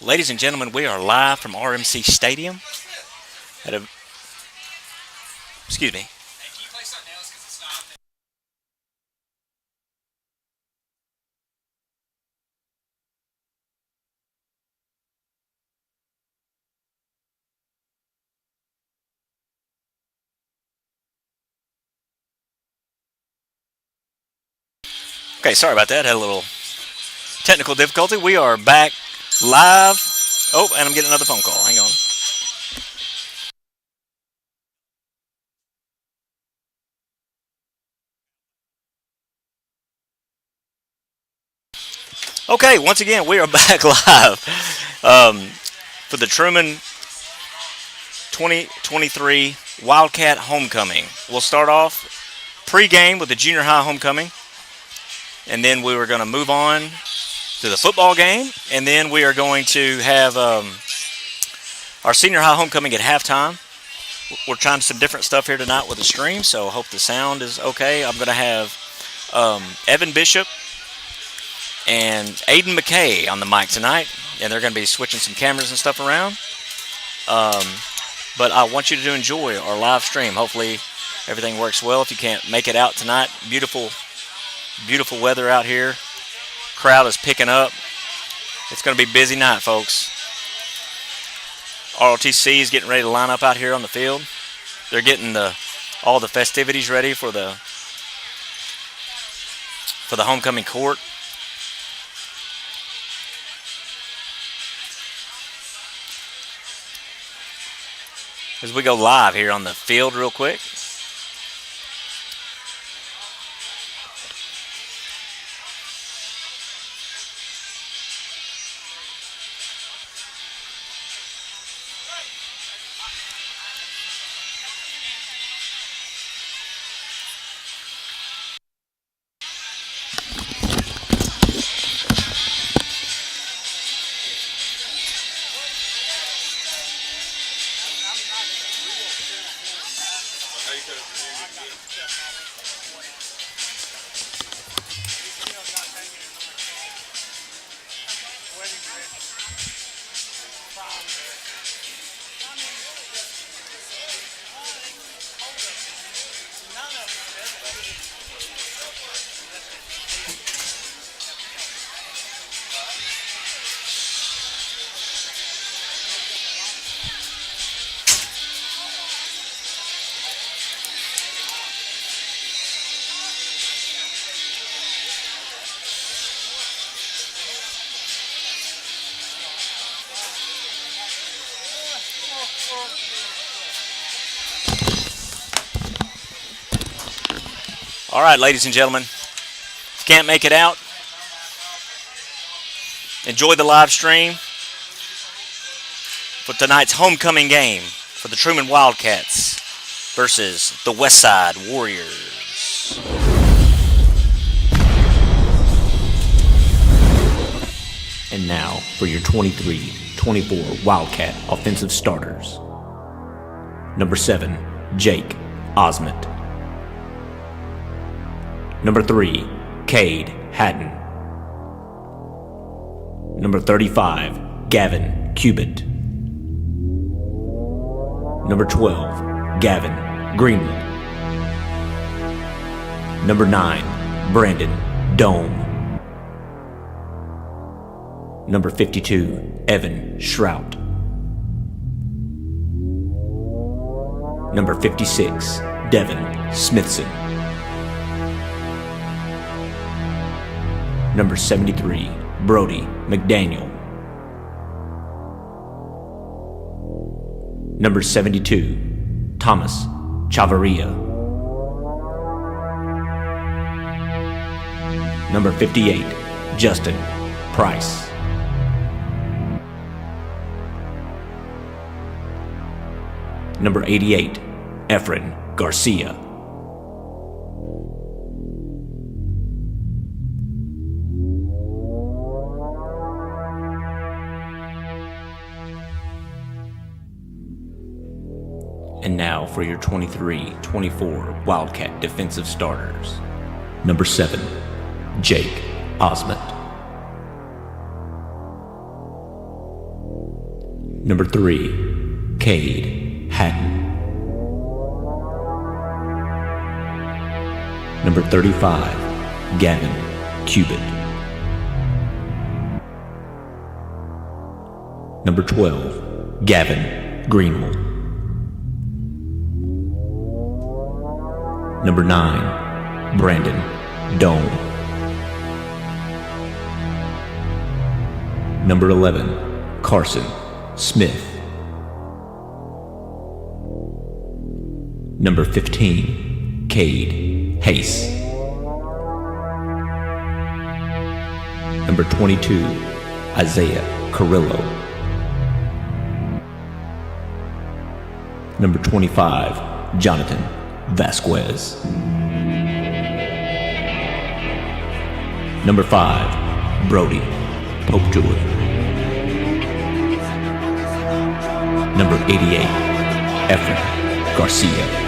Ladies and gentlemen, we are live from RMC Stadium at a. Excuse me. Okay, sorry about that. Had a little technical difficulty. We are back live. Oh, and I'm getting another phone call. Hang on. Okay, once again, we are back live for the Trumann 2023 Wildcat Homecoming. We'll start off pre-game with the junior high homecoming, and then we were going to move on to the football game, and then we are going to have our senior high homecoming at halftime. We're trying some different stuff here tonight with the stream, so I hope the sound is okay. I'm going to have Evan Bishop and Aiden McKay on the mic tonight, and they're going to be switching some cameras and stuff around. But I want you to enjoy our live stream. Hopefully everything works well. If you can't make it out tonight, beautiful, beautiful weather out here. Crowd is picking up. It's going to be a busy night, folks. ROTC is getting ready to line up out here on the field. They're getting all the festivities ready for the homecoming court. As we go live here on the field real quick. All right, ladies and gentlemen, if you can't make it out, enjoy the live stream for tonight's homecoming game for the Trumann Wildcats versus the Westside Warriors. And now for your 23-24 Wildcat offensive starters. Number 7, Jake Osment. Number 3, Cade Hatton. Number 35, Gavin Cubitt. Number 12, Gavin Greenwood. Number 9, Brandon Dome. Number 52, Evan Shrout. Number 56, Devin Smithson. Number 73, Brody McDaniel. Number 72, Thomas Chavarria. Number 58, Justin Price. Number 88, Efren Garcia. And now for your 23-24 Wildcat defensive starters. Number 7, Jake Osment. Number 3, Cade Hatton. Number 35, Gavin Cubitt. Number 12, Gavin Greenwell. Number 9, Brandon Doan. Number 11, Carson Smith. Number 15, Cade Hayes. Number 22, Isaiah Carrillo. Number 25, Jonathan Vasquez. Number 5, Brody Popejoy. Number 88, Efren Garcia.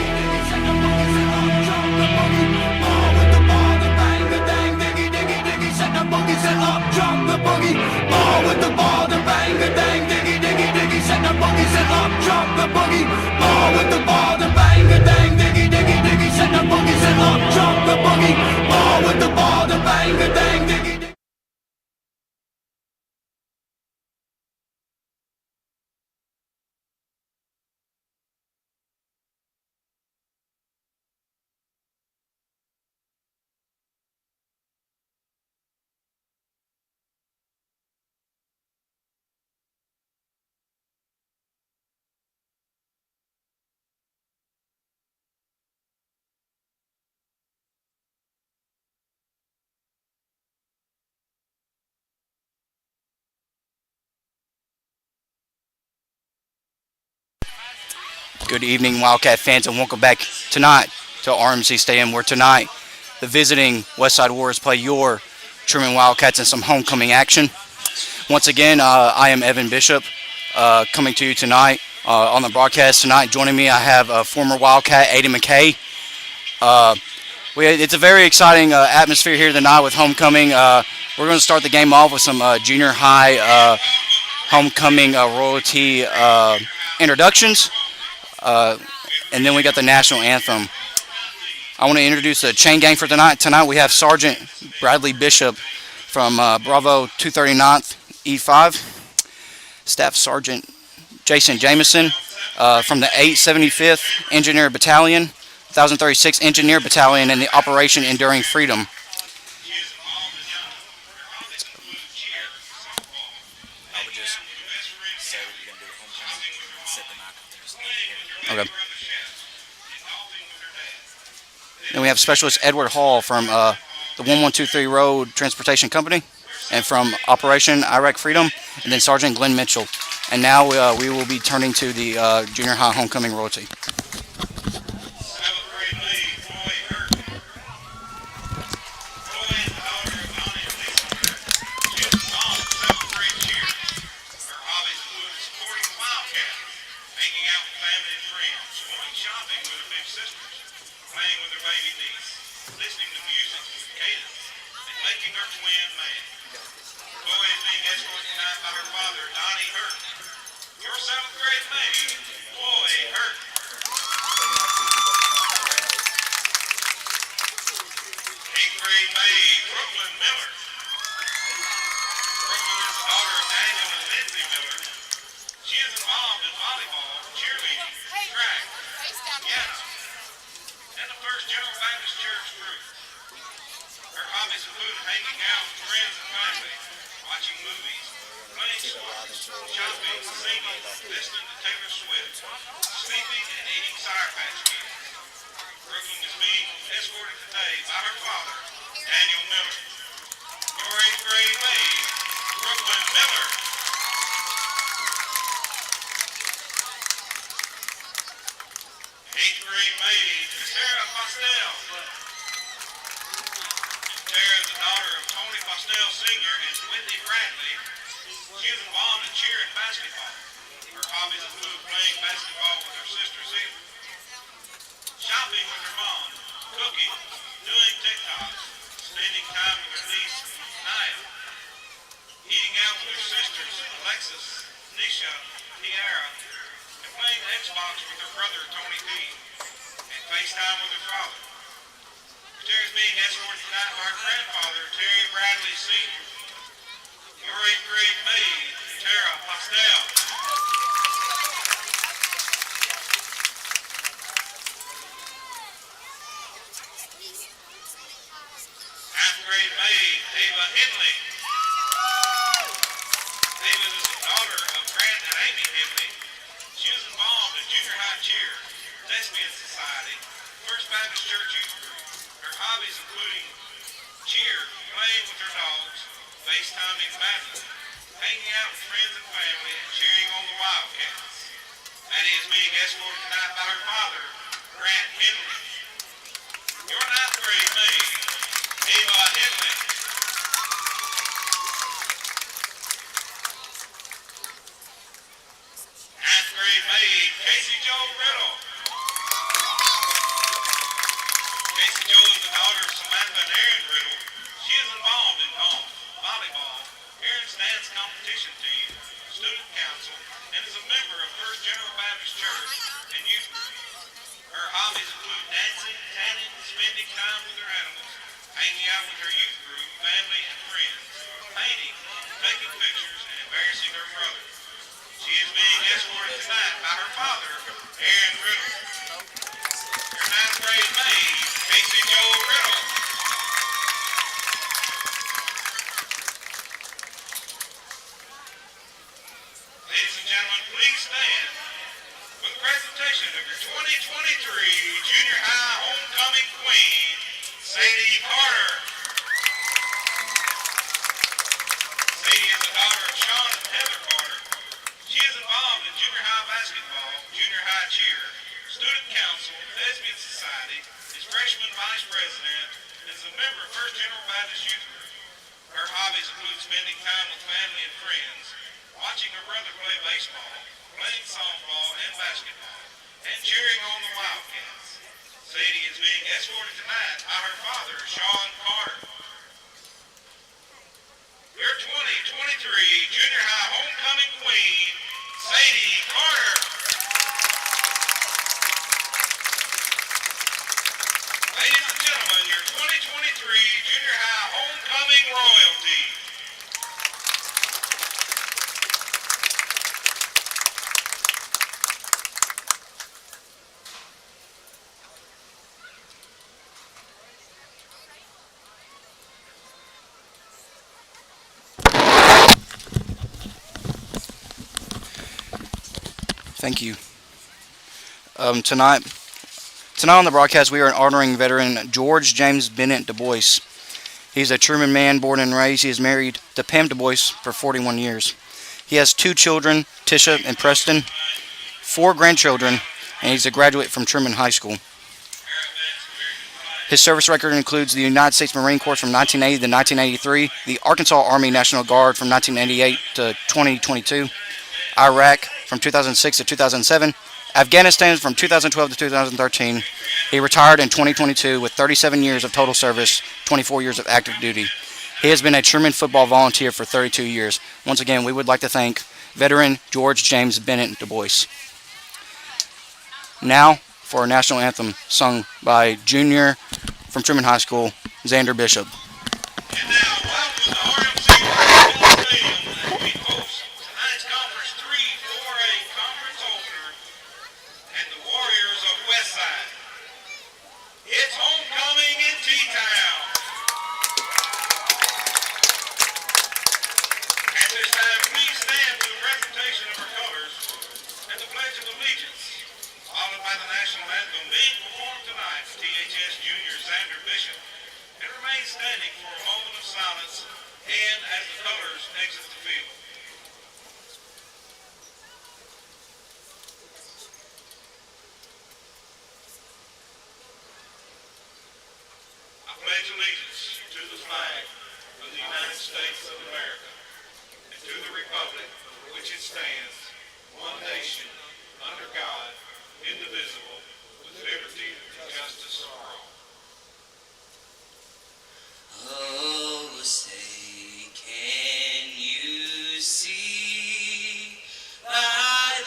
Good evening, Wildcat fans, and welcome back tonight to RMC Stadium, where tonight the visiting Westside Warriors play your Trumann Wildcats in some homecoming action. Once again, I am Evan Bishop, coming to you tonight on the broadcast tonight. Joining me, I have former Wildcat Aiden McKay. It's a very exciting atmosphere here tonight with homecoming. We're going to start the game off with some junior high homecoming royalty introductions. And then we got the national anthem. I want to introduce the chain gang for tonight. Tonight we have Sergeant Bradley Bishop from Bravo 239th E5. Staff Sergeant Jason Jameson from the 875th Engineer Battalion, 1036th Engineer Battalion, and the Operation Enduring Freedom. Okay. Then we have Specialist Edward Hall from the 1123 Road Transportation Company and from Operation Iraq Freedom, and then Sergeant Glenn Mitchell. And now we will be turning to the junior high homecoming royalty. Tiara and playing Xbox with her brother Tony P and FaceTime with her father. Terry is being escorted tonight by her grandfather, Terry Bradley Sr. Your 8th grade maid, Tara Postel. 9th grade maid, Ava Henley. Ava is the daughter of Grant and Amy Henley. She was involved in junior high cheer, lesbian society, First Baptist Church youth group. Her hobbies including cheer, playing with her dogs, FaceTiming Madeline, hanging out with friends and family, and cheering on the Wildcats. Maddie is being escorted tonight by her father, Grant Henley. Your 9th grade maid, Ava Henley. 9th grade maid, Casey Jo Riddle. Casey Jo is the daughter of Samantha and Aaron Riddle. She is involved in golf, volleyball, Aaron's dance competition team, student council, and is a member of First General Baptist Church and youth group. Her hobbies include dancing, tanning, spending time with her animals, hanging out with her youth group, family, and friends, painting, taking pictures, and embarrassing her brother. She is being escorted tonight by her father, Aaron Riddle. Your 9th grade maid, Casey Jo Riddle. Ladies and gentlemen, please stand for the presentation of your 2023 Junior High Homecoming Queen, Sadie Carter. Sadie is the daughter of Sean and Heather Carter. She is involved in junior high basketball, junior high cheer, student council, lesbian society, is freshman vice president, and is a member of First General Baptist Youth Group. Her hobbies include spending time with family and friends, watching her brother play baseball, playing softball and basketball, and cheering on the Wildcats. Sadie is being escorted tonight by her father, Sean Carter. Your 2023 Junior High Homecoming Queen, Sadie Carter. Ladies and gentlemen, your 2023 Junior High Homecoming Royalty. Thank you. Tonight on the broadcast, we are honoring veteran George James Bennett Du Bois. He's a Trumann man, born and raised. He is married to Pam Du Bois for 41 years. He has 2 children, Tisha and Preston, 4 grandchildren, and he's a graduate from Trumann High School. His service record includes the United States Marine Corps from 1980 to 1983, the Arkansas Army National Guard from 1988 to 2022, Iraq from 2006 to 2007, Afghanistan from 2012 to 2013. He retired in 2022 with 37 years of total service, 24 years of active duty. He has been a Trumann football volunteer for 32 years. Once again, we would like to thank veteran George James Bennett Du Bois. Now for our national anthem sung by junior from Trumann High School, Xander Bishop. And now, welcome to RMC Baseball Stadium as we host tonight's Conference 3-4A Conference opener and the Warriors of Westside. It's homecoming in T-Town. At this time, please stand for the presentation of our colors and the Pledge of Allegiance, followed by the national anthem being performed tonight for THS junior Xander Bishop, and remain standing for a moment of silence and as the colors exit the field. I pledge allegiance to the flag of the United States of America and to the republic for which it stands, one nation, under God, indivisible, with liberty and justice for all. Oh, say, can you see by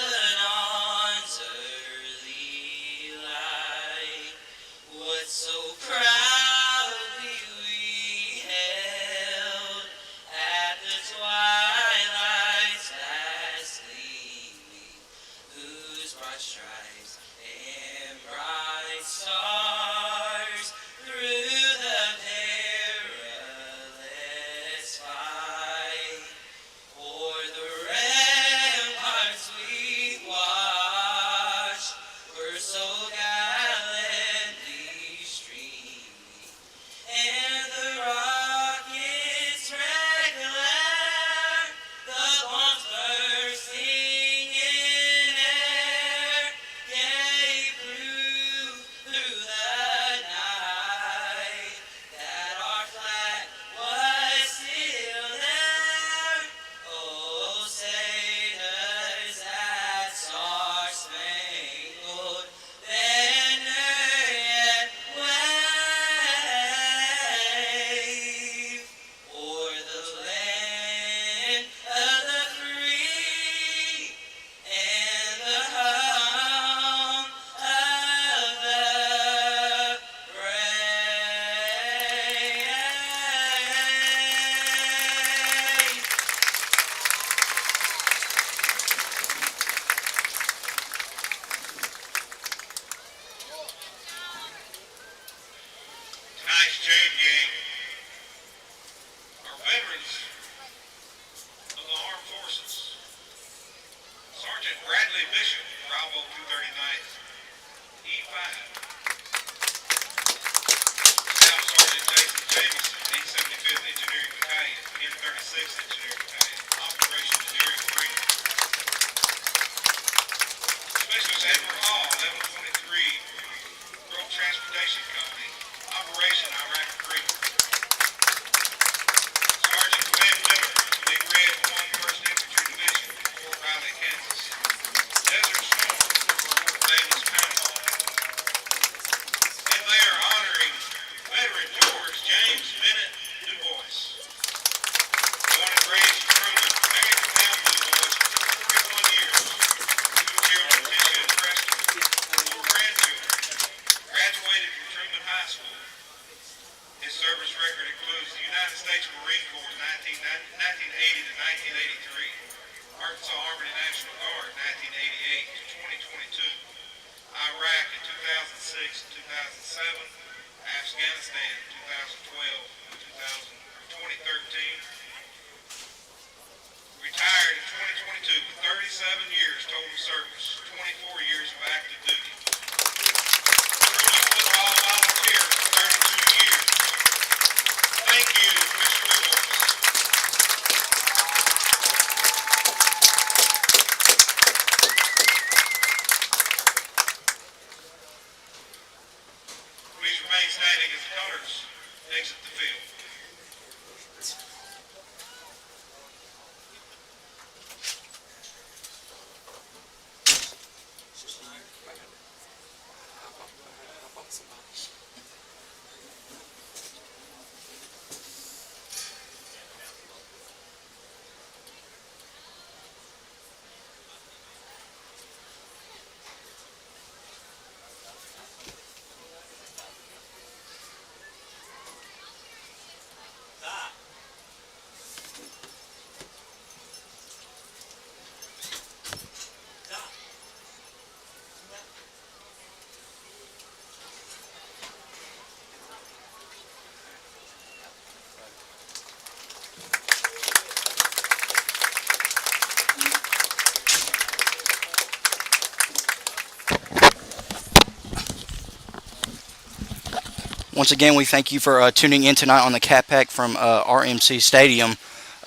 Once again, we thank you for tuning in tonight on the Cat Pack from RMC Stadium.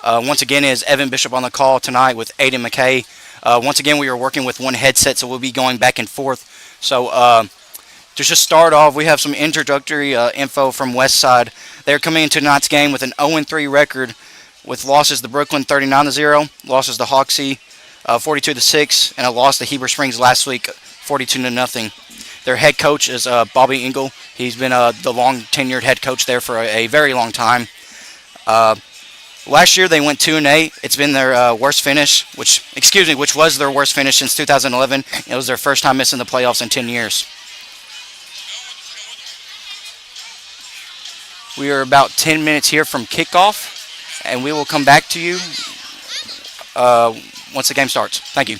Once again, is Evan Bishop on the call tonight with Aiden McKay. Once again, we are working with one headset, so we'll be going back and forth. So to just start off, we have some introductory info from Westside. They're coming into tonight's game with an 0-3 record, with losses to Brooklyn 39-0, losses to Hoxie 42-6, and a loss to Heber Springs last week 42-0. Their head coach is Bobby Engel. He's been the long-tenured head coach there for a very long time. Last year they went 2-8. It's been their worst finish, which was their worst finish since 2011. It was their first time missing the playoffs in 10 years. We are about 10 minutes here from kickoff, and we will come back to you once the game starts. Thank you.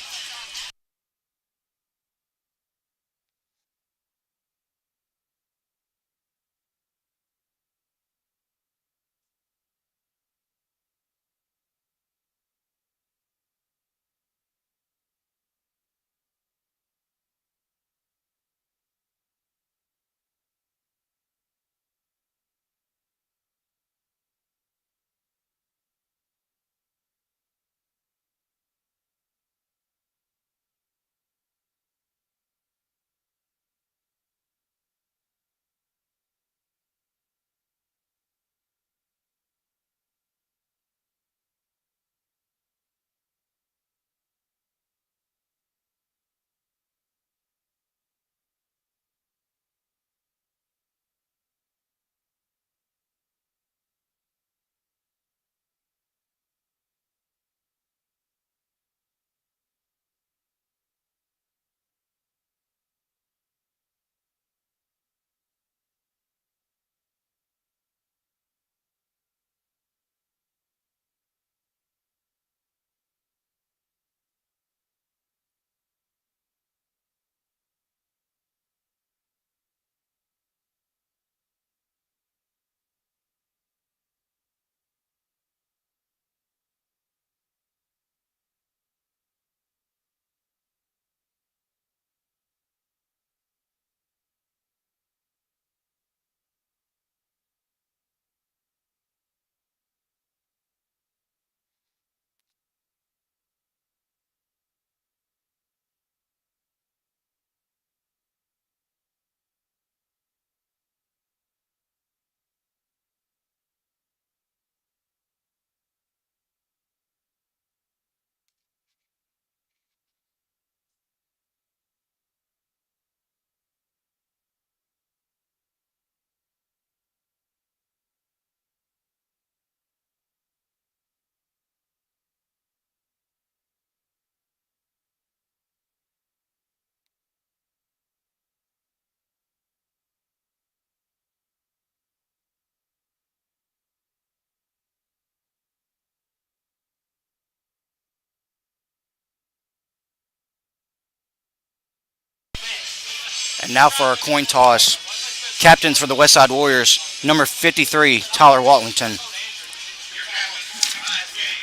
And now for our coin toss. Captains for the Westside Warriors, number 53, Tyler Watlington.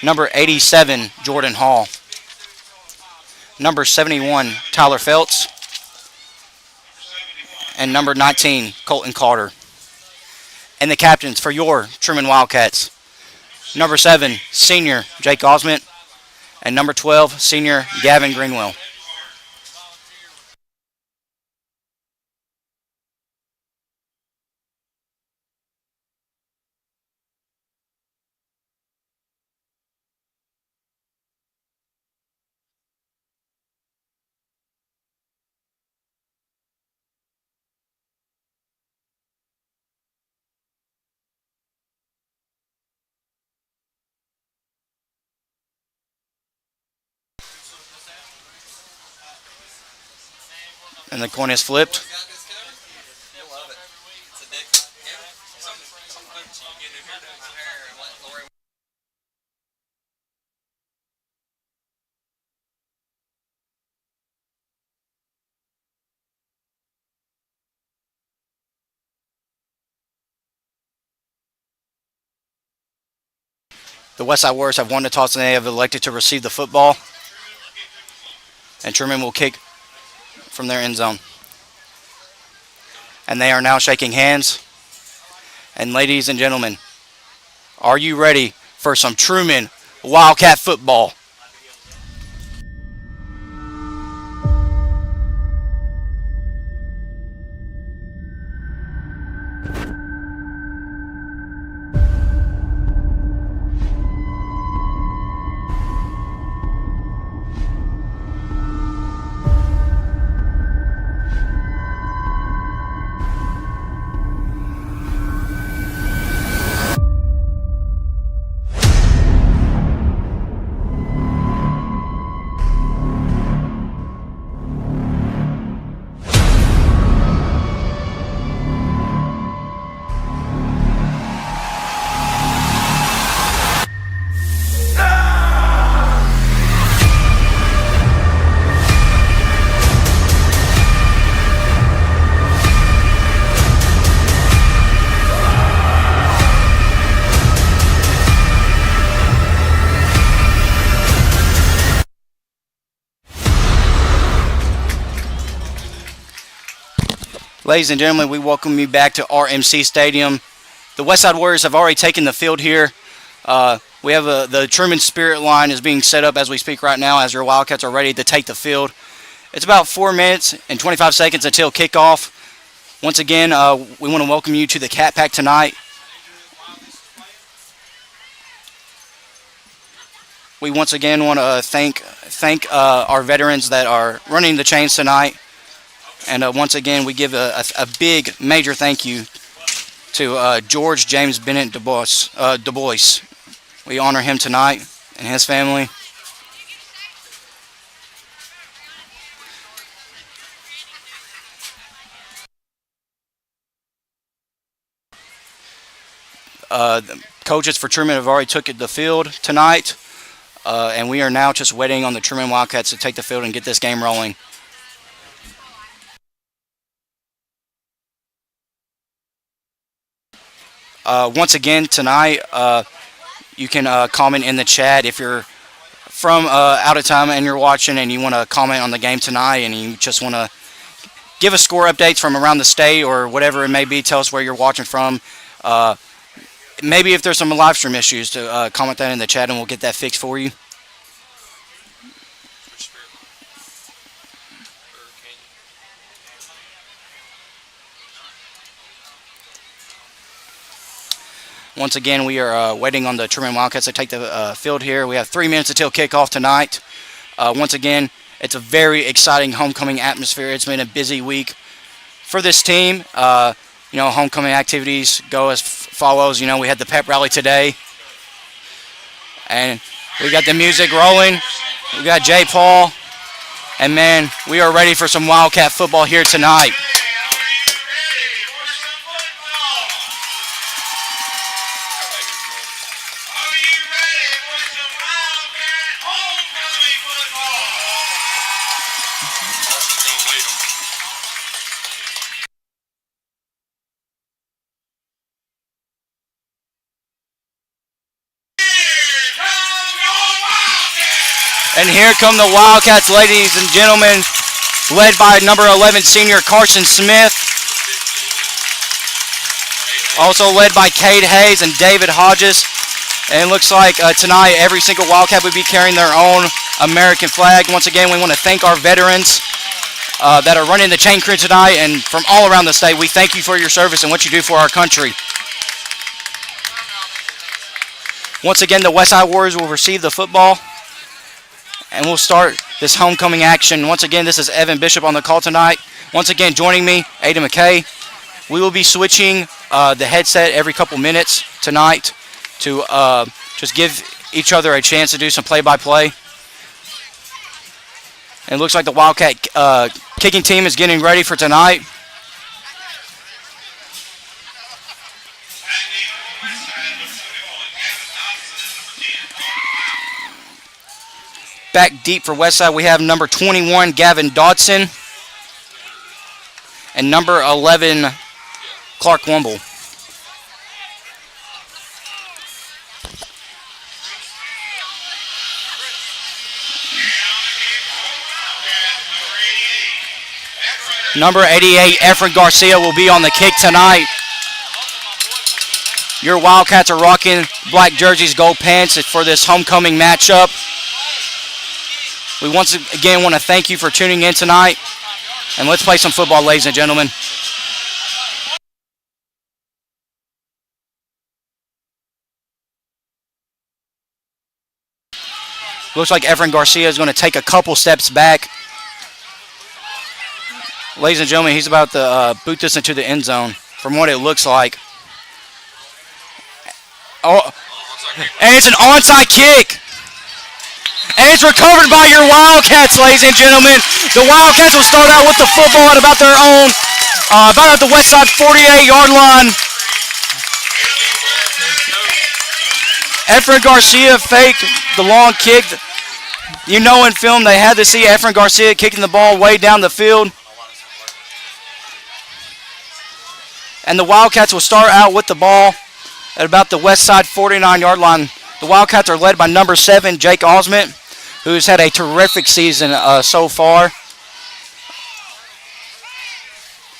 Number 87, Jordan Hall. Number 71, Tyler Feltz. And number 19, Colton Carter. And the captains for your Trumann Wildcats, number 7, senior Jake Osment. And number 12, senior Gavin Greenwell. And the coin is flipped. The Westside Warriors have won the toss and they have elected to receive the football. And Trumann will kick from their end zone. And they are now shaking hands. And ladies and gentlemen, are you ready for some Trumann Wildcat football? Ladies and gentlemen, we welcome you back to RMC Stadium. The Westside Warriors have already taken the field here. We have the Trumann Spirit line is being set up as we speak right now as your Wildcats are ready to take the field. It's about 4 minutes and 25 seconds until kickoff. Once again, we want to welcome you to the Cat Pack tonight. We once again want to thank our veterans that are running the chains tonight. And once again, we give a big, major thank you to George James Bennett Du Bois. We honor him tonight and his family. The coaches for Trumann have already took the field tonight. And we are now just waiting on the Trumann Wildcats to take the field and get this game rolling. Once again tonight, you can comment in the chat if you're from out of town and you're watching and you want to comment on the game tonight and you just want to give us score updates from around the state or whatever it may be. Tell us where you're watching from. Maybe if there's some live stream issues, to comment that in the chat and we'll get that fixed for you. Once again, we are waiting on the Trumann Wildcats to take the field here. We have 3 minutes until kickoff tonight. Once again, it's a very exciting homecoming atmosphere. It's been a busy week for this team. Homecoming activities go as follows. We had the pep rally today. And we got the music rolling. We got Jay Paul. And, man, we are ready for some Wildcat football here tonight. And here come the Wildcats, ladies and gentlemen, led by number 11 senior Carson Smith. Also led by Cade Hayes and David Hodges. And it looks like tonight every single Wildcat will be carrying their own American flag. Once again, we want to thank our veterans that are running the chain crew tonight, and from all around the state, we thank you for your service and what you do for our country. Once again, the Westside Warriors will receive the football, and we'll start this homecoming action. Once again, this is Evan Bishop on the call tonight. Once again, joining me, Ada McKay. We will be switching the headset every couple minutes tonight to just give each other a chance to do some play-by-play. And it looks like the Wildcat kicking team is getting ready for tonight. Back deep for Westside, we have number 21, Gavin Dodson, and number 11, Clark Wumble. Number 88, Efren Garcia, will be on the kick tonight. Your Wildcats are rocking black jerseys, gold pants for this homecoming matchup. We once again want to thank you for tuning in tonight. And let's play some football, ladies and gentlemen. Looks like Efren Garcia is going to take a couple steps back. Ladies and gentlemen, he's about to boot this into the end zone from what it looks like. Oh, and it's an onside kick. And it's recovered by your Wildcats, ladies and gentlemen. The Wildcats will start out with the football at about their own, about at the Westside 48-yard line. Efren Garcia faked the long kick. You know in film they had to see Efren Garcia kicking the ball way down the field. And the Wildcats will start out with the ball at about the Westside 49-yard line. The Wildcats are led by number 7, Jake Osment, who's had a terrific season so far.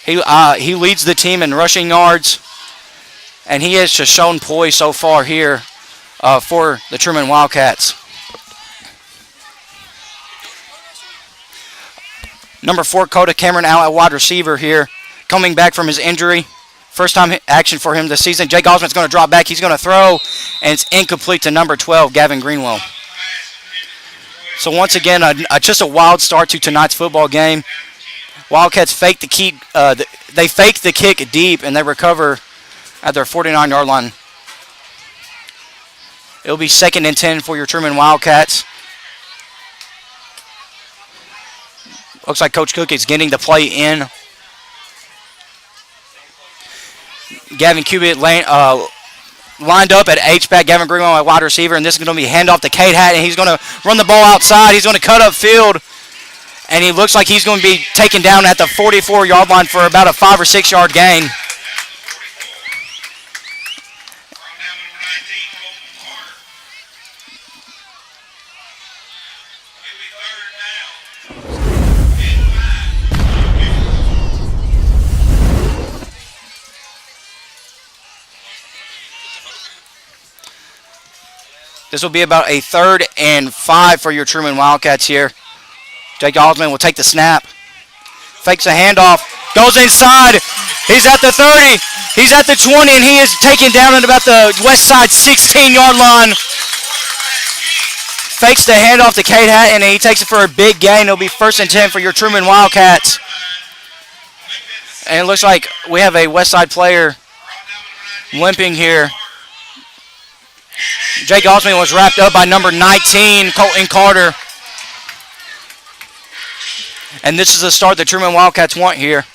He leads the team in rushing yards, and he has just shown poise so far here for the Trumann Wildcats. Number 4, Coda Cameron out at wide receiver here, coming back from his injury. First time action for him this season. Jake Osment's going to drop back. He's going to throw, and it's incomplete to number 12, Gavin Greenwell. So once again, just a wild start to tonight's football game. Wildcats fake the kick. They fake the kick deep, and they recover at their 49-yard line. It'll be 2nd and 10 for your Trumann Wildcats. Looks like Coach Cook is getting the play in. Gavin Cubitt lined up at H-back, Gavin Greenwell at wide receiver, and this is going to be handoff to Cade Hatton. He's going to run the ball outside. He's going to cut up field, and he looks like he's going to be taken down at the 44-yard line for about a 5 or 6 yard gain. This will be about a 3rd and 5 for your Trumann Wildcats here. Jake Osment will take the snap. Fakes a handoff. Goes inside. He's at the 30. He's at the 20, and he is taken down at about the Westside 16-yard line. Fakes the handoff to Cade Hatton, and he takes it for a big gain. It'll be 1st and 10 for your Trumann Wildcats. And it looks like we have a Westside player limping here. Jake Osment was wrapped up by number 19, Colton Carter. And this is the start the Trumann Wildcats want here.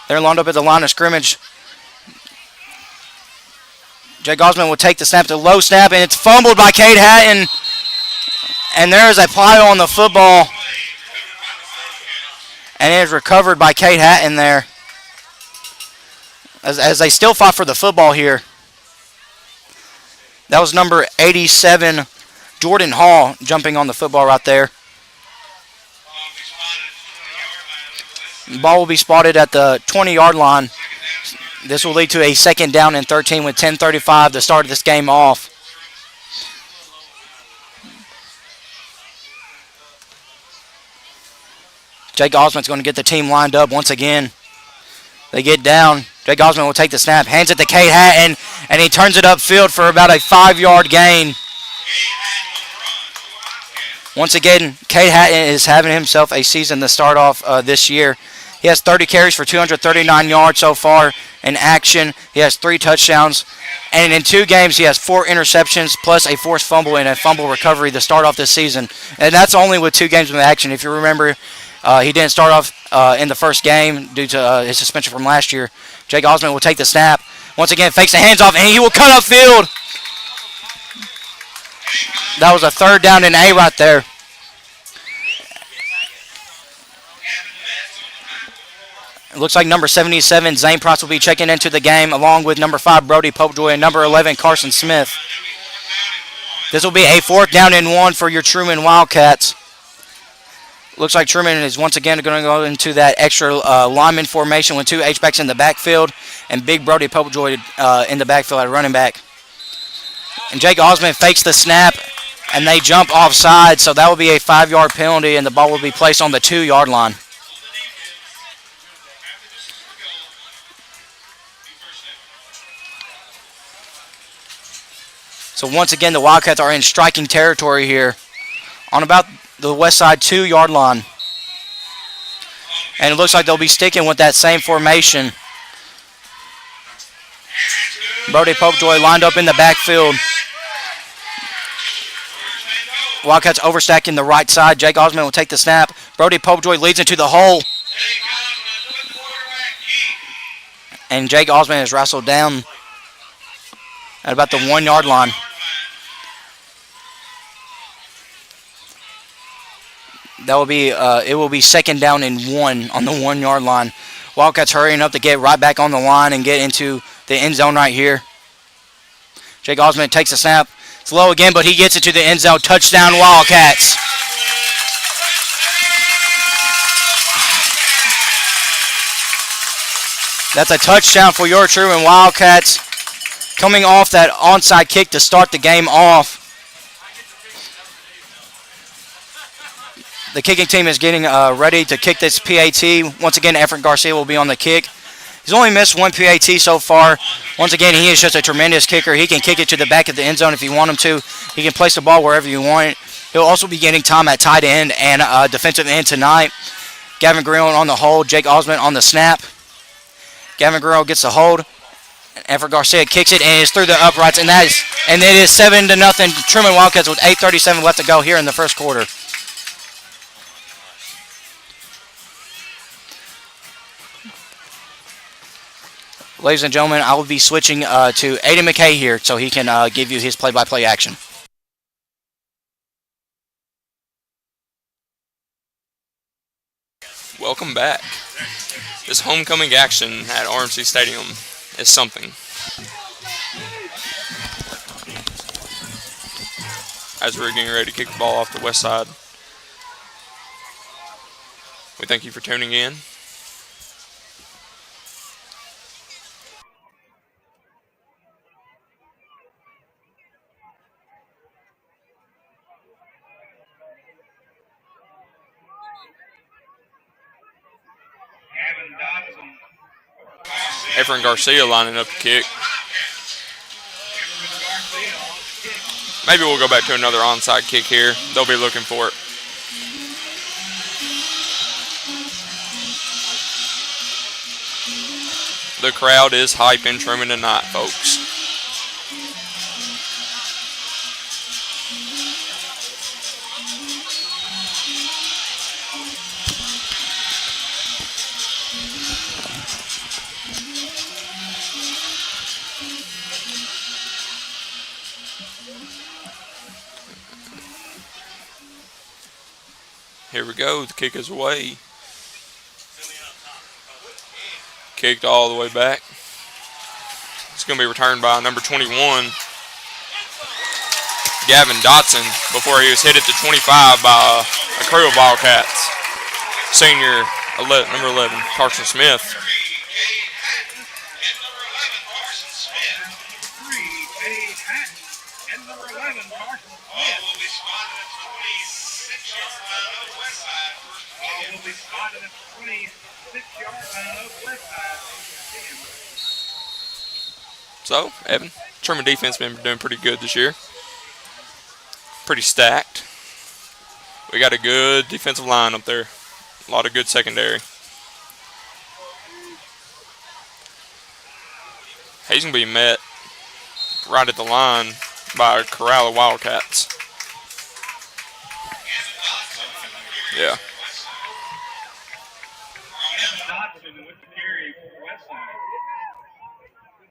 They're lined up at the line of scrimmage. Jake Osment will take the snap to low snap, and it's fumbled by Cade Hatton. And there is a pile on the football. And it is recovered by Cade Hatton there. As they still fight for the football here. That was number 87, Jordan Hall, jumping on the football right there. Ball will be spotted at the 20-yard line. This will lead to a second down and 13 with 10:35 to start this game off. Jake Osmond's going to get the team lined up once again. They get down. Jake Osmond will take the snap, hands it to Cade Hatton, and he turns it upfield for about a 5-yard gain. Once again, Cade Hatton is having himself a season to start off this year. He has 30 carries for 239 yards so far in action. He has 3 touchdowns. And in 2 games, he has 4 interceptions plus a forced fumble and a fumble recovery to start off this season. And that's only with 2 games of action. If you remember, he didn't start off in the first game due to his suspension from last year. Jake Osmond will take the snap. Once again, fakes the hands off, and he will cut upfield. That was a 3rd down and A right there. It looks like number 77, Zane Price, will be checking into the game, along with number 5, Brody Popejoy, and number 11, Carson Smith. This will be a 4th down and 1 for your Trumann Wildcats. Looks like Trumann is once again going to go into that extra lineman formation with 2 H-backs in the backfield and big Brody Popejoy in the backfield at running back. And Jake Osmond fakes the snap, and they jump offside, so that will be a 5-yard penalty, and the ball will be placed on the 2-yard line. So once again, the Wildcats are in striking territory here on about the Westside 2-yard line. And it looks like they'll be sticking with that same formation. Brody Popejoy lined up in the backfield. Wildcats overstacking the right side. Jake Osmond will take the snap. Brody Popejoy leads into the hole. And Jake Osmond is wrestled down at about the 1-yard line. That will be it will be 2nd down and 1 on the 1-yard line. Wildcats hurrying up to get right back on the line and get into the end zone right here. Jake Osmond takes the snap. It's low again, but he gets it to the end zone. Touchdown, Wildcats. That's a touchdown for your Trumann Wildcats, coming off that onside kick to start the game off. The kicking team is getting ready to kick this PAT. Once again, Efren Garcia will be on the kick. He's only missed 1 PAT so far. Once again, he is just a tremendous kicker. He can kick it to the back of the end zone if you want him to. He can place the ball wherever you want it. He'll also be getting time at tight end and defensive end tonight. Gavin Grill on the hold. Jake Osmond on the snap. Gavin Grill gets the hold. Efren Garcia kicks it and it's through the uprights. And it is 7-0. Trumann Wildcats with 8:37 left to go here in the first quarter. Ladies and gentlemen, I will be switching to Aiden McKay here so he can give you his play-by-play action. Welcome back. This homecoming action at RMC Stadium is something. As we're getting ready to kick the ball off the west side, we thank you for tuning in. Efren Garcia lining up the kick. Maybe we'll go back to another onside kick here. They'll be looking for it. The crowd is hyping Trumann tonight, folks. Here we go. The kick is away. Kicked all the way back. It's going to be returned by number 21, Gavin Dotson before he was hit at the 25 by a crew of Wildcats. Senior number 11, Carson Smith. So, Evan, Trumann defense been doing pretty good this year. Pretty stacked. We got a good defensive line up there. A lot of good secondary. He's going to be met right at the line by a corral of Wildcats. Yeah. Dodson with the carry for Westside.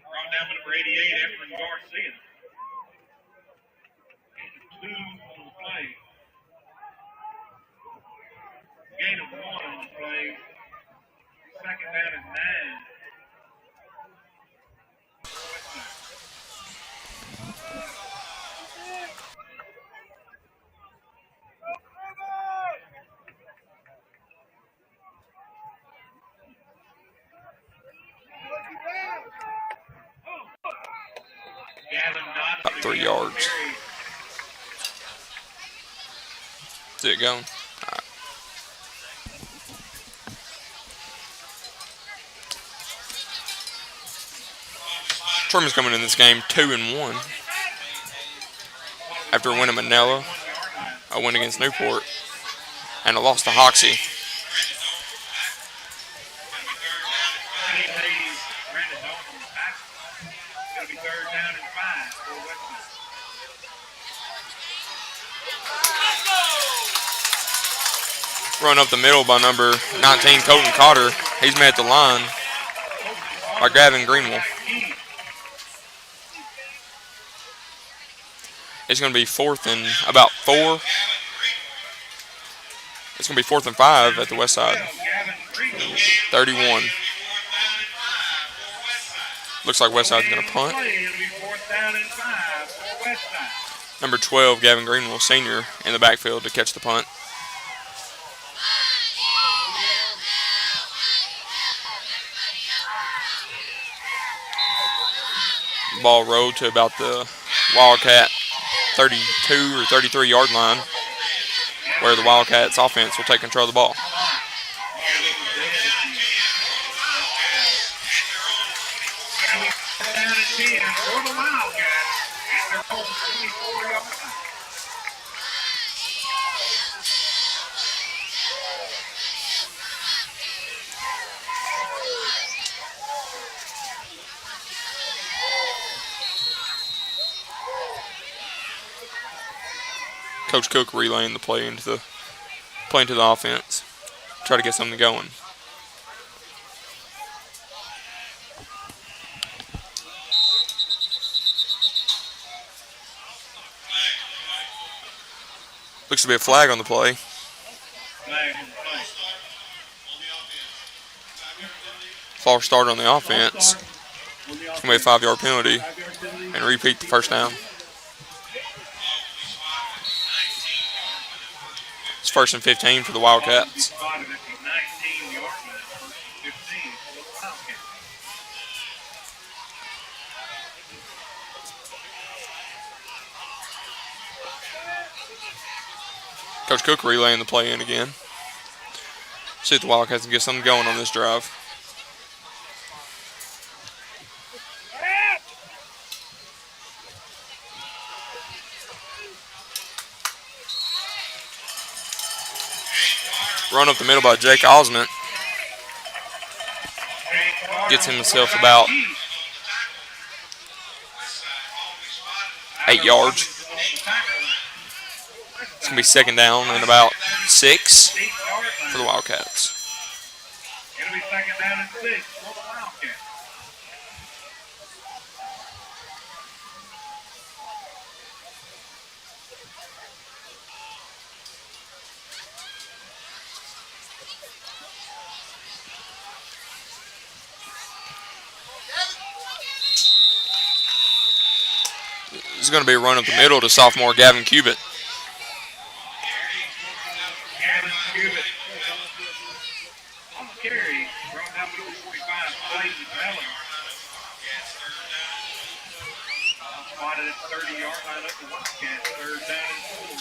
Brought down to number 88, Efren Garcia. 2 on the play. Gain of 1 on the play. Second down and 9. About 3 yards. Is it going? All right. Truman's coming in this game 2-1 after winning Manila, a win against Newport, and a loss to Hoxie. Run up the middle by number 19, Colton Cotter. He's met at the line by Gavin Greenwell. It's going to be 4th and about 4. It's going to be 4th and 5 at the Westside. 31. Looks like Westside's going to punt. Number 12, Gavin Greenwell, senior, in the backfield to catch the punt. Ball rolled to about the Wildcat 32 or 33 yard line, where the Wildcats offense will take control of the ball. Coach Cook relaying the play into the offense. Try to get something going. Looks to be a flag on the play. False start on the offense. It's going to be a 5-yard penalty and repeat the first down. It's 1st and 15 for the Wildcats. Coach Cook relaying the play in again. See if the Wildcats can get something going on this drive. Run up the middle by Jake Osment. Gets himself about 8 yards. It's going to be 2nd down and about 6 for the Wildcats. It'll be 2nd down and 6 for the Wildcats. is going to be a run up the middle to sophomore Gavin Cubitt. Gavin Cubitt on the carry. Brought down number 45, Clayton Mellon. Spotted at 30-yard line up the Wildcats. Third down and 4.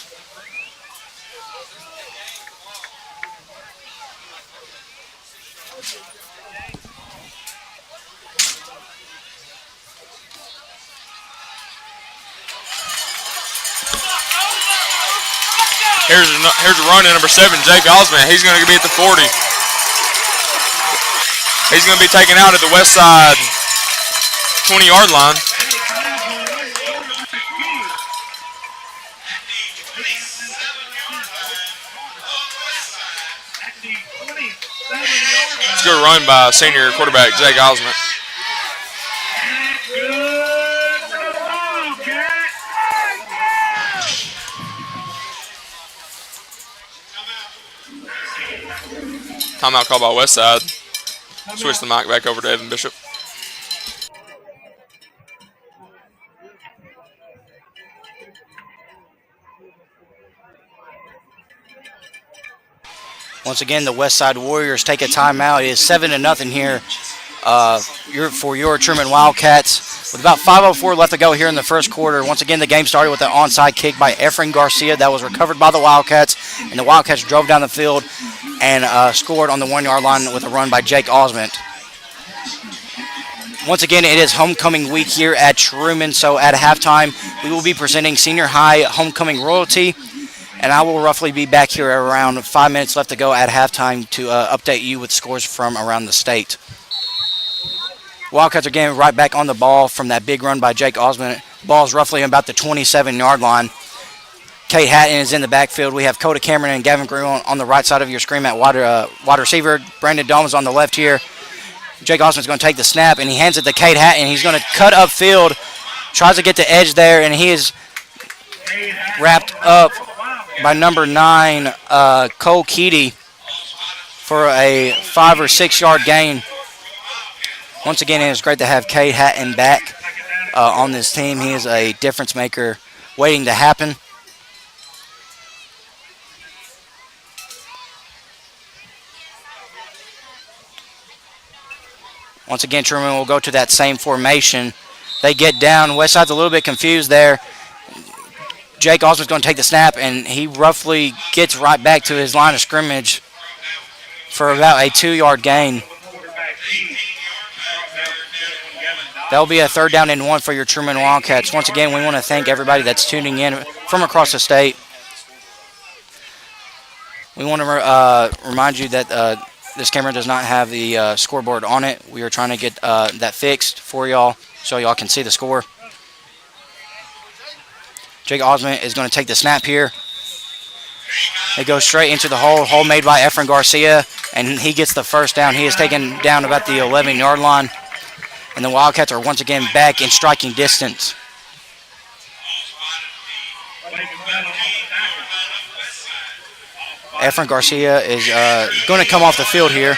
Here's a run in number 7, Jake Osmond. He's going to be at the 40. He's going to be taken out at the Westside 20-yard line. It's a good run by senior quarterback Jake Osmond. Timeout called by Westside. Switch the mic back over to Evan Bishop. Once again, the Westside Warriors take a timeout. It is 7-0 here for your Trumann Wildcats. With about 5:04 left to go here in the first quarter. Once again, the game started with an onside kick by Efren Garcia that was recovered by the Wildcats, and the Wildcats drove down the field and scored on the 1-yard line with a run by Jake Osmond. Once again, it is homecoming week here at Trumann, so at halftime, we will be presenting senior high homecoming royalty, and I will roughly be back here around 5 minutes left to go at halftime to update you with scores from around the state. Wildcats are getting right back on the ball from that big run by Jake Osmond. Ball's roughly about the 27-yard line. Kate Hatton is in the backfield. We have Coda Cameron and Gavin Green on the right side of your screen at wide receiver. Brandon Dolan's on the left here. Jake Osmond's going to take the snap, and he hands it to Kate Hatton. He's going to cut upfield, tries to get the edge there, and he is wrapped up by number 9, Cole Keedy, for a 5 or 6 yard gain. Once again, it is great to have Kate Hatton back on this team. He is a difference maker waiting to happen. Once again, Truman will go to that same formation. They get down. Westside's a little bit confused there. Jake Osmond's going to take the snap, and he roughly gets right back to his line of scrimmage for about a 2 yard gain. That will be a 3rd down and 1 for your Trumann Wildcats. Once again, we want to thank everybody that's tuning in from across the state. We want to remind you that this camera does not have the scoreboard on it. We are trying to get that fixed for y'all so y'all can see the score. Jake Osmond is going to take the snap here. It goes straight into the hole made by Efren Garcia, and he gets the first down. He is taken down about the 11-yard line, and the Wildcats are once again back in striking distance. Efren Garcia is going to come off the field here.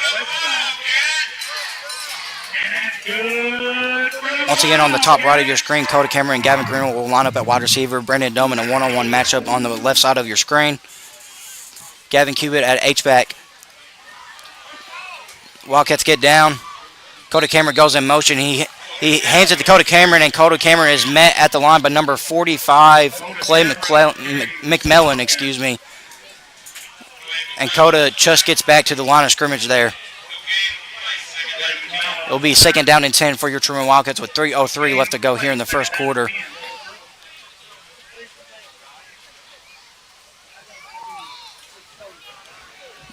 Once again, on the top right of your screen, Coda Cameron and Gavin Green will line up at wide receiver. Brandon Doman, a one-on-one matchup on the left side of your screen. Gavin Cubitt at H-back. Wildcats get down. Coda Cameron goes in motion. He hands it to Coda Cameron, and Coda Cameron is met at the line by number 45, Clay McMillan, excuse me. And Coda just gets back to the line of scrimmage there. It'll be 2nd down and 10 for your Trumann Wildcats with 3:03 left to go here in the first quarter.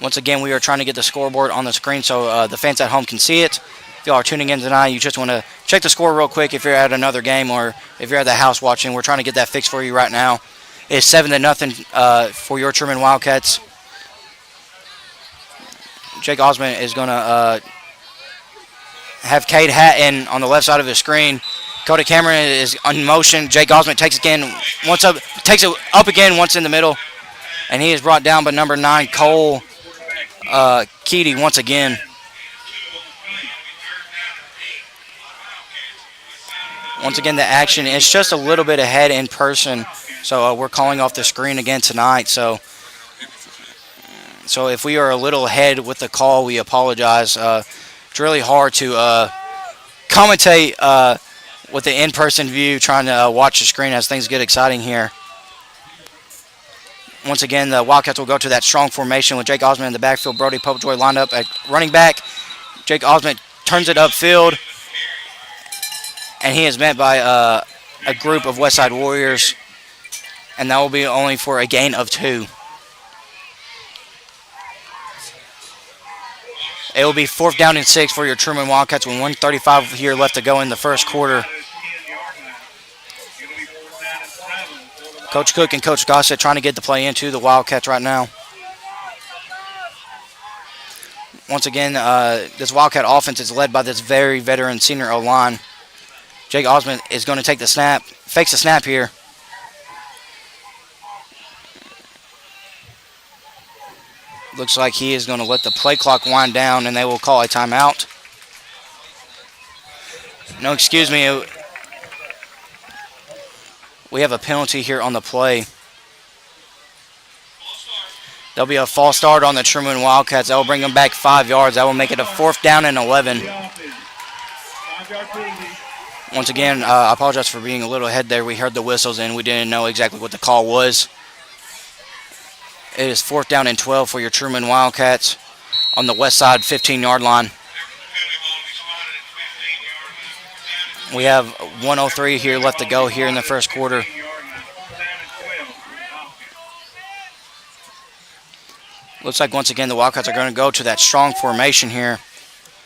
Once again, we are trying to get the scoreboard on the screen so the fans at home can see it. If y'all are tuning in tonight, you just want to check the score real quick if you're at another game or if you're at the house watching. We're trying to get that fixed for you right now. It's 7-0 for your Trumann Wildcats. Jake Osmond is going to have Cade Hatton on the left side of the screen. Coda Cameron is in motion. Jake Osmond takes it up again once in the middle, and he is brought down by number 9, Cole Keedy once again. Once again, the action is just a little bit ahead in person, so we're calling off the screen again tonight. So if we are a little ahead with the call, we apologize. It's really hard to commentate with the in-person view, trying to watch the screen as things get exciting here. Once again, the Wildcats will go to that strong formation with Jake Osmond in the backfield. Brody Popejoy lined up at running back. Jake Osmond turns it upfield, and he is met by a group of Westside Warriors, and that will be only for a gain of 2. It will be 4th down and 6 for your Trumann Wildcats with 1:35 here left to go in the first quarter. Coach Cook and Coach Gossett trying to get the play into the Wildcats right now. Once again, this Wildcat offense is led by this very veteran senior O-line. Jake Osmond is going to take the snap, fakes the snap here. Looks like he is going to let the play clock wind down, and they will call a timeout. No, excuse me. We have a penalty here on the play. There'll be a false start on the Trumann Wildcats. That will bring them back 5 yards. That will make it a 4th down and 11. Once again, I apologize for being a little ahead there. We heard the whistles and we didn't know exactly what the call was. It is 4th down and 12 for your Trumann Wildcats on the Westside 15-yard line. We have 1:03 here left to go here in the first quarter. Looks like once again the Wildcats are going to go to that strong formation here.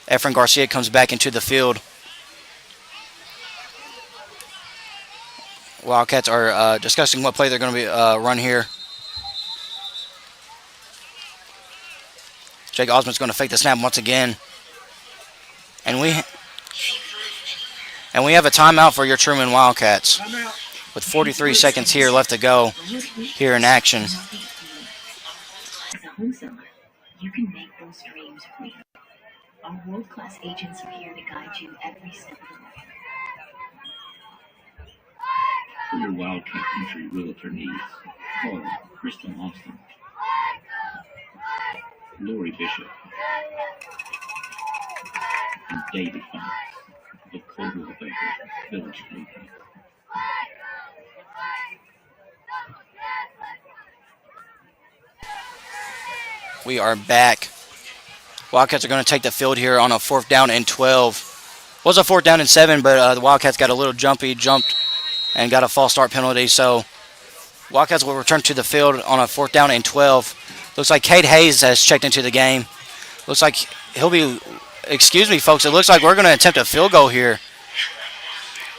Efren Garcia comes back into the field. Wildcats are discussing what play they're going to be run here. Jake Osmond's going to fake the snap once again. And we have a timeout for your Trumann Wildcats with 43 seconds here left to go here in action. As a wholesaler, you can make those dreams real. Our world-class agents are here to guide you every step of the way. For your Wildcat Country realtor needs, call Kristen Austin, Lori Bishop, and David Fox of Coldwell Baker Village Roofing. We are back. Wildcats are going to take the field here on a 4th down and 12. Was a 4th down and 7, but the Wildcats got a little jumped and got a false start penalty. So Wildcats will return to the field on a 4th down and 12. Looks like Cade Hayes has checked into the game. Looks like he'll be, excuse me, folks, it looks like we're going to attempt a field goal here.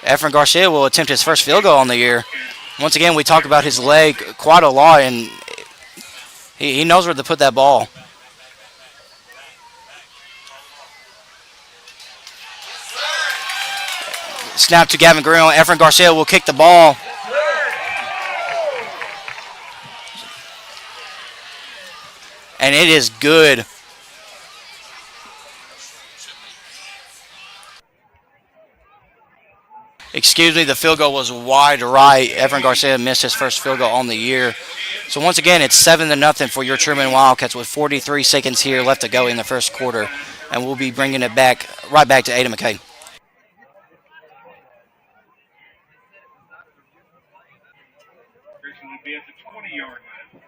Efren Garcia will attempt his first field goal on the year. Once again, we talk about his leg quite a lot, and he knows where to put that ball. Snap to Gavin Green. Efren Garcia will kick the ball. And it is good. Excuse me, the field goal was wide right. Efren Garcia missed his first field goal on the year. So once again, it's 7-0 for your Trumann Wildcats with 43 seconds here left to go in the first quarter. And we'll be bringing it back right back to Ada McKay. Christian will be at the 20-yard line.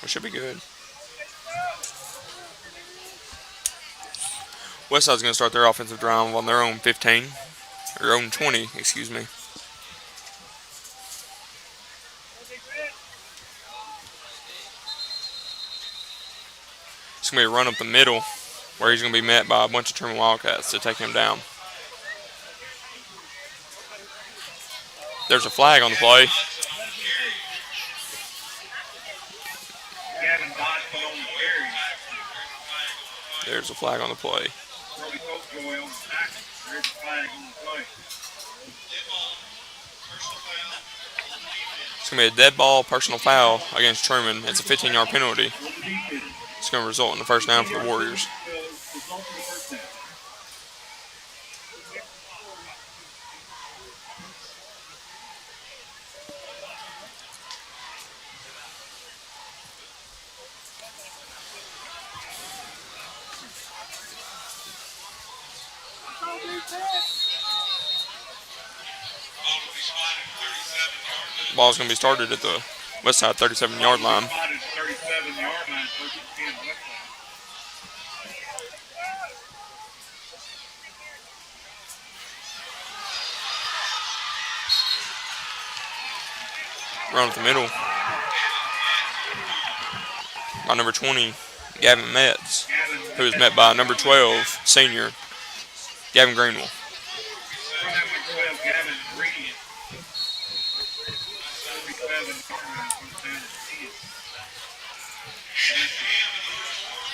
It should be good. Westside's going to start their offensive drive on their own 15, or own 20, excuse me. It's going to be a run up the middle where he's going to be met by a bunch of Trumann Wildcats to take him down. There's a flag on the play. Gavin Dodson on the carry. There's a flag on the play. Brody Popejoy on the tackle. There's a flag on the play. It's going to be a dead ball personal foul against Trumann. It's a 15-yard penalty. It's going to result in the first down for the Warriors. Ball's going to be started at the Westside 37-yard line. Run up the middle by number 20, Gavin Metz, who is met by number 12, senior Gavin Greenwell.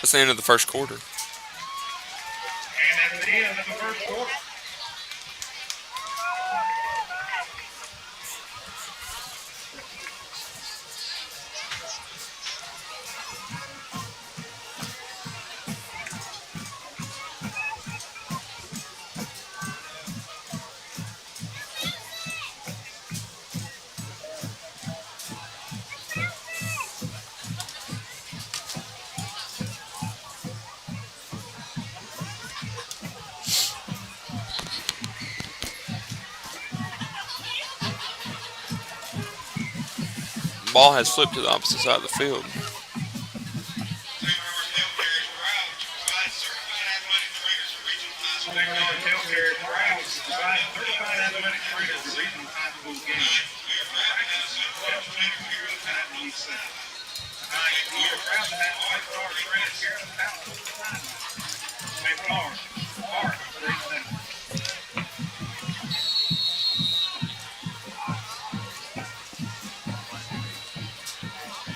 That's the end of the first quarter. And that's the end of the first quarter. Ball has flipped to the opposite side of the field.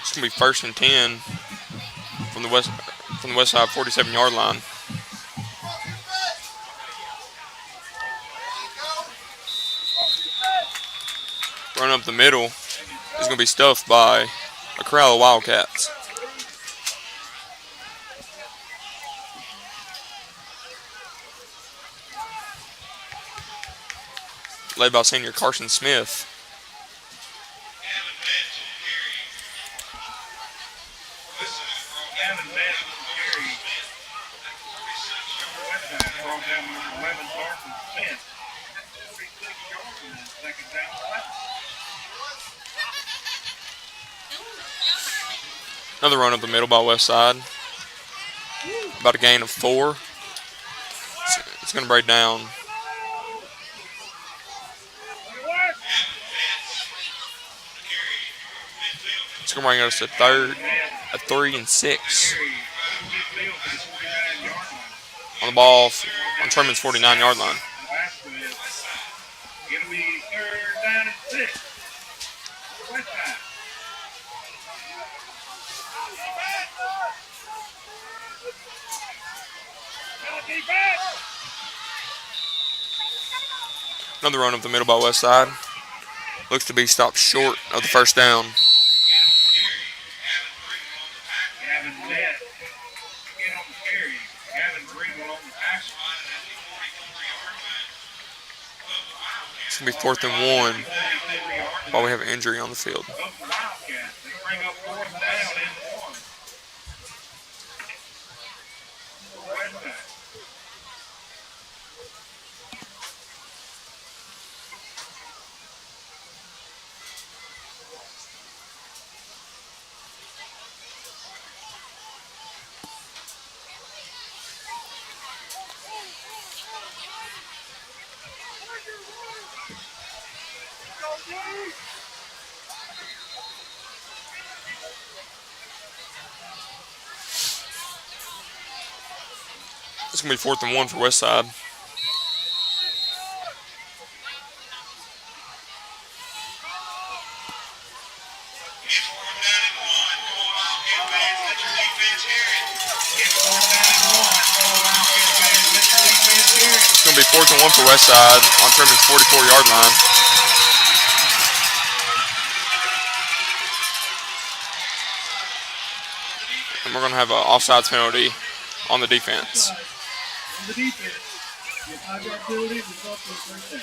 It's going to be 1st and 10 from the Westside 47-yard line. Run up the middle is going to be stuffed by a crowd of Wildcats. Led by senior Carson Smith. Another run up the middle by Westside. About a gain of 4. It's going to break down. It's going to bring us to 3rd and 6. On the ball on Truman's 49-yard line. It'll be 3rd down and 6. Westside. Another run up the middle by Westside. Looks to be stopped short of the first down. It's going to be 4th and 1 while we have an injury on the field. It's going to be 4th and 1 for Westside. It's going to be 4th and 1 for Westside on Truman's 44-yard line. And we're going to have an offsides penalty on the defense. On the defense, the 5-yard penalty results in first down.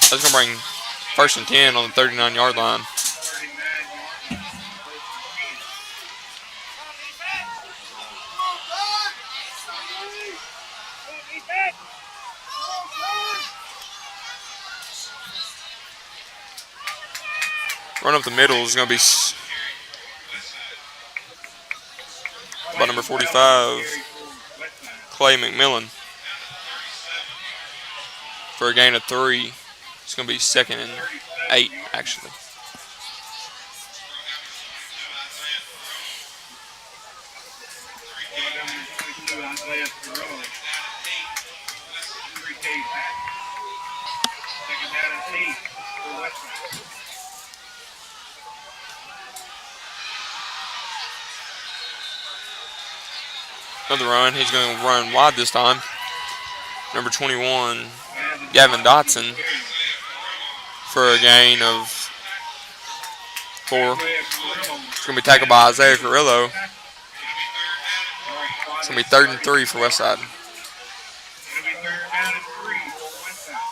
That's going to bring 1st and 10 on the 39-yard line. 39 yards. Run up the middle is going to be by number 45, Clay McMillan, for a gain of 3. It's going to be 2nd and 8, actually. Second down and 8 for Westside. Another run. He's going to run wide this time. Number 21, Gavin Dotson, for a gain of 4. It's going to be tackled by Isaiah Carrillo. It's going to be 3rd and 3 for Westside. It'll be 3rd down and 3 for Westside.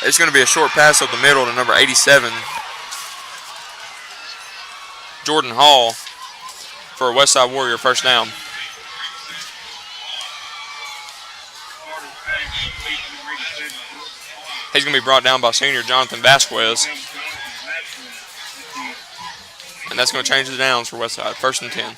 It's going to be a short pass up the middle to number 87, Jordan Hall, for a Westside Warrior first down. He's going to be brought down by senior Jonathan Vasquez. And that's going to change the downs for Westside. 1st and 10.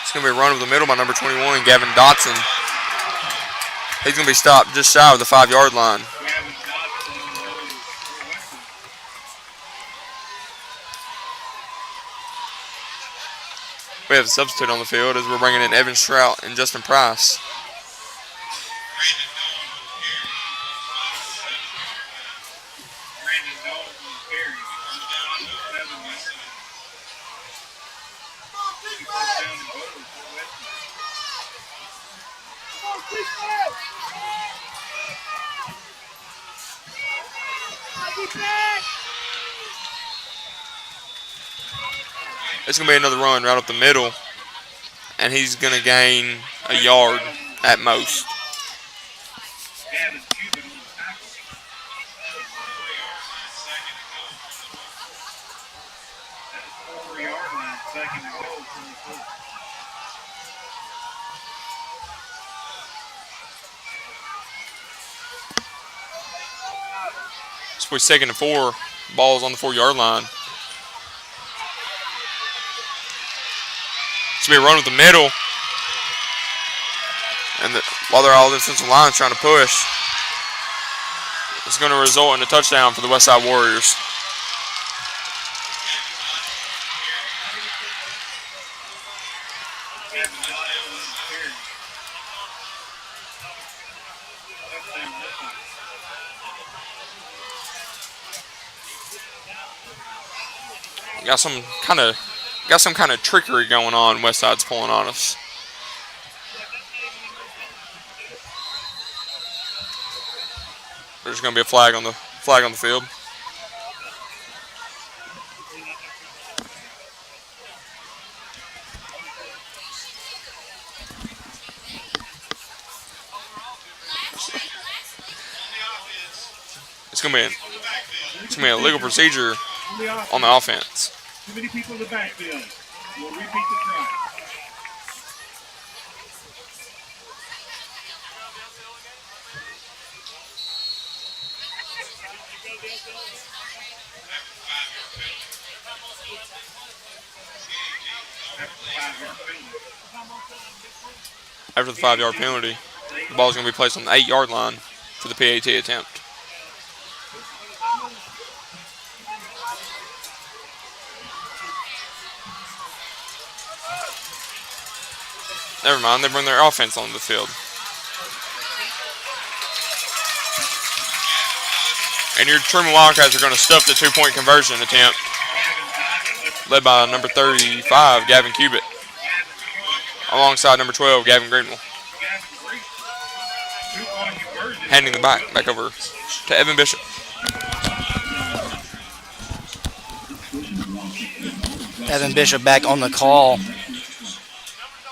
It's going to be a run of the middle by number 21, Gavin Dotson. He's going to be stopped just shy of the 5-yard line. We have a substitute on the field as we're bringing in Evan Strout and Justin Price. It's going to be another run right up the middle, and he's going to gain a yard at most. It's going to be 2nd and 4. Ball's on the 4-yard line. It's going to be a run with the middle. And while they're all defensive line trying to push, it's going to result in a touchdown for the Westside Warriors. Got some kind of trickery going on. Westside's pulling on us. There's going to be a flag on the field. It's going to be a legal procedure on the offense. Too many people in the backfield. We'll repeat the try. After the 5-yard penalty, the ball is going to be placed on the 8-yard line for the PAT attempt. Never mind, they bring their offense on the field. And your Trumann Wildcats are going to stuff the two-point conversion attempt, led by number 35, Gavin Cubitt, alongside number 12, Gavin Greenwell. Handing the back over to Evan Bishop. Evan Bishop back on the call.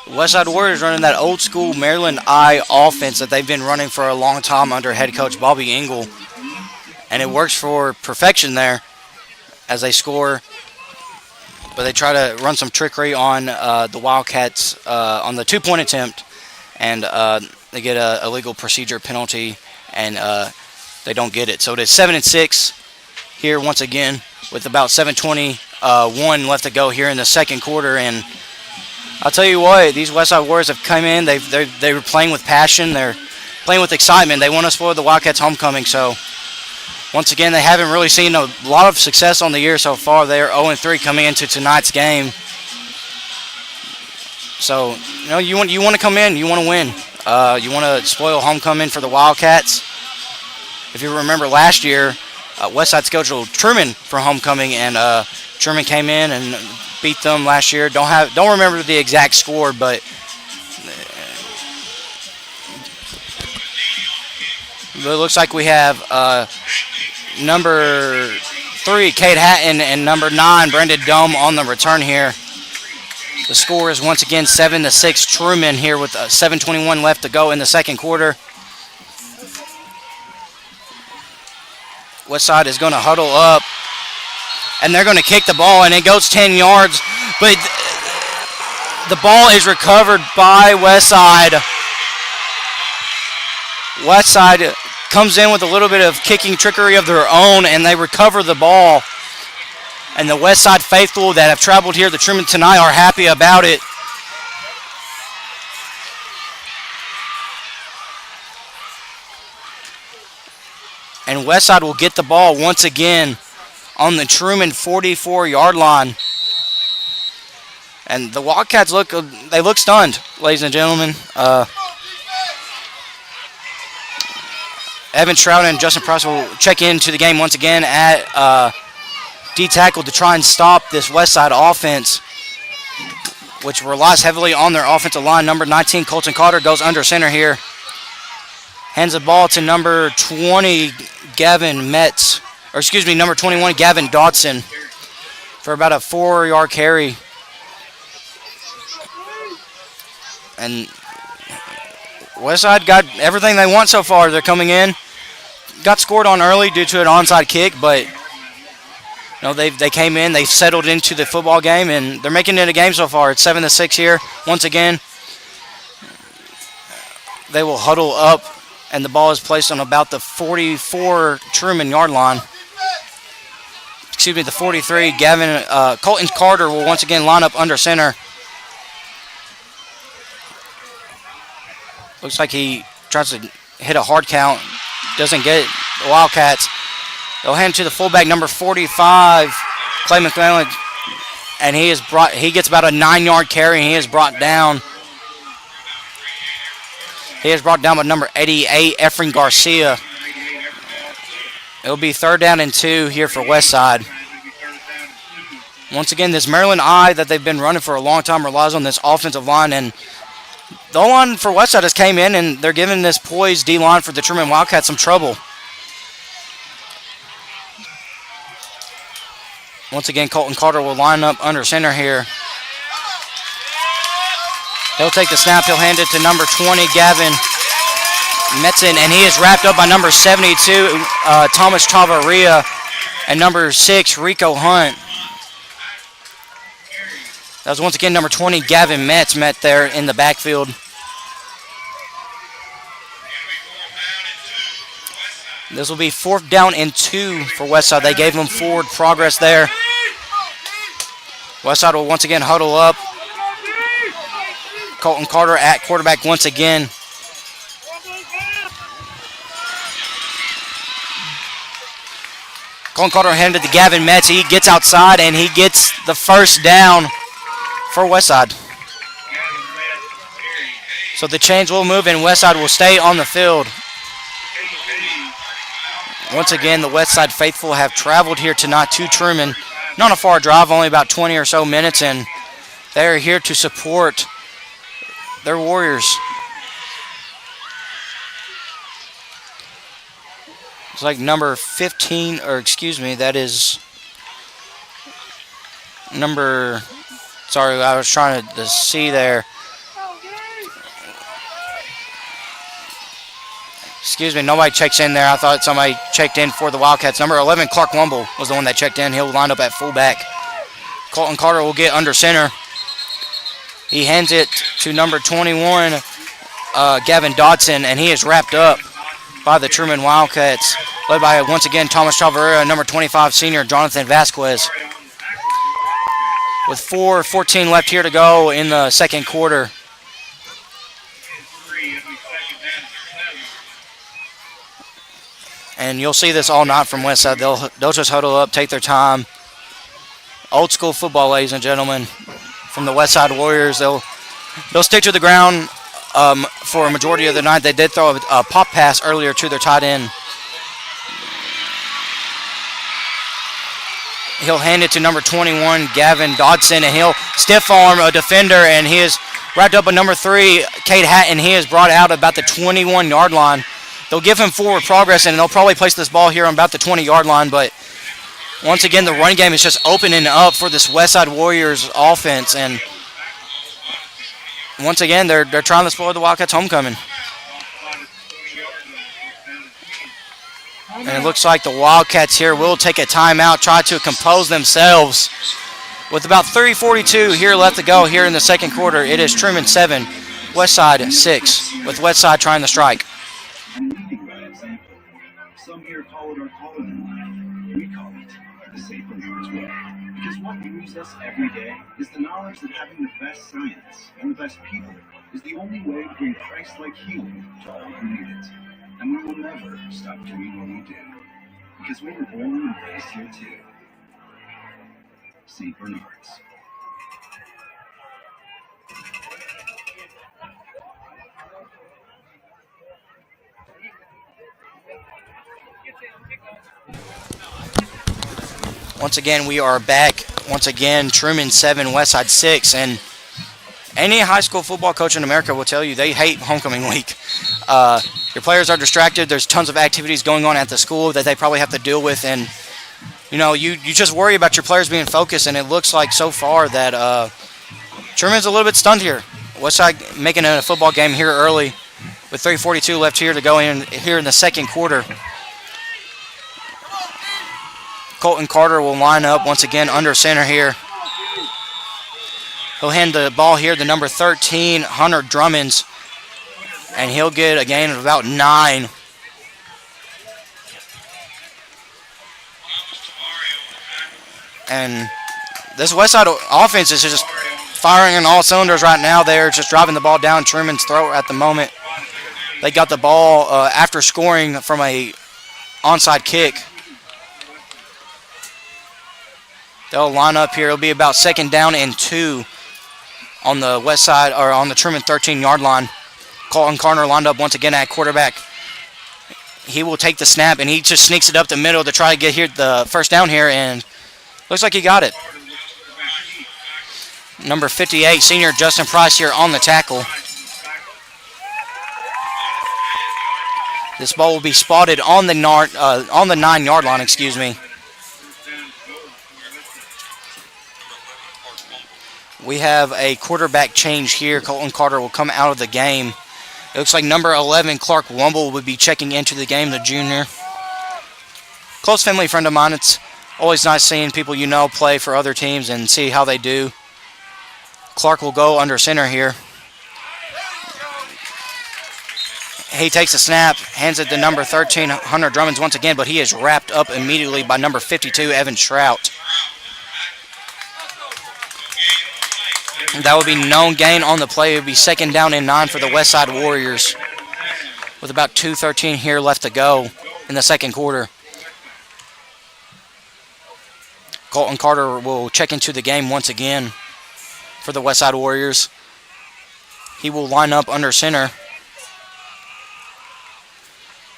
Westside Warriors running that old school Maryland I offense that they've been running for a long time under head coach Bobby Engel. And it works for perfection there as they score. But they try to run some trickery on the Wildcats on the two-point attempt. And they get a illegal procedure penalty, and they don't get it. So it is 7-6 here once again with about 7:21 left to go here in the second quarter. And I'll tell you what, these Westside Warriors have come in. They were playing with passion. They're playing with excitement. They want to spoil the Wildcats' homecoming. So once again, they haven't really seen a lot of success on the year so far. They are 0-3 coming into tonight's game. So you want to come in, you want to win. You want to spoil homecoming for the Wildcats. If you remember last year, Westside scheduled Trumann for homecoming, and Trumann came in and beat them last year. Don't remember the exact score, but it looks like we have number 3, Kate Hatton, and number 9, Brandon Dome on the return here. The score is once again 7-6 Trumann here with 7:21 left to go in the second quarter. Westside is going to huddle up, and they're going to kick the ball, and it goes 10 yards. But the ball is recovered by Westside. Westside comes in with a little bit of kicking trickery of their own, and they recover the ball. And the Westside faithful that have traveled here to Trumann tonight are happy about it. And Westside will get the ball once again on the Trumann 44-yard line. And the Wildcats look stunned, ladies and gentlemen. Evan Stroud and Justin Price will check into the game once again at D-tackle to try and stop this Westside offense, which relies heavily on their offensive line. Number 19, Colton Carter, goes under center here. Hands the ball to number 20, number 21, Gavin Dodson, for about a 4-yard carry. And Westside got everything they want so far. They're coming in. Got scored on early due to an onside kick, but they came in, they settled into the football game, and they're making it a game so far. It's 7-6 here. Once again, they will huddle up, and the ball is placed on about the 44 Trumann yard line. The 43. Colton Carter will once again line up under center. Looks like he tries to hit a hard count. Doesn't get it. The Wildcats. They'll hand it to the fullback, number 45, Clay McClellan, and he gets about a 9-yard carry, and he is brought down. He is brought down by number 88, Efren Garcia. It'll be 3rd down and 2 here for Westside. Once again, this Maryland I that they've been running for a long time relies on this offensive line, and the O-line for Westside has came in, and they're giving this poised D-line for the Trumann Wildcats some trouble. Once again, Colton Carter will line up under center here. He'll take the snap. He'll hand it to number 20, Gavin Metzen, and he is wrapped up by number 72, Thomas Chavarria, and number 6, Rico Hunt. That was once again number 20, Gavin Metz, met there in the backfield. This will be 4th down and 2 for Westside. They gave them forward progress there. Westside will once again huddle up. Colton Carter at quarterback once again. Colton Carter handed to Gavin Metz. He gets outside and he gets the first down for Westside. So the chains will move and Westside will stay on the field. Once again, the Westside faithful have traveled here tonight to Trumann. Not a far drive, only about 20 or so minutes, and they're here to support their Warriors. It's like number 15, or excuse me, that is number, sorry, I was trying to see there. Excuse me, nobody checks in there. I thought somebody checked in for the Wildcats. Number 11, Clark Wumble, was the one that checked in. He'll line up at fullback. Colton Carter will get under center. He hands it to number 21, Gavin Dodson, and he is wrapped up by the Trumann Wildcats, led by, once again, Thomas Chavarria, number 25, senior Jonathan Vasquez. With 4:14 left here to go in the second quarter. And you'll see this all night from Westside. They'll just huddle up, take their time. Old school football, ladies and gentlemen, from the Westside Warriors. They'll stick to the ground for a majority of the night. They did throw a pop pass earlier to their tight end. He'll hand it to number 21, Gavin Dodson, and he'll stiff arm a defender, and he is wrapped up with number 3, Cade Hatton. He is brought out about the 21-yard line. They'll give him forward progress, and they'll probably place this ball here on about the 20-yard line. But once again, the run game is just opening up for this Westside Warriors offense. And once again, they're trying to spoil the Wildcats' homecoming. And it looks like the Wildcats here will take a timeout, try to compose themselves. With about 3:42 here left to go here in the second quarter, it is Trumann 7, Westside 6, with Westside trying to strike. I'm leading by example. Some here call it our calling in life. We call it the safer Nords way. Because what moves us every day is the knowledge that having the best science and the best people is the only way to bring Christ-like healing to all who need it. And we will never stop doing what we do. Because we were born and raised here too. St. Bernard's. Once again, we are back. Once again, Trumann 7, Westside 6. And any high school football coach in America will tell you they hate homecoming week. Your players are distracted. There's tons of activities going on at the school that they probably have to deal with. And, you know, you just worry about your players being focused. And it looks like so far that Truman's a little bit stunned here. Westside making it a football game here early with 3:42 left here to go in here in the second quarter. Colton Carter will line up once again under center here. He'll hand the ball here to number 13, Hunter Drummonds, and he'll get a gain of about 9. And this Westside offense is just firing on all cylinders right now. They're just driving the ball down Truman's throat at the moment. They got the ball after scoring from a onside kick. They'll line up here. It'll be about second down and 2 on the Westside, or on the Trumann 13-yard line. Colton Carter lined up once again at quarterback. He will take the snap, and he just sneaks it up the middle to try to get here the first down here, and looks like he got it. Number 58, senior Justin Price here on the tackle. This ball will be spotted on the 9-yard line, excuse me. We have a quarterback change here. Colton Carter will come out of the game. It looks like number 11, Clark Wumble, would be checking into the game, the junior. Close family friend of mine. It's always nice seeing people you know play for other teams and see how they do. Clark will go under center here. He takes a snap, hands it to number 13, Hunter Drummonds once again, but he is wrapped up immediately by number 52, Evan Trout. That would be no gain on the play. It would be second down and 9 for the Westside Warriors with about 2:13 here left to go in the second quarter. Colton Carter will check into the game once again for the Westside Warriors. He will line up under center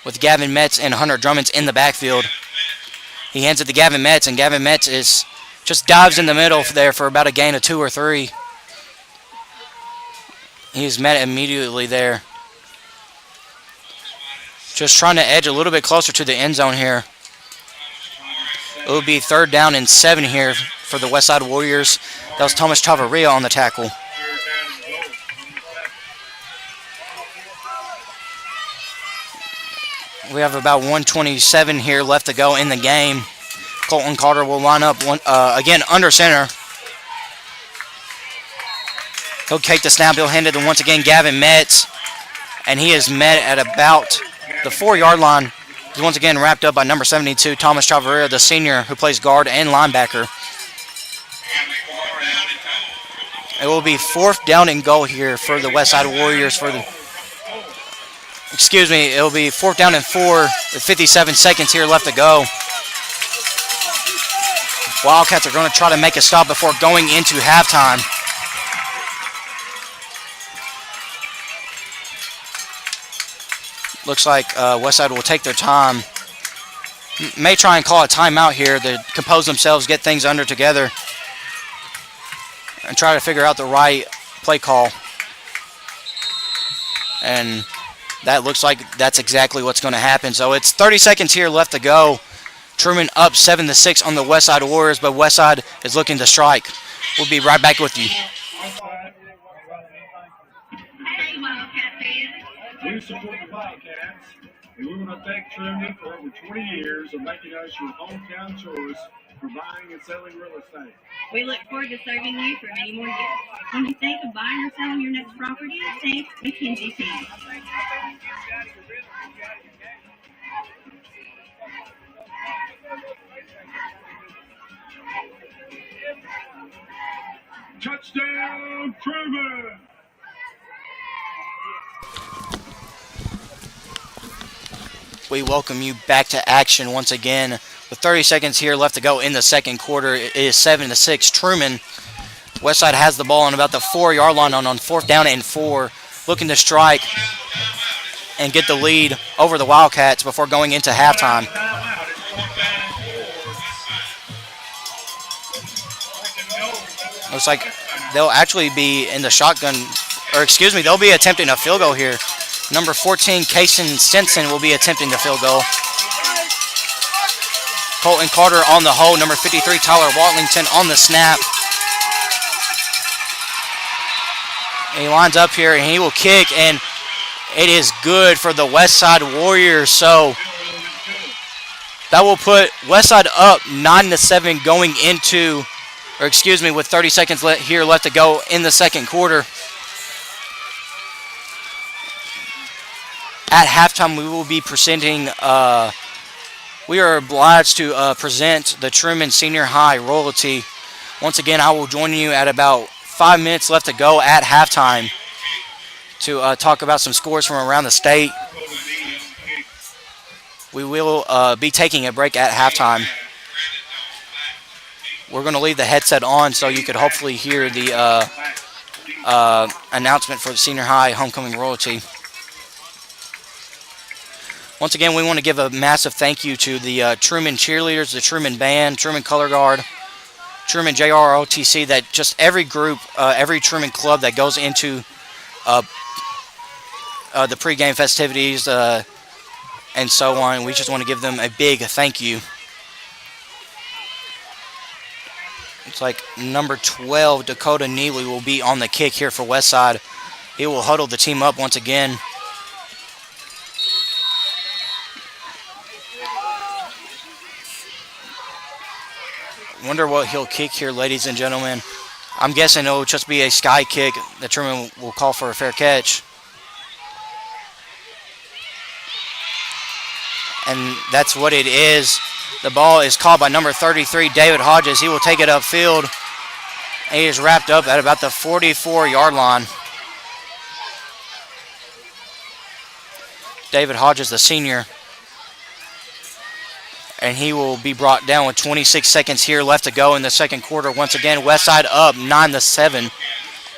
with Gavin Metz and Hunter Drummonds in the backfield. He hands it to Gavin Metz, and Gavin Metz just dives in the middle there for about a gain of 2 or 3. He's met immediately there. Just trying to edge a little bit closer to the end zone here. It will be 3rd down and 7 here for the Westside Warriors. That was Thomas Chavarria on the tackle. We have about 1:27 here left to go in the game. Colton Carter will line up again under center. He'll take the snap. He'll hand it to once again Gavin Metz. And he is met at about the 4-yard line. He's once again wrapped up by number 72, Thomas Chavarria, the senior who plays guard and linebacker. It will be 4th down and goal here for the Westside Warriors. It will be 4th down and 4 with 57 seconds here left to go. Wildcats are going to try to make a stop before going into halftime. Looks like Westside will take their time. May try and call a timeout here to compose themselves, get things under together, and try to figure out the right play call. And that looks like that's exactly what's going to happen. So it's 30 seconds here left to go. Trumann up 7-6 on the Westside Warriors, but Westside is looking to strike. We'll be right back with you. We support the Wildcats, and we want to thank Trumann for over 20 years of making us your hometown choice for buying and selling real estate. We look forward to serving you for many more years. When you think of buying or selling your next property, think McKinsey team. Touchdown, Trumann! We welcome you back to action once again. With 30 seconds here left to go in the second quarter, it is 7-6 Trumann. Westside has the ball on about the 4-yard line on 4th down and 4, looking to strike and get the lead over the Wildcats before going into halftime. Looks like they'll actually be in the shotgun, they'll be attempting a field goal here. Number 14, Kason Stinson, will be attempting the field goal. Colton Carter on the hold. Number 53, Tyler Watlington on the snap. And he lines up here, and he will kick, and it is good for the Westside Warriors. So that will put Westside up 9-7 going into, with 30 seconds here left to go in the second quarter. At halftime, we will be presenting, we are obliged to present the Trumann Senior High royalty. Once again, I will join you at about 5 minutes left to go at halftime to talk about some scores from around the state. We will be taking a break at halftime. We're going to leave the headset on so you could hopefully hear the announcement for the Senior High homecoming royalty. Once again, we want to give a massive thank you to the Trumann cheerleaders, the Trumann band, Trumann Color Guard, Trumann JROTC, that just every group, every Trumann club that goes into the pregame festivities and so on. We just want to give them a big thank you. It's like number 12, Dakota Neely, will be on the kick here for Westside. He will huddle the team up once again. Wonder what he'll kick here, ladies and gentlemen. I'm guessing it'll just be a sky kick that Trumann will call for a fair catch. And that's what it is. The ball is caught by number 33, David Hodges. He will take it upfield. He is wrapped up at about the 44-yard line. David Hodges, the senior. And he will be brought down with 26 seconds here left to go in the second quarter. Once again, Westside up 9-7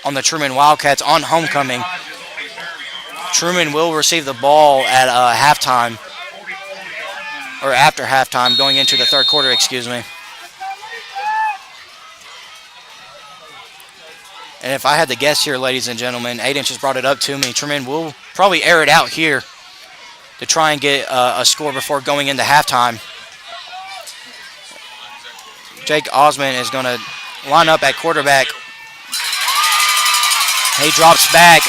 on the Trumann Wildcats on homecoming. Trumann will receive the ball at halftime, or after halftime, going into the third quarter, excuse me. And if I had to guess here, ladies and gentlemen, 8 inches brought it up to me. Trumann will probably air it out here to try and get a score before going into halftime. Jake Osmond is going to line up at quarterback. He drops back.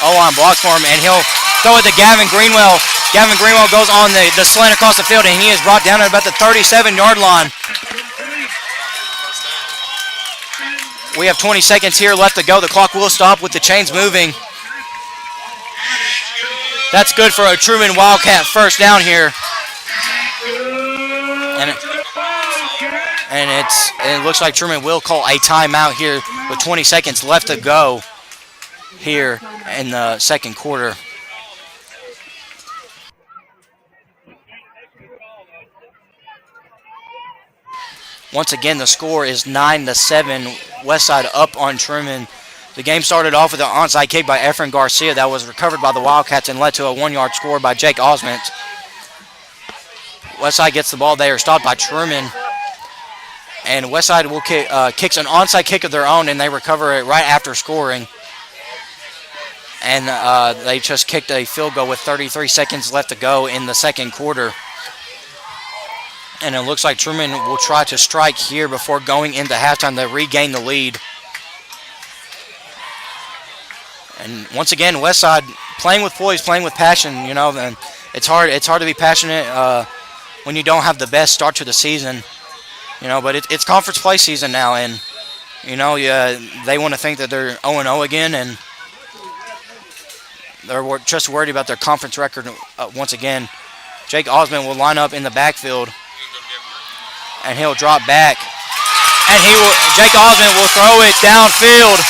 O-line blocks for him, and he'll throw it to Gavin Greenwell. Gavin Greenwell goes on the slant across the field, and he is brought down at about the 37-yard line. We have 20 seconds here left to go. The clock will stop with the chains moving. That's good for a Trumann Wildcat first down here. And it looks like Trumann will call a timeout here with 20 seconds left to go here in the second quarter. Once again, the score is 9-7. Westside up on Trumann. The game started off with an onside kick by Efren Garcia that was recovered by the Wildcats and led to a 1-yard score by Jake Osment. Westside gets the ball there, stopped by Trumann. And Westside will kicks an onside kick of their own, and they recover it right after scoring. And they just kicked a field goal with 33 seconds left to go in the second quarter. And it looks like Trumann will try to strike here before going into halftime to regain the lead. And once again, Westside playing with poise, playing with passion. You know, and it's hard to be passionate when you don't have the best start to the season. You know, but it's conference play season now, and you know, they want to think that they're 0-0 again, and they're just worried about their conference record once again. Jake Osmond will line up in the backfield, and he'll drop back, and Jake Osmond will throw it downfield,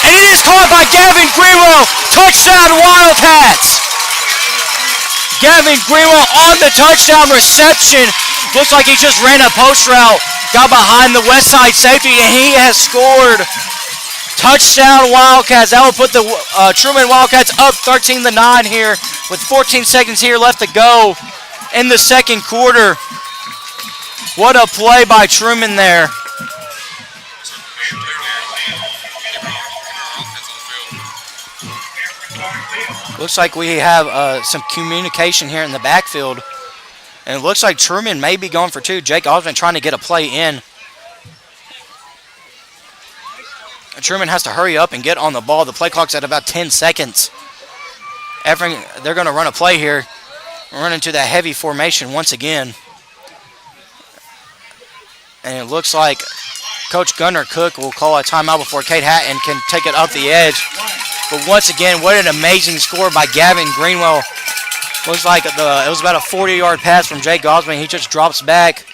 and it is caught by Gavin Greenwell. Touchdown Wildcats! Gavin Greenwell on the touchdown reception. Looks like he just ran a post route, got behind the Westside safety, and he has scored. Touchdown Wildcats. That will put the Trumann Wildcats up 13-9 here with 14 seconds here left to go in the second quarter. What a play by Trumann there. Looks like we have some communication here in the backfield. And it looks like Trumann may be going for two. Jake Osmond trying to get a play in. And Trumann has to hurry up and get on the ball. The play clock's at about 10 seconds. They're going to run a play here. Run into that heavy formation once again. And it looks like Coach Gunnar Cook will call a timeout before Kate Hatton can take it up the edge. But once again, what an amazing score by Gavin Greenwell. Looks like it was about a 40-yard pass from Jake Osmond. He just drops back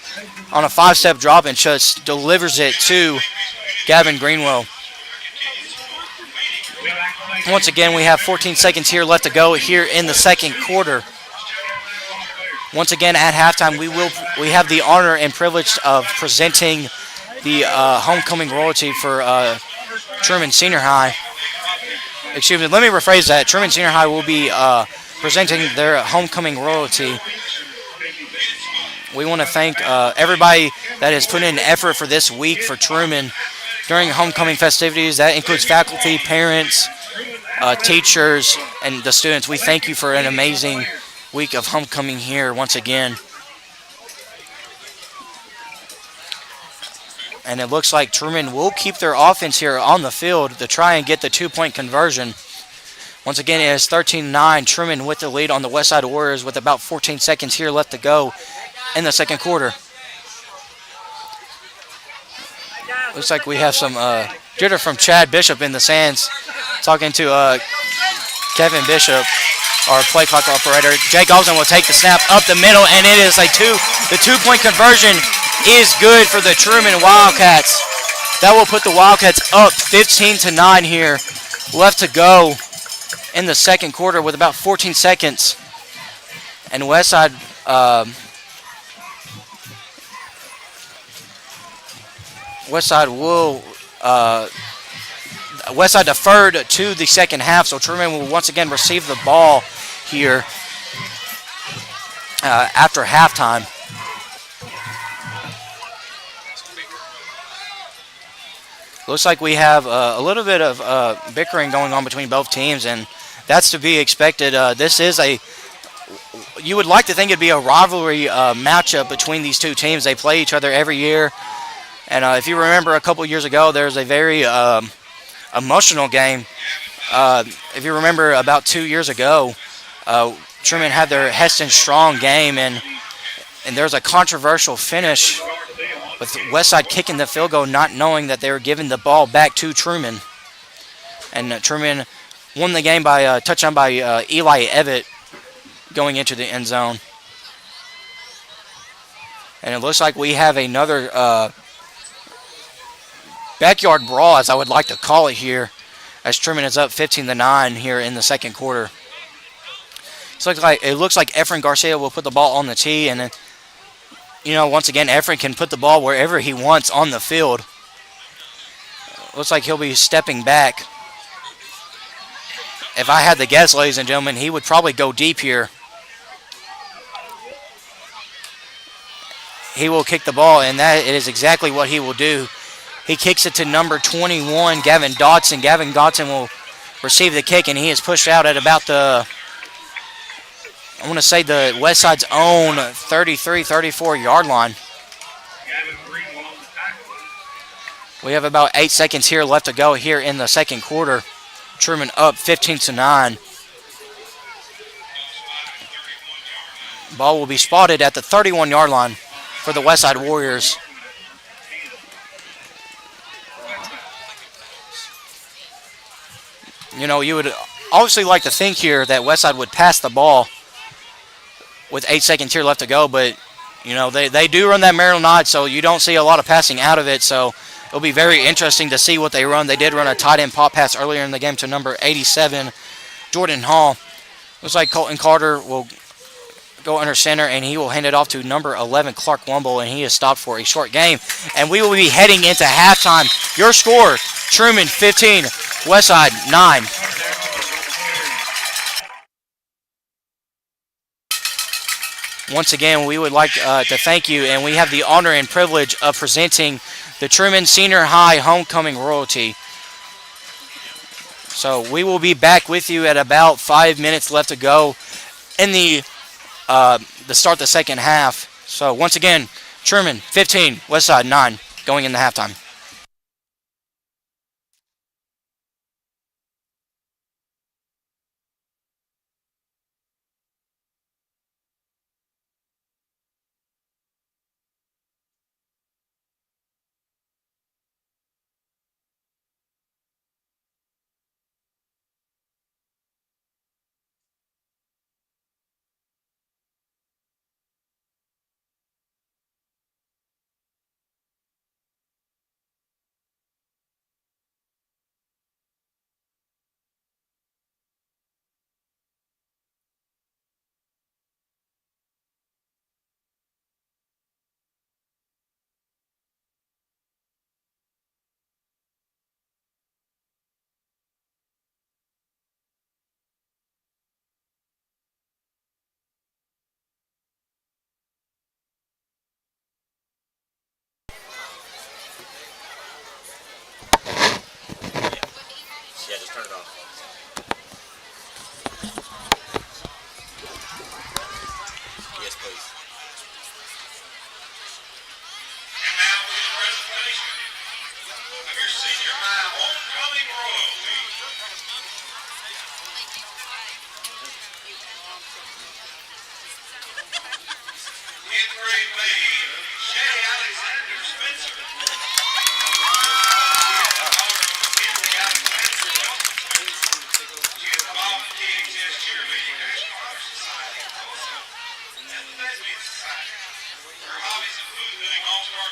on a 5-step drop and just delivers it to Gavin Greenwell. Once again, we have 14 seconds here left to go here in the second quarter. Once again, at halftime, we have the honor and privilege of presenting the homecoming royalty for Trumann Senior High. Excuse me, let me rephrase that. Trumann Senior High will be presenting their homecoming royalty. We want to thank everybody that has put in effort for this week for Trumann during homecoming festivities. That includes faculty, parents, teachers, and the students. We thank you for an amazing week of homecoming here once again. And it looks like Trumann will keep their offense here on the field to try and get the 2-point conversion. Once again, it is 13-9. Trumann with the lead on the Westside Warriors with about 14 seconds here left to go in the second quarter. Looks like we have some jitter from Chad Bishop in the stands talking to Kevin Bishop, our play clock operator. Jake Osmond will take the snap up the middle, and it is the 2-point conversion is good for the Trumann Wildcats. That will put the Wildcats up 15-9 here left to go in the second quarter with about 14 seconds. And Westside Westside will Westside deferred to the second half, so Truman will once again receive the ball here after halftime. Looks like we have a little bit of bickering going on between both teams, and that's to be expected. This is you would like to think it'd be a rivalry matchup between these two teams. They play each other every year, and if you remember a couple years ago, there was a very emotional game. If you remember about 2 years ago, Truman had their Heston Strong game, and there's a controversial finish with Westside kicking the field goal, not knowing that they were giving the ball back to Truman. And Truman won the game by a touchdown by Eli Evett going into the end zone. And it looks like we have another backyard brawl, as I would like to call it here, as Truman is up 15-9 here in the second quarter. It looks like Efren Garcia will put the ball on the tee, and once again, Efren can put the ball wherever he wants on the field. Looks like he'll be stepping back. If I had to guess, ladies and gentlemen, he would probably go deep here. He will kick the ball, and that is exactly what he will do. He kicks it to number 21, Gavin Dotson. Gavin Dotson will receive the kick, and he is pushed out at about the Westside's own 33, 34-yard line. We have about 8 seconds here left to go here in the second quarter. Truman up 15-9. Ball will be spotted at the 31-yard line for the Westside Warriors. You would obviously like to think here that Westside would pass the ball with 8 seconds here left to go, but they do run that Maryland odd, so you don't see a lot of passing out of it, so it'll be very interesting to see what they run. They did run a tight end pop pass earlier in the game to number 87, Jordan Hall. Looks like Colton Carter will go under center, and he will hand it off to number 11, Clark Wumble, and he is stopped for a short game. And we will be heading into halftime. Your score, Truman 15, Westside 9. Once again, we would like to thank you, and we have the honor and privilege of presenting the Truman Senior High Homecoming Royalty. So we will be back with you at about 5 minutes left to go in the start the second half. So once again, Truman 15, Westside 9, going into halftime. Yeah, just turn it off. Yes, please. And now for the presentation of your senior high homecoming royalty. Fifth grade maid, Shay Alexander Spencer.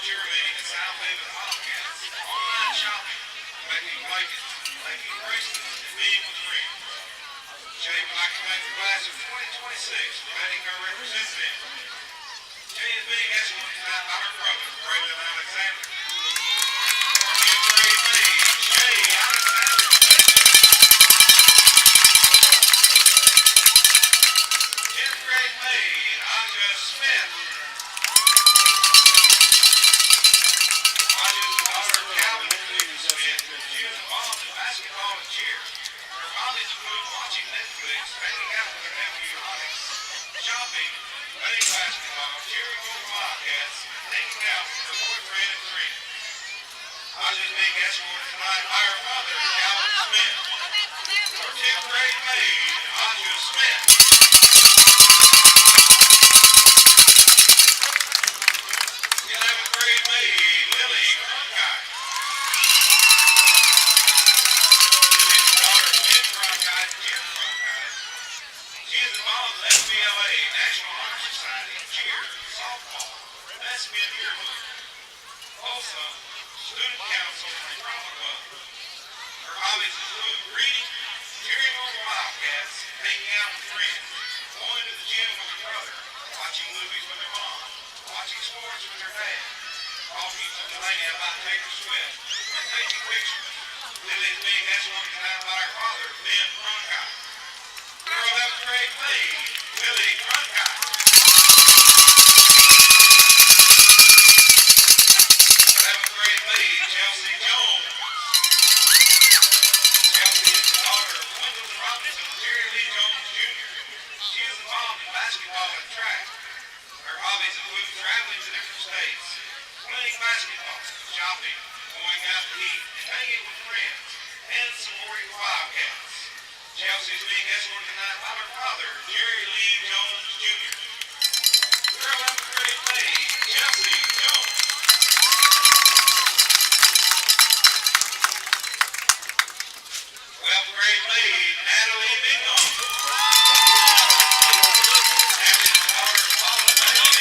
Cheerleading at South Haven Wildcats, online shopping, making blankets, making bracelets, and being with friends. Jay would like to thank the class of 2026 for letting her represent them. Jay is being escorted tonight by her brother, Braylon Alexander. made. Anja Smith. Anja's daughter, Calvin Smith. She was involved in basketball and cheer. Her hobbies include watching Netflix, hanging out with her nephew Onyx, shopping, playing basketball, cheering on the Wildcats, hanging out with her boyfriend and friends. Anja's being escorted tonight by her mother, Calvin Smith. Her 10th grade maid, Anja Smith. 11th grade maid, Lily Cronkite. Lily's daughter, Jen Cronkite, Jim Cronkite. She is involved in FBLA, National Honor Society, cheer, softball, best men yearbook. Also, student council and drama club. Her hobbies include reading, cheering on the Wildcats, hanging out with friends, going to the gym with her brother, watching movies with her mom, watching sports with her dad, talking to Delaney about Taylor Swift, and taking pictures. Lily is being escorted tonight by her father, Ben Cronkite. Her 11th grade maid, Lily Cronkite. 11th grade maid, Chelsea Jones. Chelsea is the daughter of Wendell Robinson and Jerry Lee Jones Jr. She is involved in basketball and track. Her hobbies include traveling to different states, playing basketball, shopping, going out to eat, and hanging with friends, and supporting the Wildcats. Chelsea is being escorted tonight by her father, Jerry Lee Jones Jr. Her 11th grade maid, Chelsea Jones. 12th grade maid, Natalie Bingham. Natalie's daughter, Paula Bingham.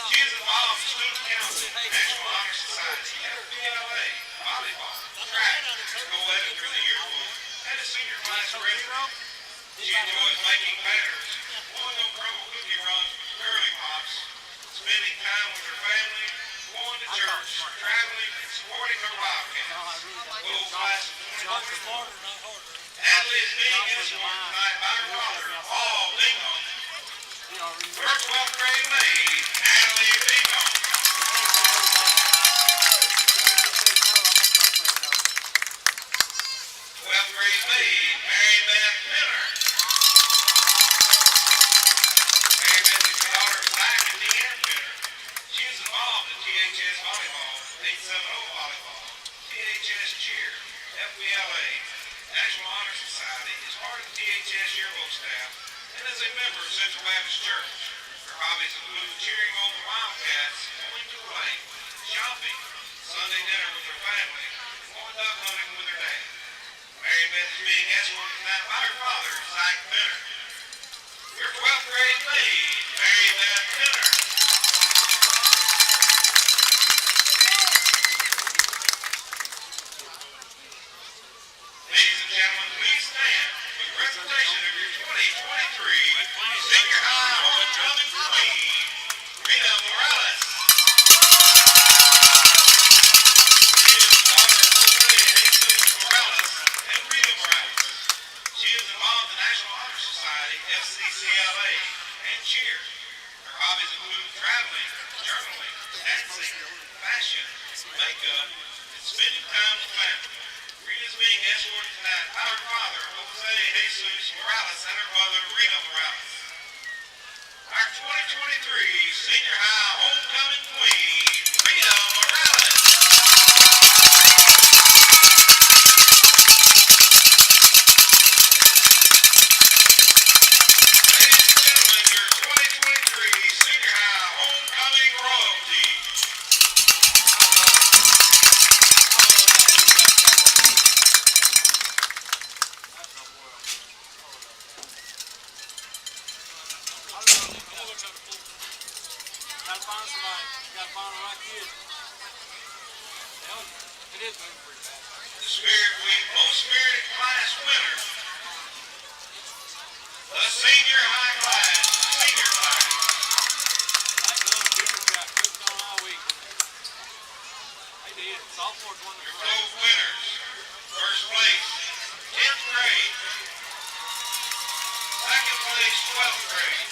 She is involved in student council, National Honor Society, FBLA, volleyball, track, co-ed through the yearbook, and a senior class president. She enjoys making patterns, going on promo cookie runs with Curly Pops, spending time with her family, going to church, traveling, and supporting her Wildcats. Full class of 2024. Natalie is being escorted tonight by her father, Paul Bingham. Her 12th grade maid, Natalie Bingham. 12th grade maid, Mary Beth Miller. Mary Beth is the daughter of Zach and Deanne Miller. She is involved in THS volleyball, 870 volleyball, THS cheer, FBLA, National Honor Society, is part of the THS yearbook staff, and is a member of Central Baptist Church. Her hobbies include cheering on the Wildcats, going to the lake, shopping, Sunday dinner with her family, going duck hunting with her dad. Mary Beth is being escorted tonight by her father, Zach Benner. Your 12th grade maid, Mary Beth Benner. Ladies and gentlemen, please stand for the presentation of your 2023 Senior High Homecoming Queen, Rita Morales. She is the daughter of Jose Jesus Morales and Rita Morales. She is involved in the National Honor Society, FCCLA, and cheer. Her hobbies include traveling, journaling, dancing, fashion, makeup, and spending time with family. Rita is being escorted tonight by her father, Jose Jesus Morales, and her mother, Rita Morales. Our 2023 Senior High Homecoming Queen, Rita Morales. Ladies and gentlemen, your 2023 Senior High Homecoming Royalty. Gotta find somebody. Gotta find the right kid. It is moving pretty fast. The Spirit Week Most Spirited Class winner. The Senior High Class. Senior Class. That little juniors got cooked on all week. They did. Sophomores won the Your first. both winners. First place, 10th grade. Second place, 12th grade.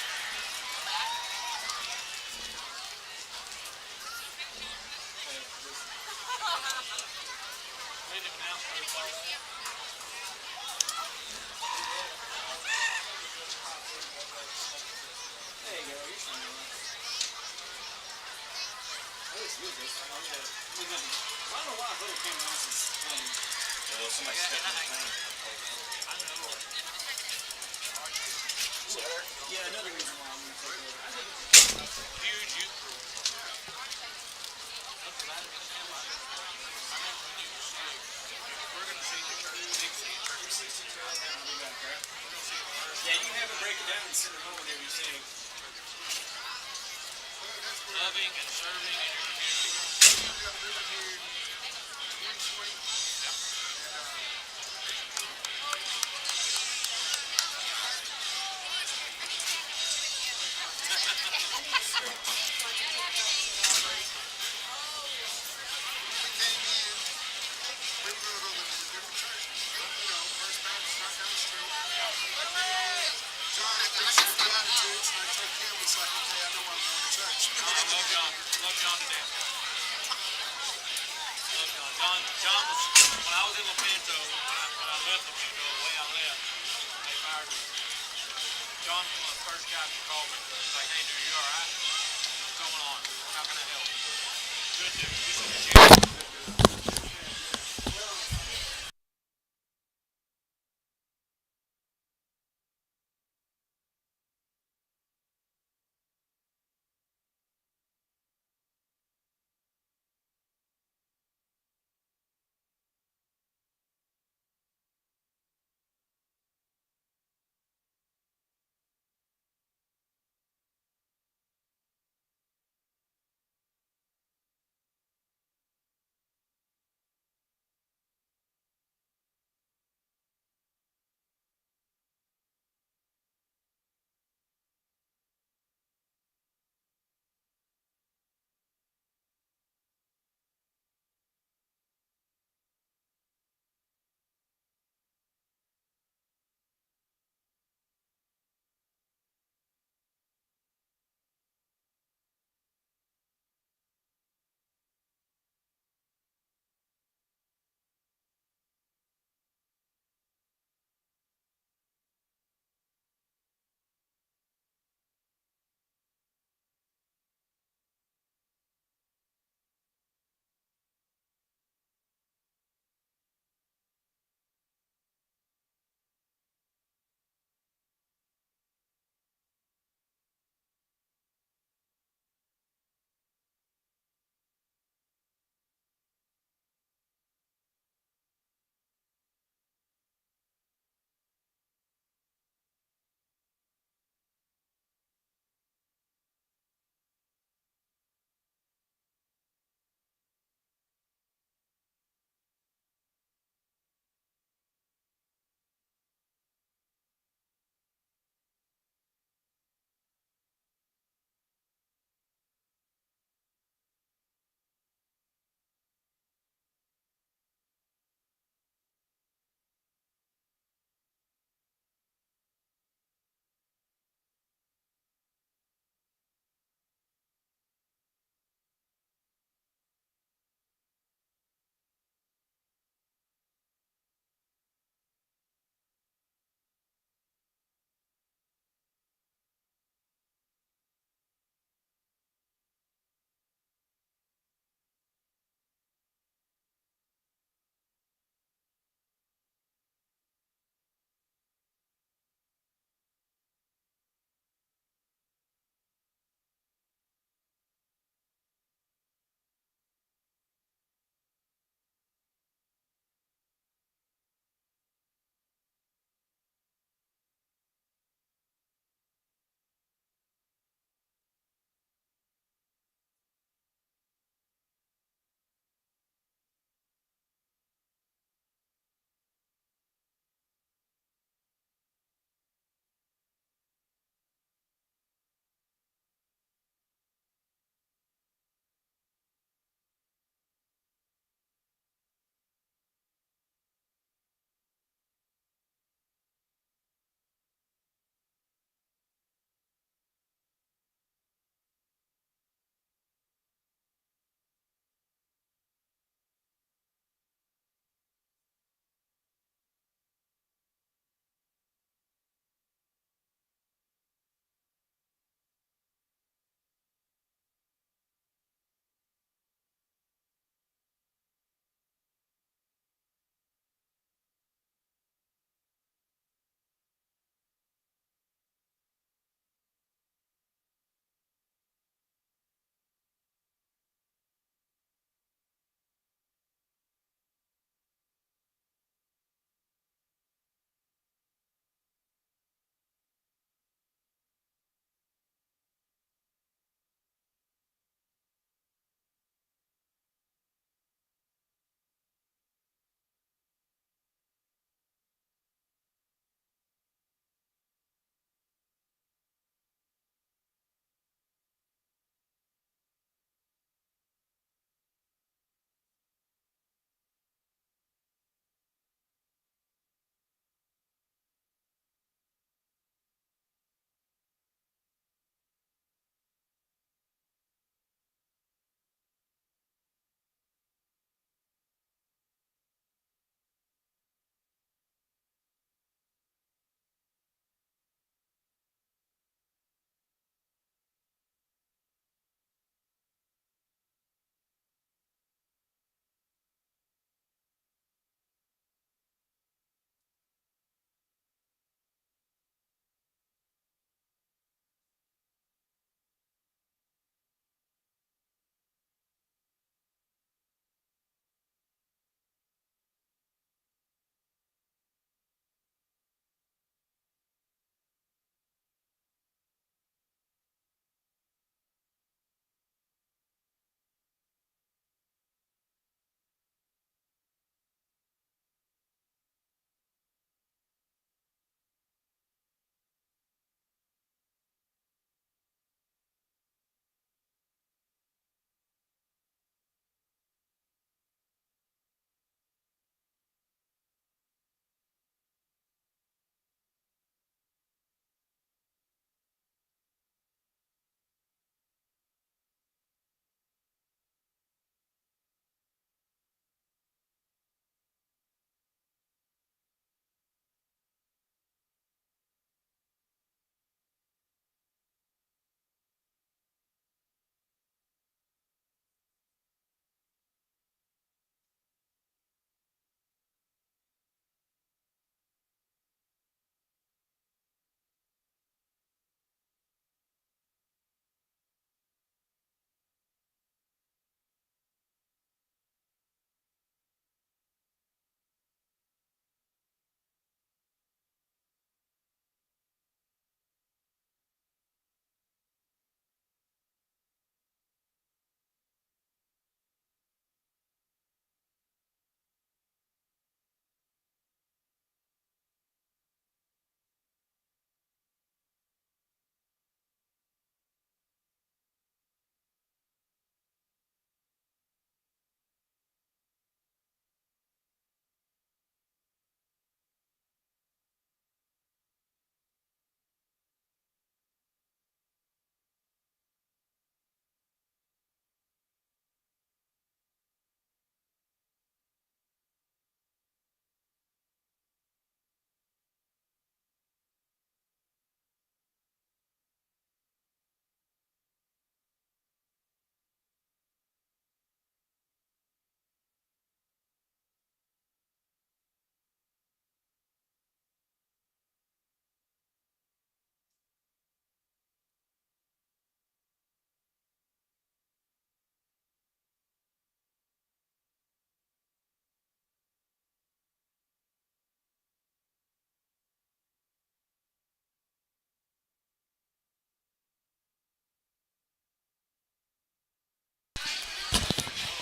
Loving and serving and love John. Love John to death. Love John. John was, when I was in Lepanto, when I left Lepanto, the way I left, they fired me. John was one of the first guys who called me. He's like, hey, dude, you all right? What's going on? How can I help? Good dude. He said,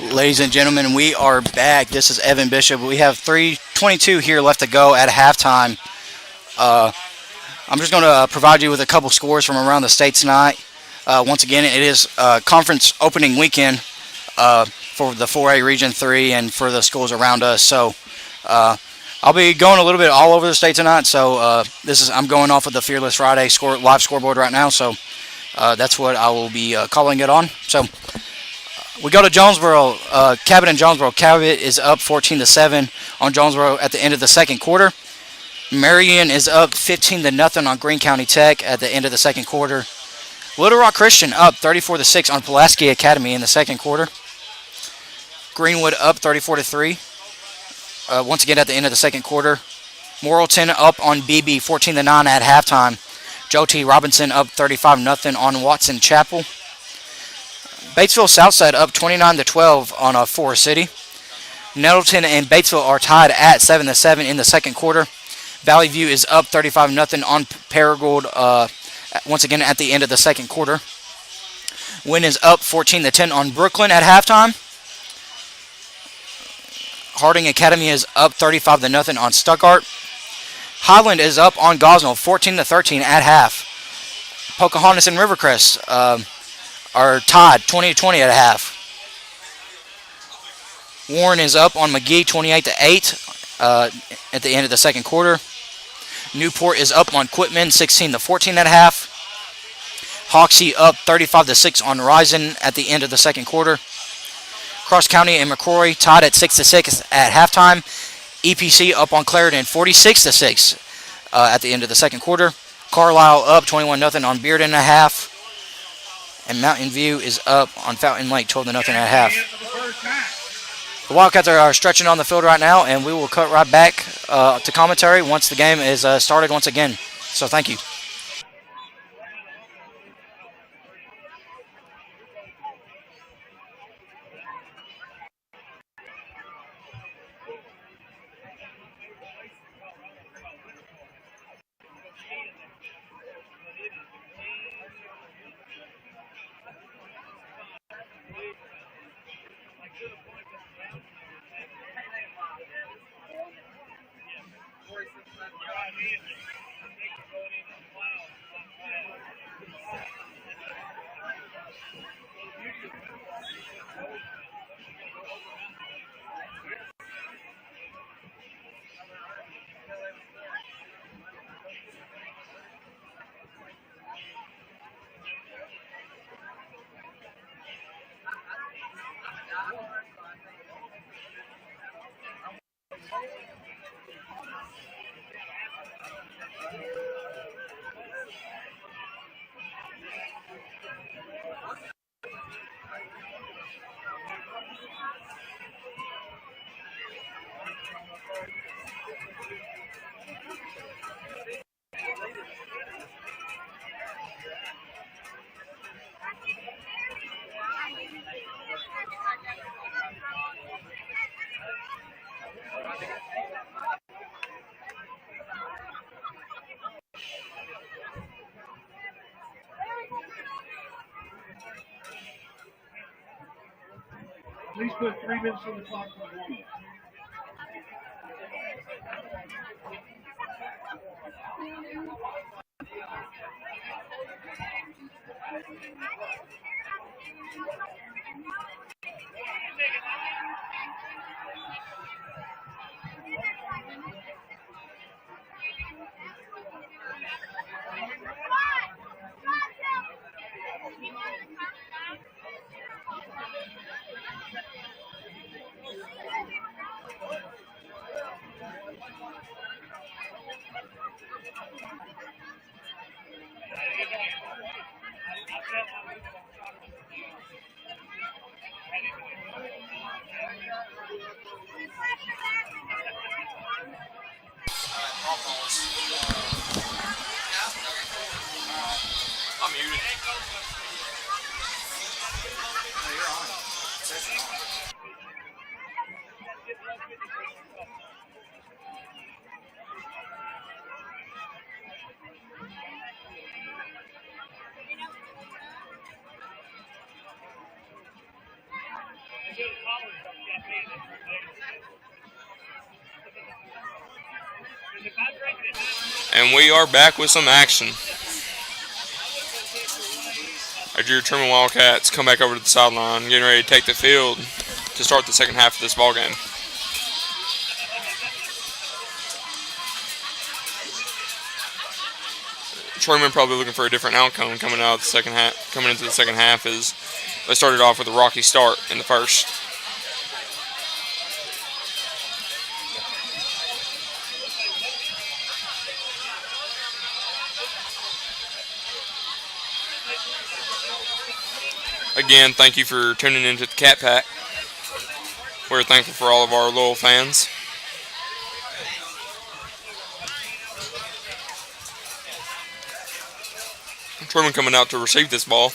Ladies and gentlemen, we are back. This is Evan Bishop. We have 3:22 here left to go at halftime. I'm just going to provide you with a couple scores from around the state tonight. Once again, it is conference opening weekend for the 4A Region 3 and for the schools around us. So I'll be going a little bit all over the state tonight. So I'm going off of the Fearless Friday live scoreboard right now. So that's what I will be calling it on. So we go to Jonesboro. Cabot and Jonesboro. Cabot is up 14-7 on Jonesboro at the end of the second quarter. Marion is up 15-0 on Greene County Tech at the end of the second quarter. Little Rock Christian up 34-6 on Pulaski Academy in the second quarter. Greenwood up 34-3. Once again at the end of the second quarter. Morrilton up on BB 14-9 at halftime. Joe T. Robinson up 35-0 on Watson Chapel. Batesville Southside up 29-12 on Forest City. Nettleton and Batesville are tied at 7-7 in the second quarter. Valley View is up 35-0 on Paragould once again at the end of the second quarter. Wynn is up 14-10 on Brooklyn at halftime. Harding Academy is up 35-0 on Stuttgart. Highland is up on Gosnell 14-13 at half. Pocahontas and Rivercrest are tied 20-20 at half. Warren is up on McGee 28-8 at the end of the second quarter. Newport is up on Quitman 16-14 at half. Hoxie up 35-6 on Risen at the end of the second quarter. Cross County and McCrory tied at 6-6 at halftime. EPC up on Clarendon 46-6 at the end of the second quarter. Carlisle up 21-0 on Bearden at half. And Mountain View is up on Fountain Lake 12-0 at half. The Wildcats are stretching on the field right now, and we will cut right back to commentary once the game is started once again. So thank you. Please put 3 minutes on the clock for the warm-up. I'm muted. Is it And we are back with some action. After your Trumann Wildcats come back over to the sideline, getting ready to take the field to start the second half of this ball game. Trumann probably looking for a different outcome coming out of the second half. Coming into the second half, is they started off with a rocky start in the first. Again, thank you for tuning into the Cat Pack. We're thankful for all of our loyal fans. Trumann coming out to receive this ball.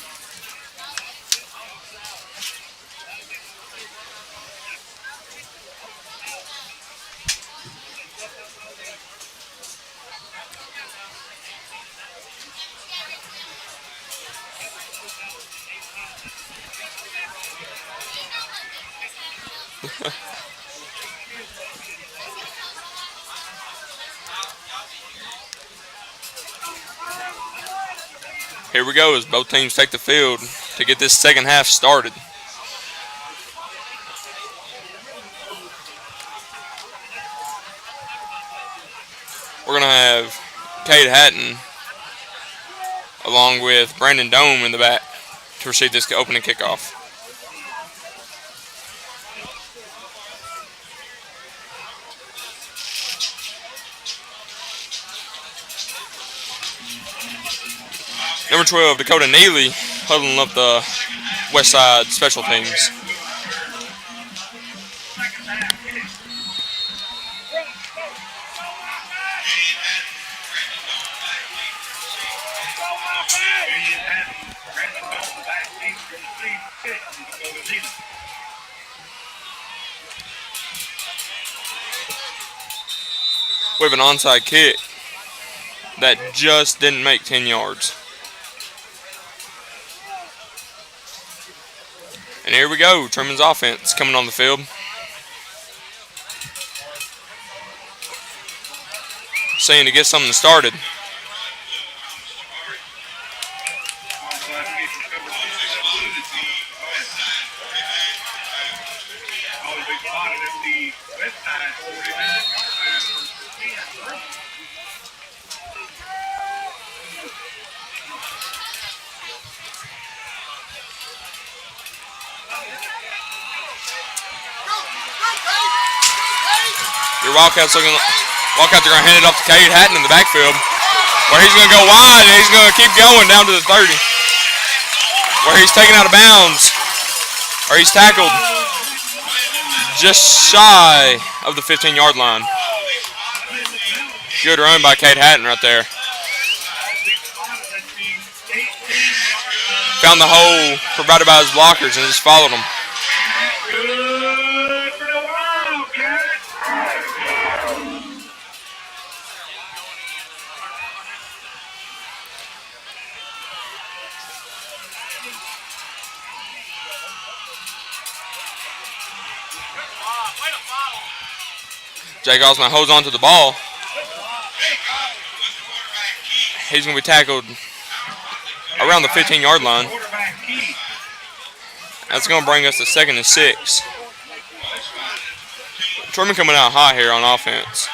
Here we go as both teams take the field to get this second half started. We're going to have Cade Hatton along with Brandon Dome in the back to receive this opening kickoff. Number 12, Dakota Neely, huddling up the Westside special teams. We have an onside kick that just didn't make 10 yards. And here we go, Trumann's offense coming on the field. Saying to get something started. Your Wildcats are going to hand it off to Cade Hatton in the backfield, where he's going to go wide and he's going to keep going down to the 30, where he's taken out of bounds, or he's tackled just shy of the 15-yard line. Good run by Cade Hatton right there. Found the hole provided by his blockers and just followed them. Jake Osman holds on to the ball. He's going to be tackled around the 15-yard line. That's going to bring us to 2nd and 6. Trumann coming out hot here on offense.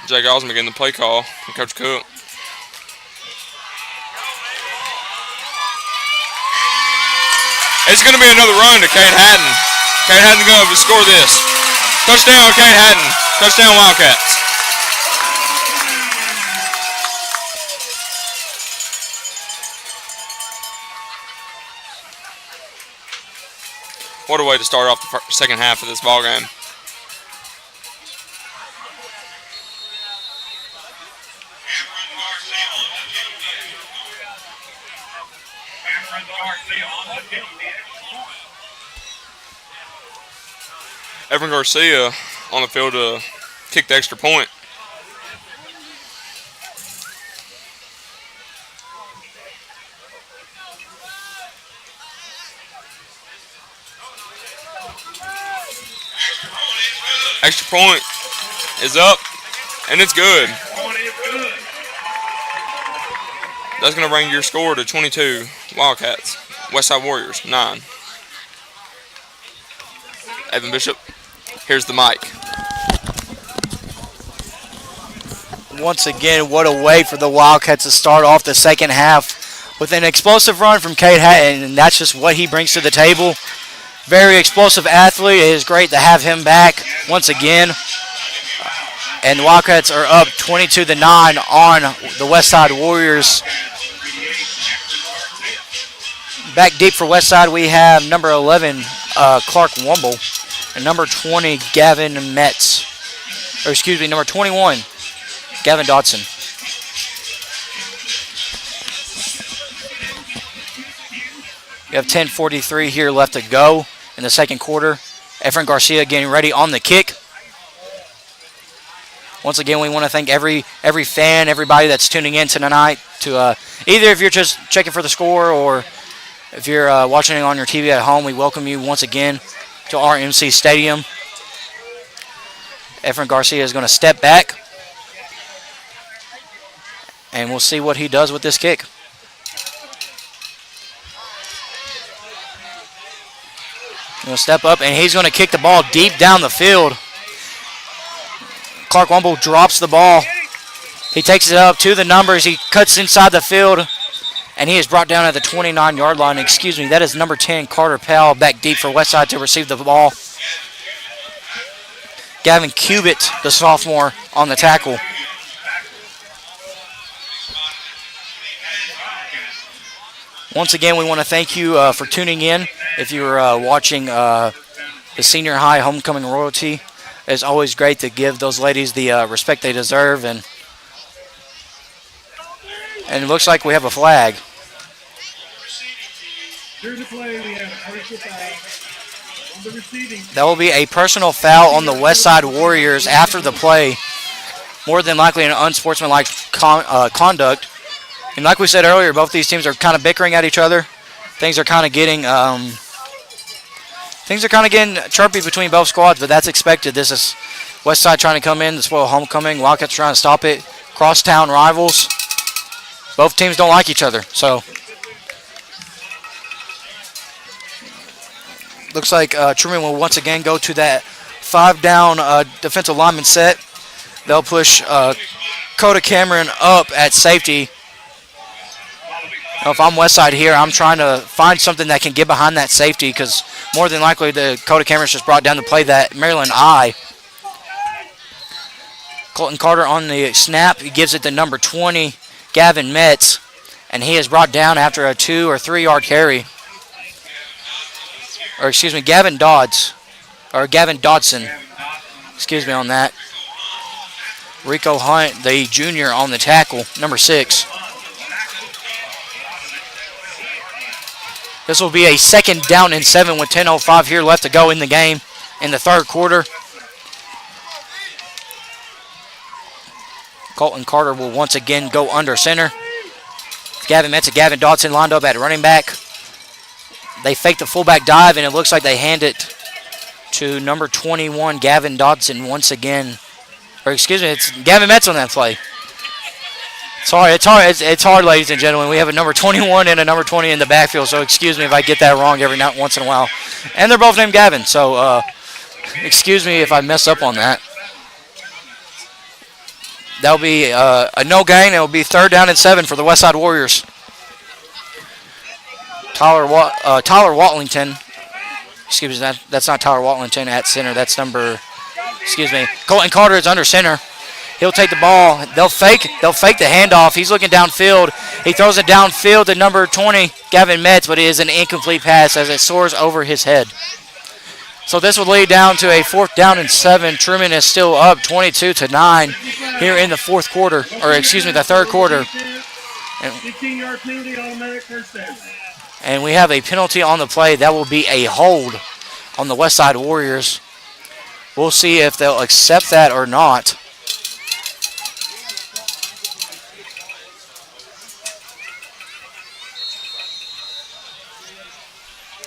Jake Osman getting the play call from Coach Cook. It's going to be another run to Cade Hatton. Cade Hatton's going to score this. Touchdown, Cade Hatton. Touchdown, Wildcats. What a way to start off the second half of this ball game. Evan Garcia on the field to kick the extra point. Extra point is up, and it's good. That's going to bring your score to 22 Wildcats. Westside Warriors, 9. Evan Bishop, here's the mic. Once again, what a way for the Wildcats to start off the second half with an explosive run from Cade Hatton, and that's just what he brings to the table. Very explosive athlete. It is great to have him back once again. And the Wildcats are up 22-9 on the Westside Warriors. Back deep for Westside, we have number 11, Clark Wumble, and number 20, Gavin Metz. Or excuse me, number 21, Gavin Dodson. We have 10:43 here left to go in the second quarter. Efren Garcia getting ready on the kick. Once again, we want to thank every fan, everybody that's tuning in tonight. To either if you're just checking for the score or if you're watching it on your TV at home, we welcome you once again to RMC Stadium. Efren Garcia is going to step back, and we'll see what he does with this kick. He'll step up, and he's going to kick the ball deep down the field. Clark Wumble drops the ball. He takes it up to the numbers. He cuts inside the field, and he is brought down at the 29-yard line. Excuse me, that is number 10, Carter Powell, back deep for Westside to receive the ball. Gavin Cubitt, the sophomore, on the tackle. Once again, we want to thank you for tuning in. If you're watching the senior high homecoming royalty, it's always great to give those ladies the respect they deserve. And it looks like we have a flag. During the play, we have a personal foul on the receiving. That will be a personal foul on the Westside Warriors after the play. More than likely an unsportsmanlike conduct. And like we said earlier, both these teams are kind of bickering at each other. Things are kind of getting chirpy between both squads, but that's expected. This is Westside trying to come in to spoil homecoming. Wildcats trying to stop it. Crosstown rivals. Both teams don't like each other, so looks like Truman will once again go to that 5-down defensive lineman set. They'll push Coda Cameron up at safety. If I'm Westside here, I'm trying to find something that can get behind that safety because more than likely the Coda Cameron's just brought down to play that Maryland I. Colton Carter on the snap. He gives it to number 20, Gavin Metz, and he is brought down after a 2 or 3 yard carry. Or excuse me, Gavin Dodson. Excuse me on that. Rico Hunt, the junior, on the tackle, number 6. This will be a 2nd down and 7 with 10:05 here left to go in the game in the third quarter. Colton Carter will once again go under center. Gavin Metz and Gavin Dodson lined up at running back. They fake the fullback dive, and it looks like they hand it to number 21, Gavin Dodson once again. Or excuse me, it's Gavin Metz on that play. It's hard, ladies and gentlemen. We have a number 21 and a number 20 in the backfield, so excuse me if I get that wrong every once in a while. And they're both named Gavin, so excuse me if I mess up on that. That'll be a no gain. It'll be 3rd down and 7 for the Westside Warriors. Tyler Watlington. Excuse me, that's not Tyler Watlington at center. That's number, Colton Carter is under center. He'll take the ball. They'll fake the handoff. He's looking downfield. He throws it downfield to number 20, Gavin Metz, but it is an incomplete pass as it soars over his head. So this will lead down to a 4th down and 7. Truman is still up 22-9 here in the fourth quarter, or excuse me, the third quarter. 15-yard penalty, automatic first down. And we have a penalty on the play. That will be a hold on the Westside Warriors. We'll see if they'll accept that or not.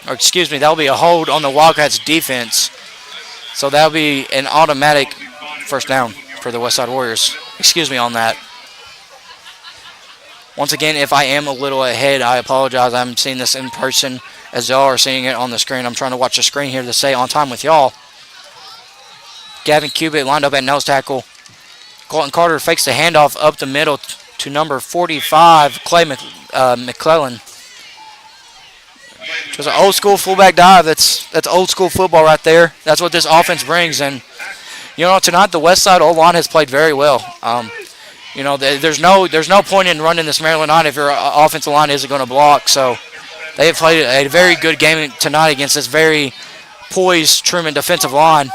Or excuse me, that'll be a hold on the Wildcats defense. So that'll be an automatic first down for the Westside Warriors. Excuse me on that. Once again, if I am a little ahead, I apologize. I'm seeing this in person as y'all are seeing it on the screen. I'm trying to watch the screen here to stay on time with y'all. Gavin Cubitt lined up at nose tackle. Colton Carter fakes the handoff up the middle to number 45, Clay McClellan. It was an old school fullback dive. That's old school football right there. That's what this offense brings. And tonight the Westside O-line has played very well. There's no point in running this Maryland line if your offensive line isn't going to block. So they have played a very good game tonight against this very poised Trumann defensive line.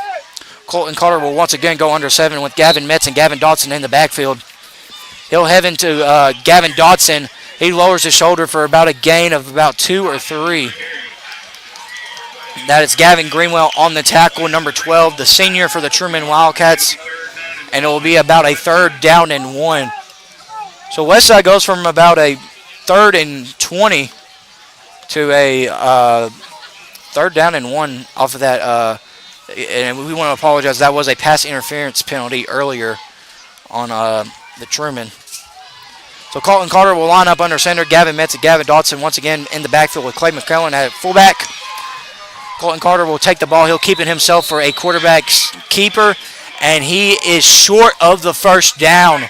Colton Carter will once again go under 7 with Gavin Metz and Gavin Dodson in the backfield. He'll head into Gavin Dodson. He lowers his shoulder for about a gain of about 2 or 3. That is Gavin Greenwell on the tackle, number 12, the senior for the Trumann Wildcats. And it will be about a 3rd down and 1. So Westside goes from about a 3rd and 20 to a 3rd down and 1 off of that. And we want to apologize. That was a pass interference penalty earlier on the Trumann. So Colton Carter will line up under center. Gavin Metz and Gavin Dodson once again in the backfield with Clay McClellan at fullback. Colton Carter will take the ball. He'll keep it himself for a quarterback keeper. And he is short of the first down.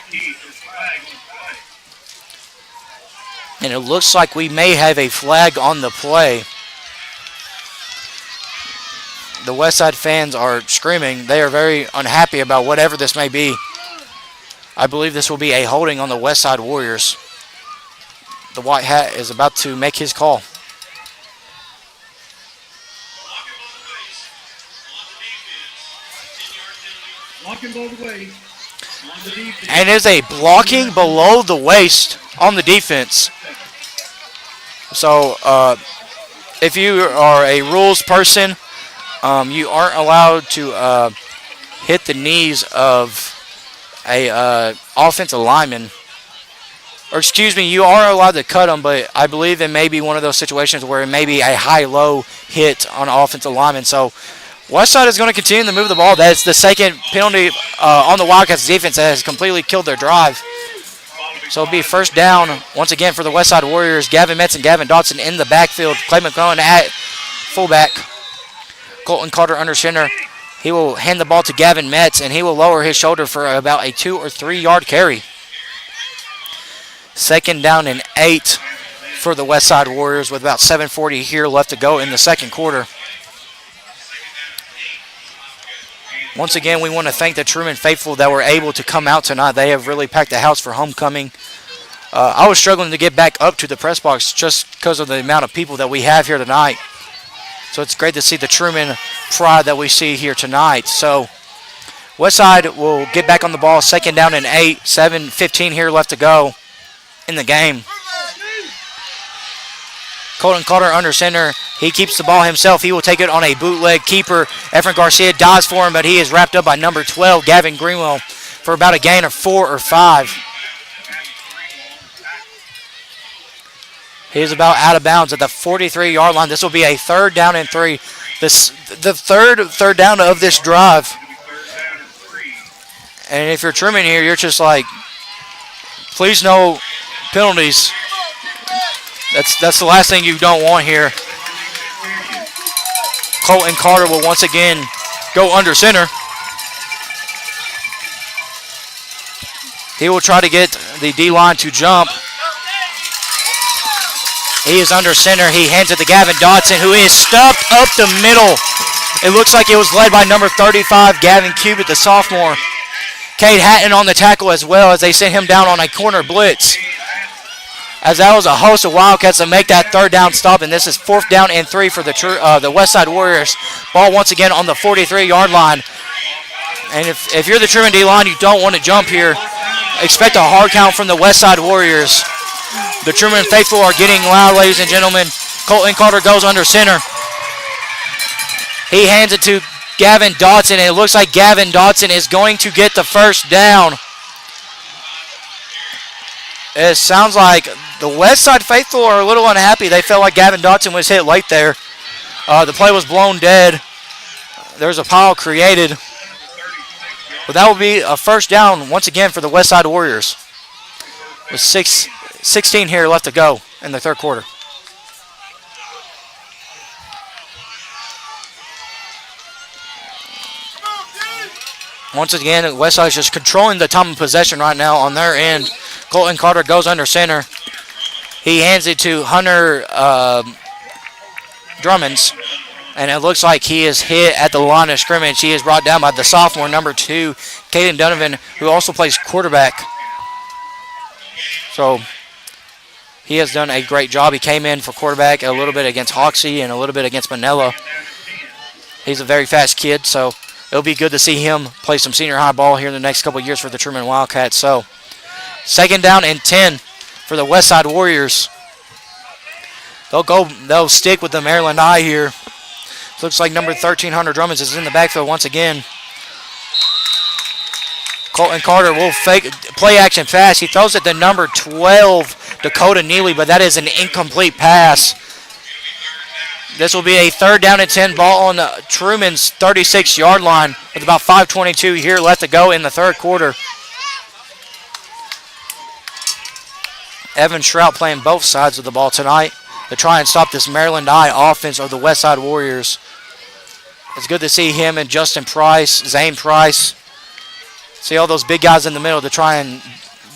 And it looks like we may have a flag on the play. The Westside fans are screaming. They are very unhappy about whatever this may be. I believe this will be a holding on the Westside Warriors. The white hat is about to make his call. And there's a blocking below the waist on the defense. So if you are a rules person, you aren't allowed to hit the knees of a offensive lineman. Or excuse me, you are allowed to cut them, but I believe it may be one of those situations where it may be a high-low hit on an offensive lineman. So Westside is going to continue to move the ball. That's the second penalty on the Wildcats defense that has completely killed their drive. So it'll be first down once again for the Westside Warriors. Gavin Metz and Gavin Dodson in the backfield. Clay McClellan at fullback. Colton Carter under center. He will hand the ball to Gavin Metz, and he will lower his shoulder for about a 2 or 3 yard carry. 2nd down and 8 for the Westside Warriors with about 7:40 here left to go in the second quarter. Once again, we want to thank the Trumann faithful that were able to come out tonight. They have really packed the house for homecoming. I was struggling to get back up to the press box just because of the amount of people that we have here tonight. So it's great to see the Trumann pride that we see here tonight. So Westside will get back on the ball. 2nd down and 8. 7:15 here left to go in the game. Colton Carter under center. He keeps the ball himself. He will take it on a bootleg keeper. Efren Garcia dives for him, but he is wrapped up by number 12, Gavin Greenwell, for about a gain of 4 or 5. He is about out of bounds at the 43-yard line. This will be a 3rd down and 3. The third down of this drive. And if you're Trumann here, you're just like, please no penalties. That's the last thing you don't want here. Colton Carter will once again go under center. He will try to get the D-line to jump. He is under center. He hands it to Gavin Dodson, who is stuffed up the middle. It looks like it was led by number 35, Gavin Cubitt, the sophomore. Cade Hatton on the tackle as well as they sent him down on a corner blitz. As that was a host of Wildcats to make that 3rd down stop, and this is 4th down and 3 for the Westside Warriors. Ball once again on the 43-yard line. And if you're the Trumann D-line, you don't want to jump here. Expect a hard count from the Westside Warriors. The Trumann faithful are getting loud, ladies and gentlemen. Colton Carter goes under center. He hands it to Gavin Dotson. It looks like Gavin Dotson is going to get the first down. It sounds like the Westside faithful are a little unhappy. They felt like Gavin Dotson was hit late there. The play was blown dead. There was a pile created. But that will be a first down once again for the Westside Warriors. With 16 here left to go in the third quarter. Once again, Westside is just controlling the time of possession right now on their end. Colton Carter goes under center. He hands it to Hunter Drummonds, and it looks like he is hit at the line of scrimmage. He is brought down by the sophomore, number 2, Caden Donovan, who also plays quarterback. So he has done a great job. He came in for quarterback a little bit against Hoxie and a little bit against Manila. He's a very fast kid, so it'll be good to see him play some senior high ball here in the next couple of years for the Trumann Wildcats. So, second down and 10 for the Westside Warriors. They'll stick with the Maryland eye here. Looks like number 13, Hunter Drummonds, is in the backfield once again. Colton Carter will fake play action pass. He throws it to number 12, Dakota Neely, but that is an incomplete pass. This will be a third down and 10 ball on Trumann's 36-yard line with about 5:22 here left to go in the third quarter. Evan Shrout playing both sides of the ball tonight to try and stop this Maryland Eye offense of the Westside Warriors. It's good to see him and Justin Price, Zane Price. See all those big guys in the middle to try and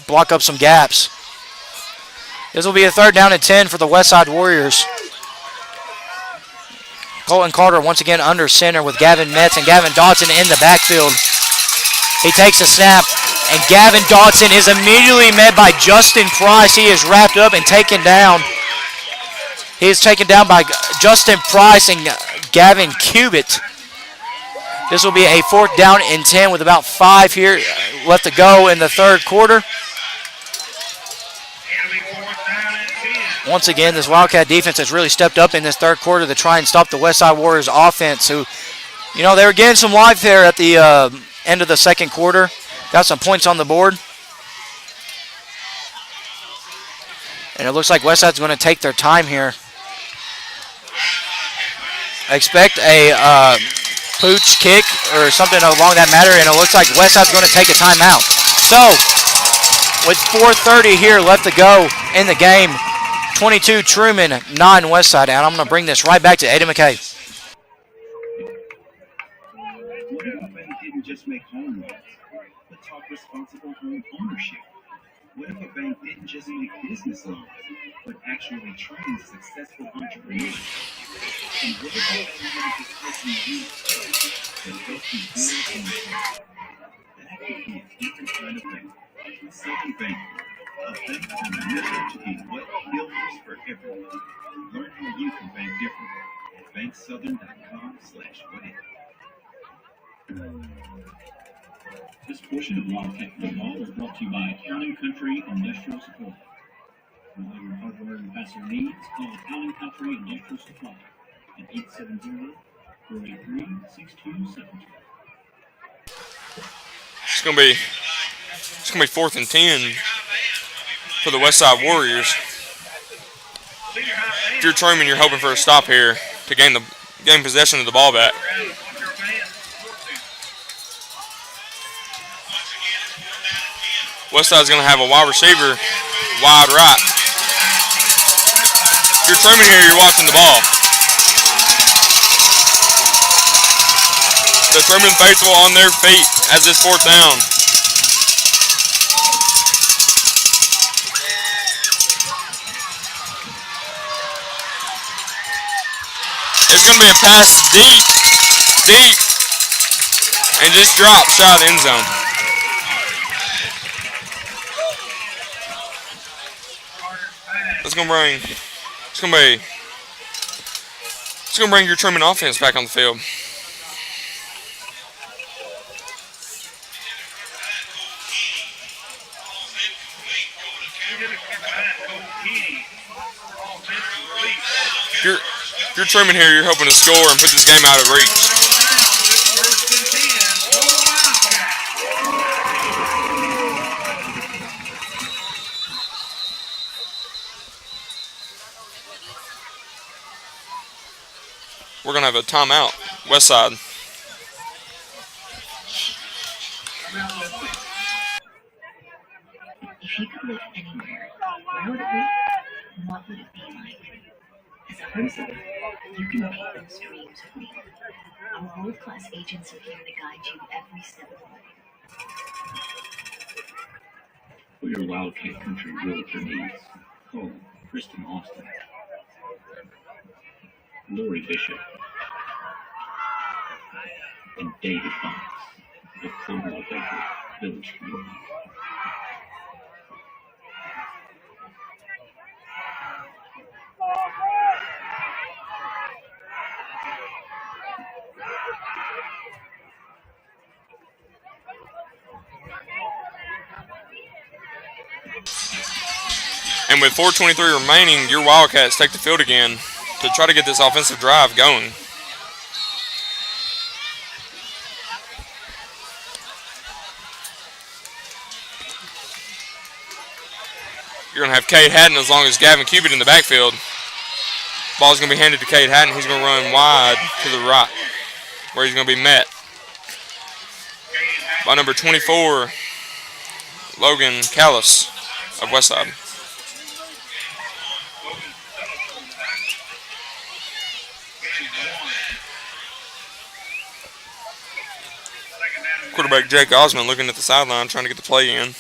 block up some gaps. This will be a third down and 10 for the Westside Warriors. Colton Carter once again under center with Gavin Metz and Gavin Dotson in the backfield. He takes a snap, and Gavin Dotson is immediately met by Justin Price. He is wrapped up and taken down. He is taken down by Justin Price and Gavin Cubitt. This will be a fourth down and 10 with about 5 here left to go in the third quarter. Once again, this Wildcat defense has really stepped up in this third quarter to try and stop the Westside Warriors offense, who, you know, they were getting some life there at the end of the second quarter. Got some points on the board. And it looks like Westside's going to take their time here. Expect a pooch kick or something along that matter, and it looks like Westside's going to take a timeout. So, with 4:30 here left to go in the game, 22 Trumann, 9 Westside, and I'm going to bring this right back to Ada McKay. What if a bank didn't just make home loans, but taught responsible home ownership? What if a bank didn't just make business loans, but actually trained successful entrepreneurs? And what if a bank didn't just listen to you, but helped you build home? That could be a different kind of bank. Southern Bank. A bank on a mission to be what builders for everyone. Learn how you can bank differently at banksouthern.com/whatif. This portion of Wildcat Football is brought to you by Town & Country Industrial Supply. For all your hardware and fastener needs, call Town & Country Industrial Supply at 870-483-6272. It's gonna be 4th and 10 for the Westside Warriors. If you're Truman, you're hoping for a stop here to gain possession of the ball back. Westside's going to have a wide receiver wide right. If you're Truman here, you're watching the ball. The Truman faithful on their feet as this 4th down. It's going to be a pass deep, and just drop shy of the end zone. It's going to bring your Truman offense back on the field. If you're Truman here, you're hoping to score and put this game out of reach. going to have a timeout. Westside. If you could live anywhere, where would it be? What would it be like? As a homesteader, you can make those dreams real. Our world-class agents are here to guide you every step of the way. What your Wildcat country realtor needs. Call Kristen Austin. Lori Bishop. And David Fox of Cloverleaf Acre Village Community. And with 4:23 remaining, your Wildcats take the field again to try to get this offensive drive going. You're going to have Cade Hatton as long as Gavin Cubitt in the backfield. Ball's going to be handed to Cade Hatton. He's going to run wide to the right, where he's going to be met by number 24, Logan Callis of Westside. Quarterback Jake Osmond looking at the sideline, trying to get the play in.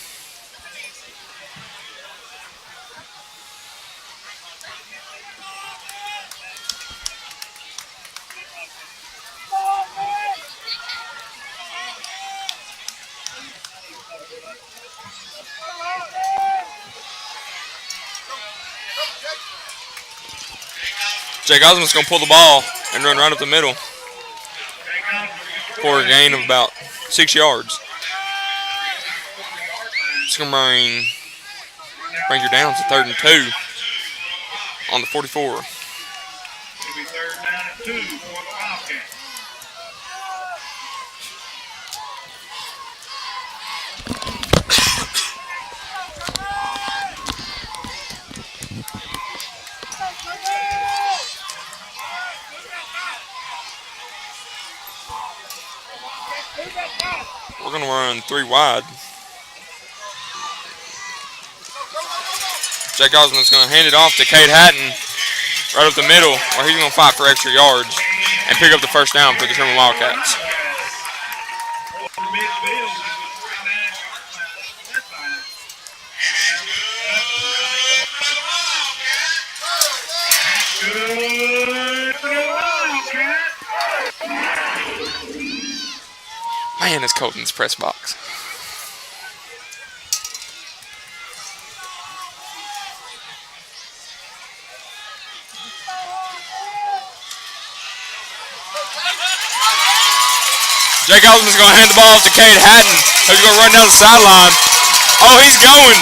Jake Osmond's going to pull the ball and run right up the middle for a gain of about 6 yards. It's going to bring your downs to 3rd and 2 on the 44. It'll be 3rd down and 2 for the Wildcats. We're going to run 3 wide. Jake Osmond's going to hand it off to Cade Hatton right up the middle, where he's going to fight for extra yards and pick up the first down for the Trumann Wildcats. Man, it's cold in this press box. Jake Osmond's going to hand the ball off to Cade Hatton, who's going to run down the sideline. Oh, he's going.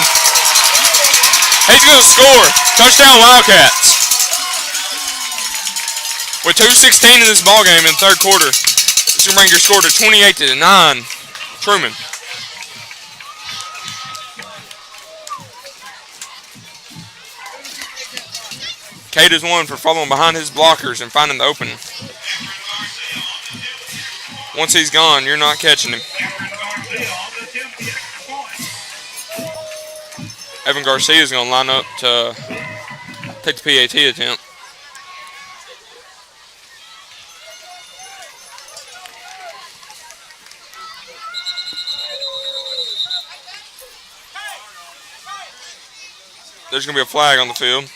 He's going to score. Touchdown Wildcats. With 2:16 in this ballgame in the 3rd quarter, it's going to bring your score to 28-9, Trumann. Cade is one for following behind his blockers and finding the opening. Once he's gone, you're not catching him. Evan Garcia is going to line up to take the PAT attempt. There's going to be a flag on the field.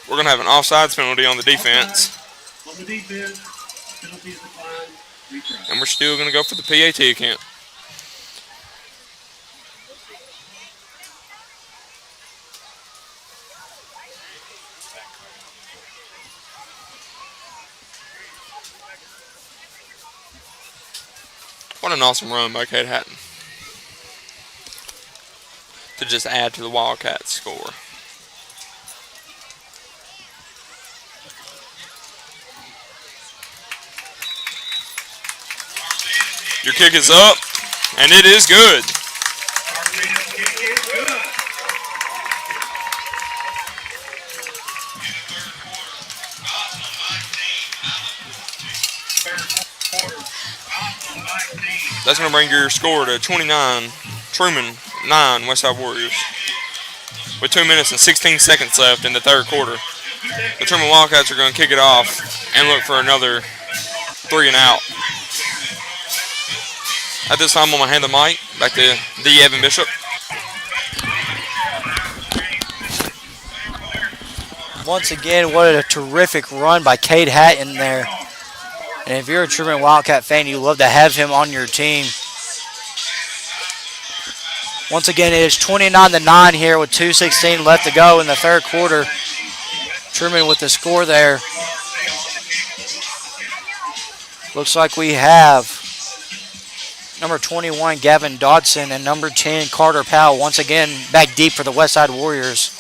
We're going to have an offsides penalty on the defense. On the defense, penalty is declined. Retry. And we're still going to go for the PAT account. What an awesome run by Cade Hatton. To just add to the Wildcats score. Your kick is up, and it is good. That's going to bring your score to 29, Trumann 9, Westside Warriors. With 2 minutes and 16 seconds left in the third quarter. The Trumann Wildcats are going to kick it off and look for another 3 and out. At this time, I'm going to hand the mic back to the Evan Bishop. Once again, what a terrific run by Cade Hatton there. And if you're a Trumann Wildcat fan, you love to have him on your team. Once again, it is 29-9 here with 2:16 left to go in the third quarter. Trumann with the score there. Looks like we have number 21, Gavin Dodson, and number 10, Carter Powell, once again back deep for the Westside Warriors.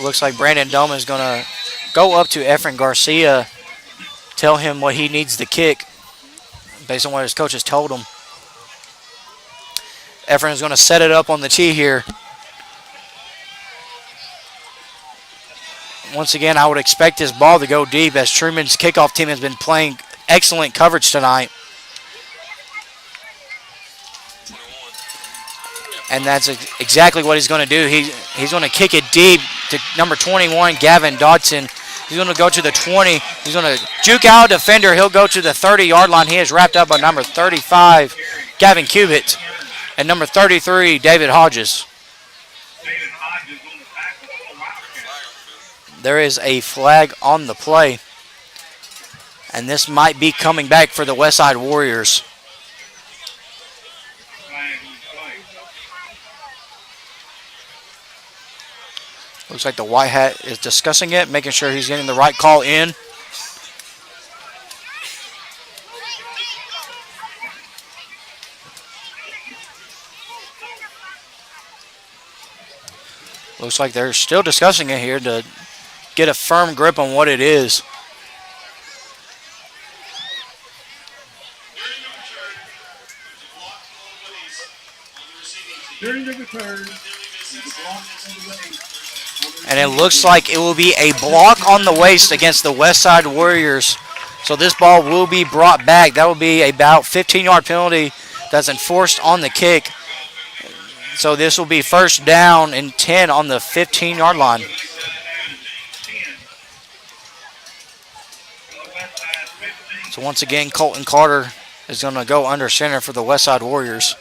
Looks like Brandon Doma is going to go up to Efren Garcia, tell him what he needs to kick based on what his coach has told him. Efren is going to set it up on the tee here. Once again, I would expect this ball to go deep as Trumann's kickoff team has been playing excellent coverage tonight. And that's exactly what he's going to do. He's going to kick it deep to number 21, Gavin Dodson. He's going to go to the 20. He's going to juke out a defender. He'll go to the 30-yard line. He is wrapped up by number 35, Gavin Cubitt, and number 33, David Hodges. There is a flag on the play, and this might be coming back for the Westside Warriors. Looks like the white hat is discussing it, making sure he's getting the right call in. Looks like they're still discussing it here to get a firm grip on what it is. During the return, and it looks like it will be a block on the waist against the Westside Warriors. So this ball will be brought back. That will be about 15-yard penalty that's enforced on the kick. So this will be first down and 10 on the 15-yard line. So once again, Colton Carter is going to go under center for the Westside Warriors.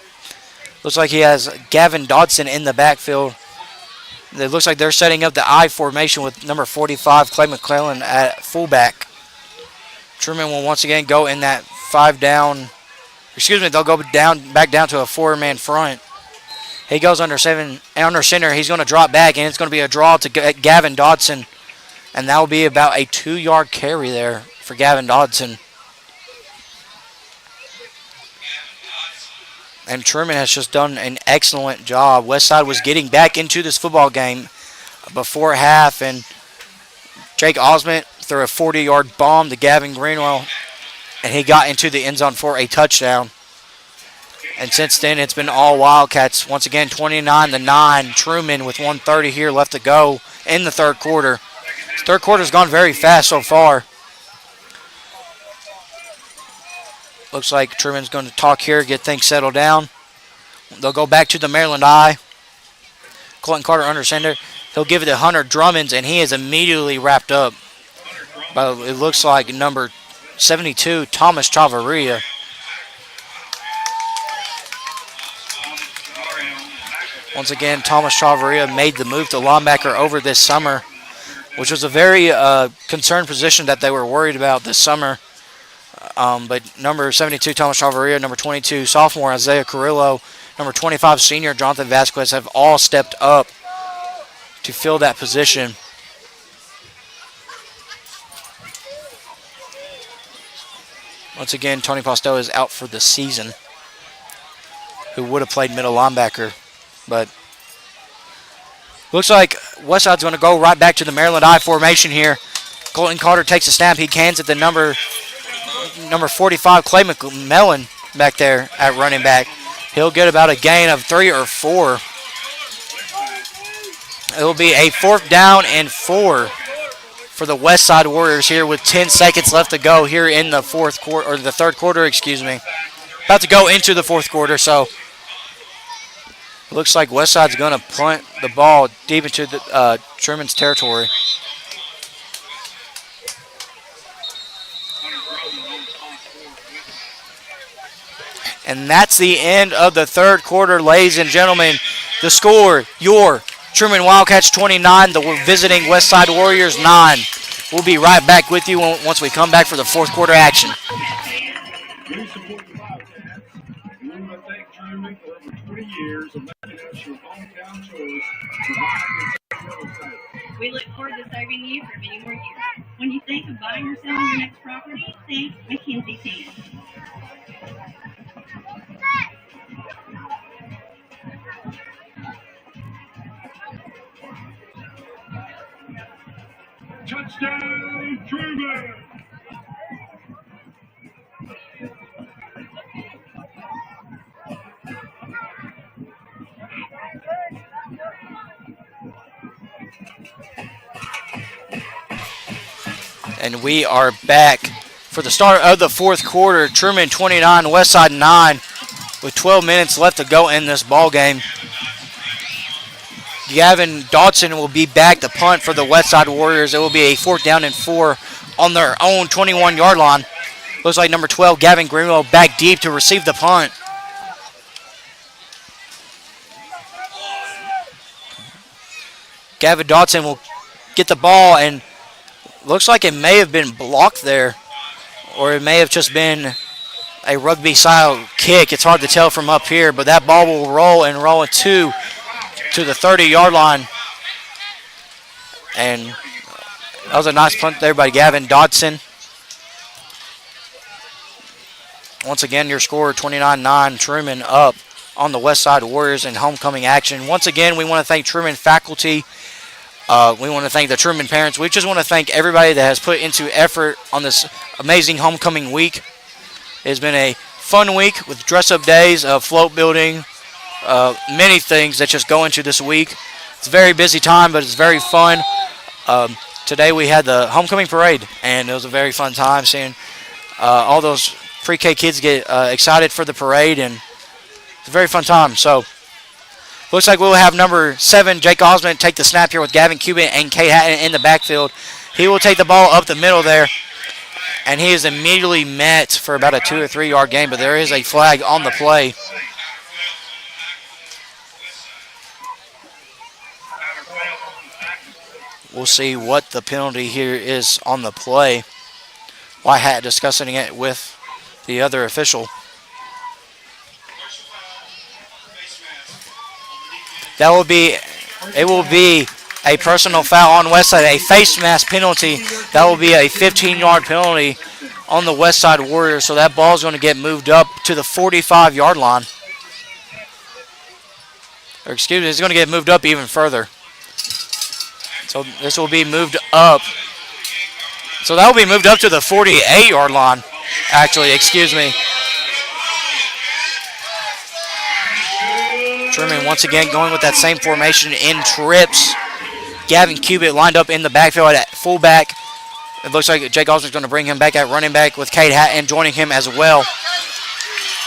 Looks like he has Gavin Dodson in the backfield. It looks like they're setting up the I formation with number 45, Clay McClellan, at fullback. Trumann will once again go in that they'll go back down to a four-man front. He goes under center. He's going to drop back, and it's going to be a draw to Gavin Dodson. And that will be about a 2-yard carry there for Gavin Dodson. And Trumann has just done an excellent job. Westside was getting back into this football game before half, and Jake Osment threw a 40-yard bomb to Gavin Greenwell, and he got into the end zone for a touchdown. And since then, it's been all Wildcats. Once again, 29-9. Trumann with 1:30 here left to go in the third quarter. This third quarter's gone very fast so far. Looks like Trumann's going to talk here, get things settled down. They'll go back to the Maryland I. Colton Carter under center. He'll give it to Hunter Drummonds, and he is immediately wrapped up. But it looks like number 72, Thomas Chavarria. Once again, Thomas Chavarria made the move to linebacker over this summer, which was a very concerned position that they were worried about this summer. But number 72, Thomas Chavarria, number 22, sophomore Isaiah Carrillo, number 25, senior Jonathan Vasquez have all stepped up to fill that position. Once again, Tony Posto is out for the season, who would have played middle linebacker. But looks like Westside's going to go right back to the Maryland I formation here. Colton Carter takes a snap. He cans at the number 45, Clay McMillan, back there at running back. He'll get about a gain of 3 or 4. It will be a 4th down and 4 for the Westside Warriors here with 10 seconds left to go here in the fourth quarter, or the third quarter, excuse me. About to go into the fourth quarter, so it looks like Westside's going to punt the ball deep into the Truman's territory. And that's the end of the third quarter, ladies and gentlemen. The score, your Trumann Wildcats 29, the visiting Westside Warriors 9. We'll be right back with you once we come back for the fourth quarter action. We support the Wildcats. We want to thank Trumann for over 20 years of making us your hometown choice, providing the same real estate. We look forward to serving you for many more years. When you think of buying or selling your next property, think Mackenzie Team. Touchdown, Trumann! And we are back for the start of the fourth quarter. Trumann 29, Westside 9, with 12 minutes left to go in this ball game. Gavin Dodson will be back to punt for the Westside Warriors. It will be a 4th down and 4 on their own 21-yard line. Looks like number 12, Gavin Greenwell, back deep to receive the punt. Gavin Dodson will get the ball, and looks like it may have been blocked there, or it may have just been a rugby-style kick. It's hard to tell from up here, but that ball will roll to the 30-yard line. And that was a nice punt there by Gavin Dodson. Once again, your score 29-9, Trumann up on the Westside Warriors in homecoming action. Once again, we want to thank Trumann faculty. We want to thank the Trumann parents. We just want to thank everybody that has put into effort on this amazing homecoming week. It has been a fun week with dress-up days, float building, many things that just go into this week. It's a very busy time, but it's very fun. Today we had the homecoming parade, and it was a very fun time seeing all those pre-K kids get excited for the parade, and it's a very fun time. So looks like we'll have number 7, Jake Osmond, take the snap here with Gavin Cuban and Kate Hatton in the backfield. He will take the ball up the middle there, and he is immediately met for about a 2 or 3 yard gain, but there is a flag on the play. We'll see what the penalty here is on the play. White Hat discussing it with the other official. It will be a personal foul on Westside, a face mask penalty. That will be a 15-yard penalty on the Westside Warriors. So that ball is going to get moved up to the 45-yard line. Or excuse me, it's going to get moved up even further. So this will be moved up. So that will be moved up to the 48-yard line. Actually, excuse me. Trumann once again going with that same formation in trips. Gavin Cubitt lined up in the backfield at fullback. It looks like Jake Osmond's going to bring him back at running back with Cade Hatton joining him as well.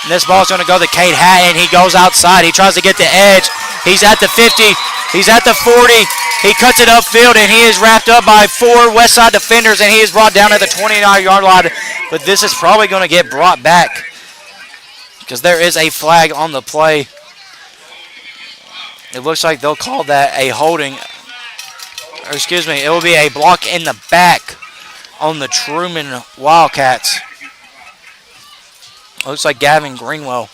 And this ball's going to go to Cade Hatton. He goes outside. He tries to get the edge. He's at the 50. He's at the 40. He cuts it upfield, and he is wrapped up by 4 Westside defenders, and he is brought down at the 29-yard line. But this is probably going to get brought back because there is a flag on the play. It looks like they'll call that a holding. Or excuse me, it will be a block in the back on the Trumann Wildcats. Looks like Gavin Greenwell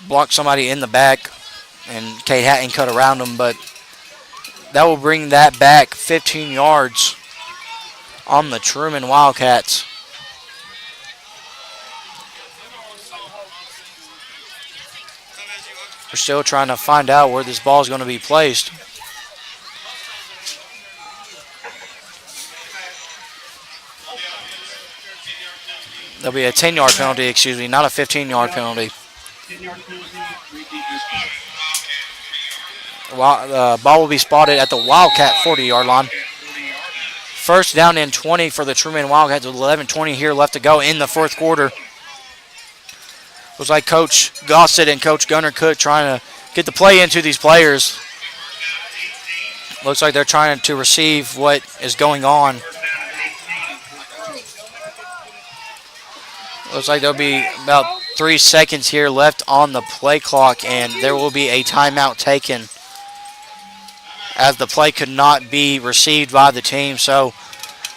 blocked somebody in the back, and Kate Hatton cut around him, but that will bring that back 15 yards on the Trumann Wildcats. We're still trying to find out where this ball is going to be placed. There'll be a 10-yard penalty, excuse me, not a 15-yard penalty. 10-yard penalty, repeat this play. Ball will be spotted at the Wildcat 40-yard line. First down and 20 for the Trumann Wildcats with 11:20 here left to go in the fourth quarter. Looks like Coach Gossett and Coach Gunnar Cook trying to get the play into these players. Looks like they're trying to receive what is going on. Looks like there'll be about 3 seconds here left on the play clock, and there will be a timeout taken as the play could not be received by the team. So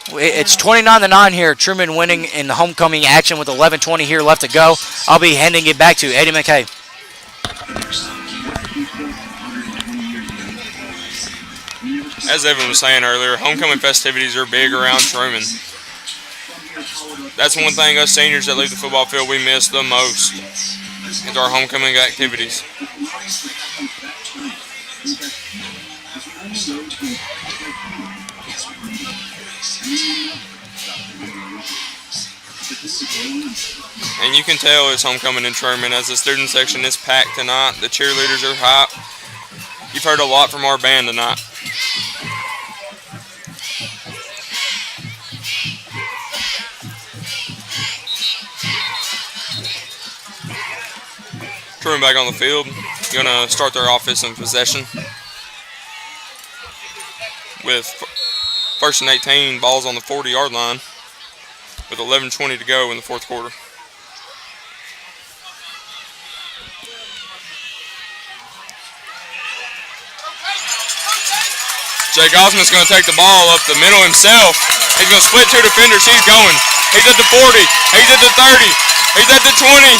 it's 29-9 here. Trumann winning in the homecoming action with 11:20 here left to go. I'll be handing it back to Eddie McKay. As Evan was saying earlier, homecoming festivities are big around Trumann. That's one thing us seniors that leave the football field we miss the most is our homecoming activities. And you can tell it's homecoming in Trumann as the student section is packed tonight. The cheerleaders are hype. You've heard a lot from our band tonight. Trumann back on the field. Going to start their offensive possession with 1st and 18, balls on the 40-yard line with 11:20 to go in the fourth quarter. Jake Osmond's going to take the ball up the middle himself. He's going to split 2 defenders. He's going. He's at the 40. He's at the 30. He's at the 20.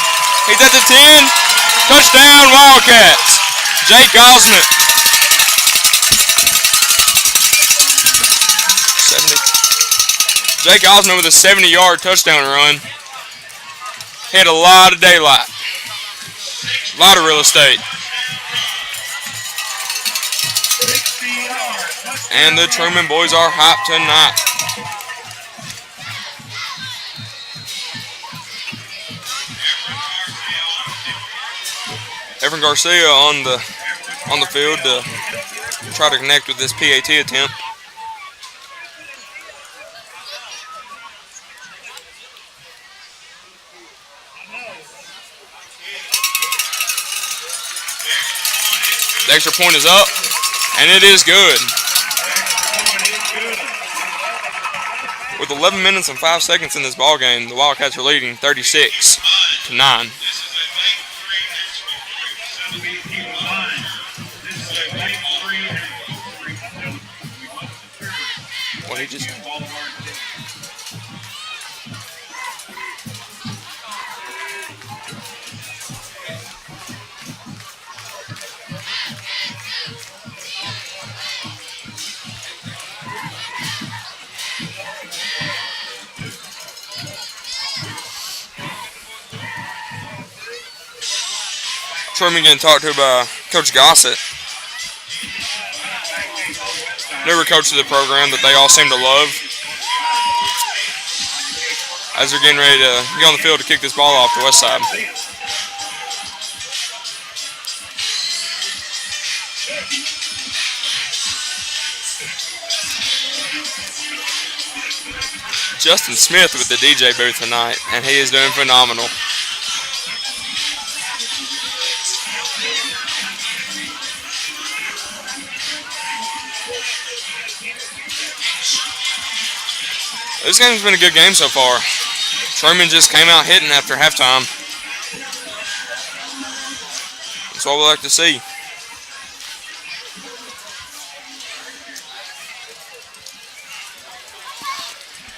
He's at the 10. Touchdown, Wildcats. Jake Osmond. 70. Jake Osmond with a 70-yard touchdown run. He had a lot of daylight. A lot of real estate. And the Trumann boys are hyped tonight. Evan Garcia on the field to try to connect with this PAT attempt. The extra point is up, and it is good. With 11 minutes and 5 seconds in this ball game, the Wildcats are leading 36-9. What he just Trumann getting talked to by Coach Gossett. Newer coach of the program that they all seem to love. As they're getting ready to get on the field to kick this ball off the Westside. Justin Smith with the DJ booth tonight, and he is doing phenomenal. This game's been a good game so far. Trumann just came out hitting after halftime. That's what we like to see.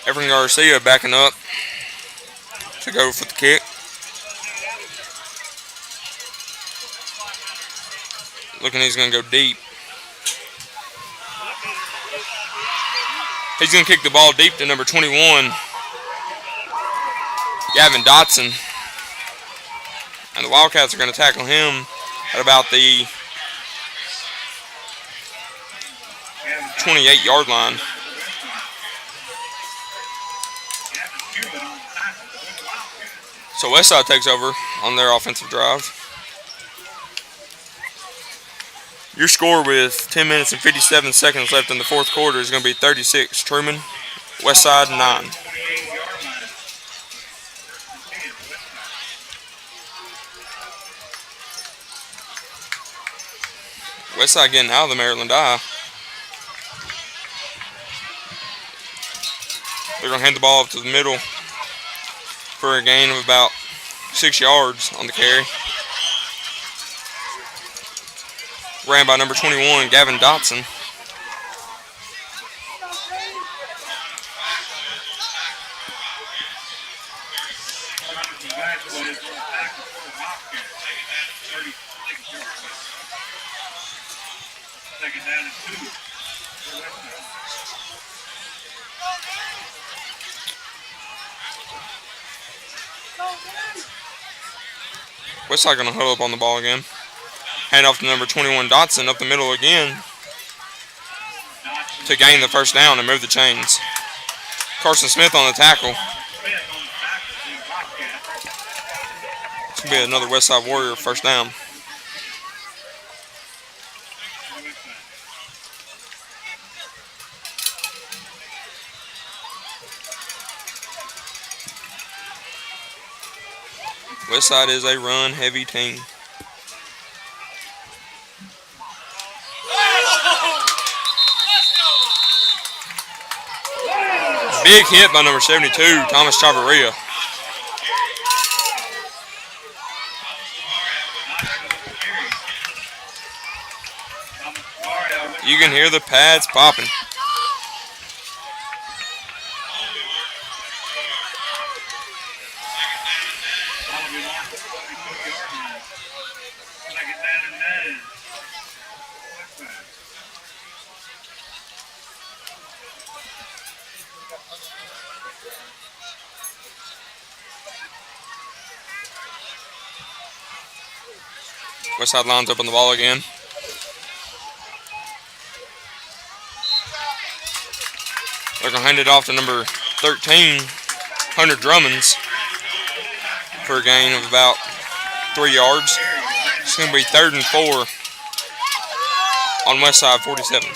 Evan Garcia backing up to go for the kick. Looking, he's going to go deep. He's going to kick the ball deep to number 21, Gavin Dotson. And the Wildcats are going to tackle him at about the 28-yard line. So Westside takes over on their offensive drive. Your score with 10 minutes and 57 seconds left in the fourth quarter is going to be 36 Trumann, Westside 9. Westside getting out of the Maryland I. They're going to hand the ball up to the middle for a gain of about 6 yards on the carry. Ran by number 21, Gavin Dotson. Second down and 2. Westside going to huddle up on the ball again. Hand off to number 21, Dotson, up the middle again to gain the first down and move the chains. Carson Smith on the tackle. It's going to be another Westside Warrior first down. Westside is a run-heavy team. Big hit by number 72, Thomas Chavarria. You can hear the pads popping. Westside lines up on the ball again. They're going to hand it off to number 13, Hunter Drummonds, for a gain of about 3 yards. It's going to be 3rd and 4 on Westside 47.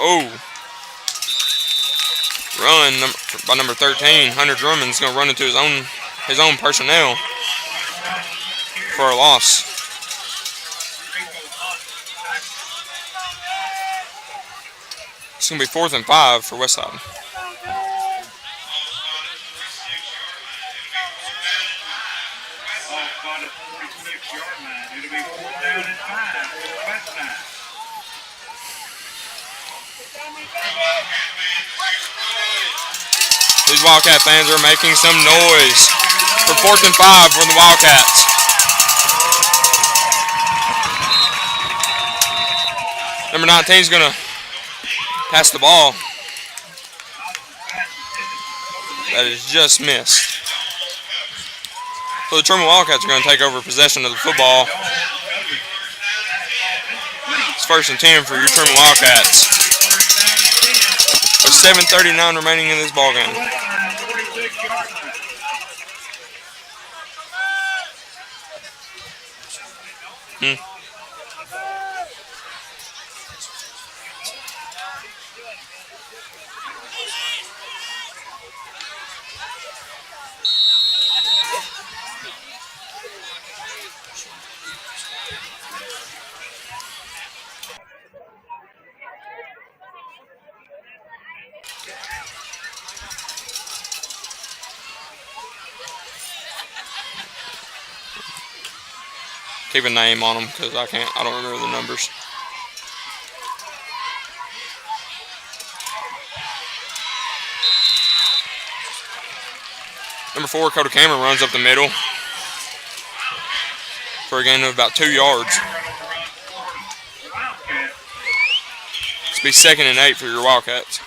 Oh, run by number 13. Hunter Drummond's going to run into his own personnel for a loss. It's going to be 4th and 5 for Westside. These Wildcat fans are making some noise for 4th and 5 for the Wildcats. Number 19 is going to pass the ball. That is just missed. So the Trumann Wildcats are going to take over possession of the football. It's 1st and 10 for your Trumann Wildcats. With 7:39 remaining in this ball game. Keep a name on them because I don't remember the numbers. Number 4, Coda Cameron runs up the middle for a gain of about 2 yards. This will be 2nd and 8 for your Wildcats.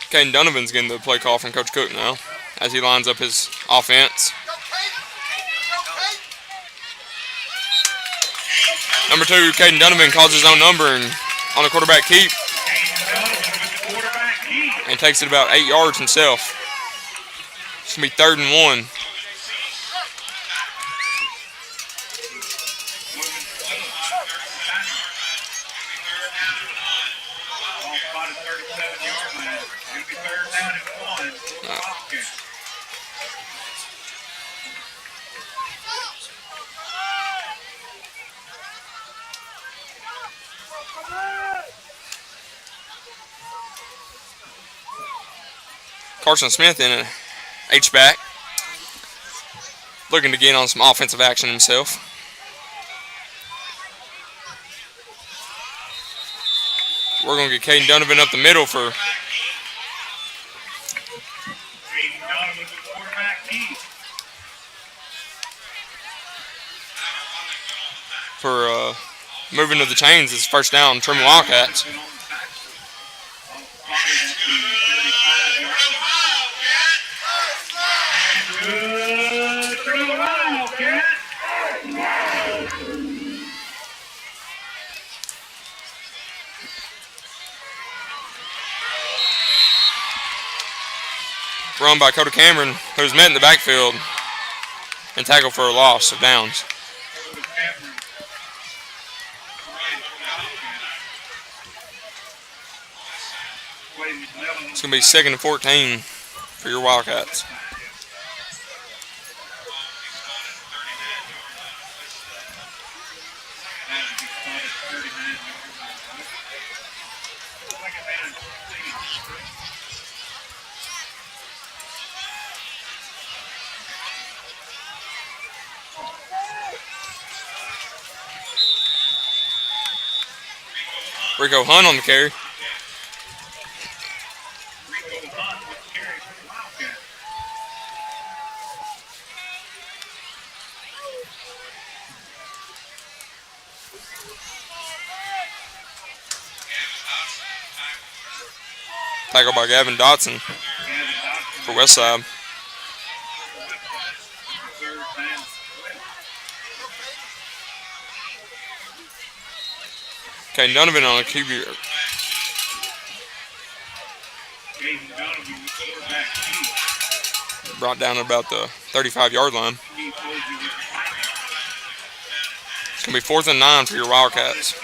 Caden Donovan's getting the play call from Coach Cook now as he lines up his offense. Number 2, Caden Donovan calls his own number and on a quarterback keep and takes it about 8 yards himself. It's going to be 3rd and 1. Carson Smith in an H-back, looking to get on some offensive action himself. We're going to get Caden Donovan up the middle for moving to the chains. It's 1st down, Trumann Wildcats. Run by Coda Cameron, who's met in the backfield and tackled for a loss of downs. It's going to be 2nd and 14 for your Wildcats. Rico Hunt on the carry. Tackled by Gavin Dotson for Westside. Caden Donovan on a QB. Brought down at about the 35-yard line. It's going to be 4th and 9 for your Wildcats.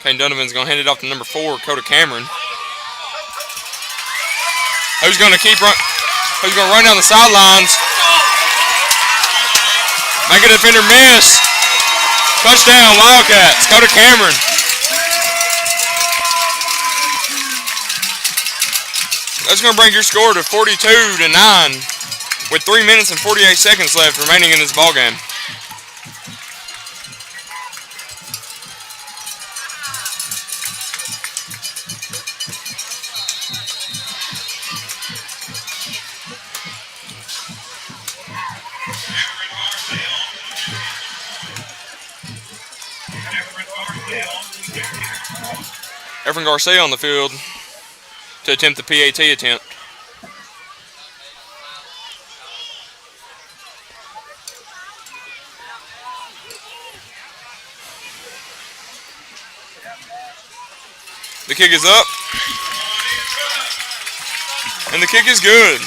Caden Donovan's going to hand it off to number 4, Coda Cameron. Who's going to run down the sidelines? Make a defender miss. Touchdown, Wildcats. Coda Cameron. That's going to bring your score to 42-9 with 3 minutes and 48 seconds left remaining in this ballgame. Efren Garcia on the field to attempt the PAT attempt. The kick is up. And the kick is good.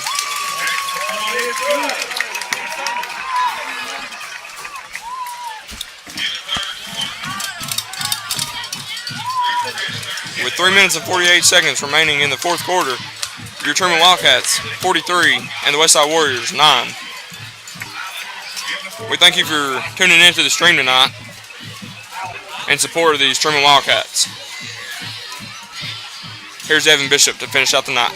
with 3 minutes and 48 seconds remaining in the fourth quarter. Your Trumann Wildcats 43 and the Westside Warriors 9. We thank you for tuning in to the stream tonight in support of these Trumann Wildcats. Here's Evan Bishop to finish out the night.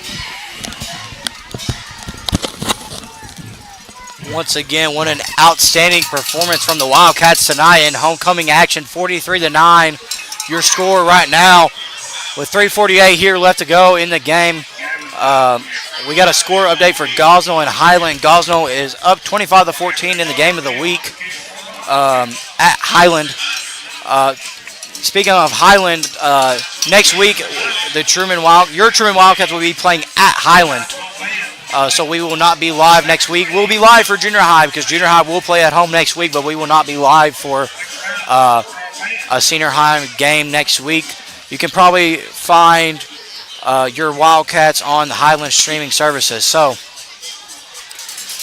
Once again, what an outstanding performance from the Wildcats tonight in homecoming action, 43-9. Your score right now with 3:48 here left to go in the game. We got a score update for Gosnell and Highland. Gosnell is up 25-14 in the game of the week at Highland. Speaking of Highland, next week your Trumann Wildcats will be playing at Highland. So we will not be live next week. We'll be live for junior high because junior high will play at home next week, but we will not be live for a senior high game next week. You can probably find your Wildcats on the Highland streaming services. So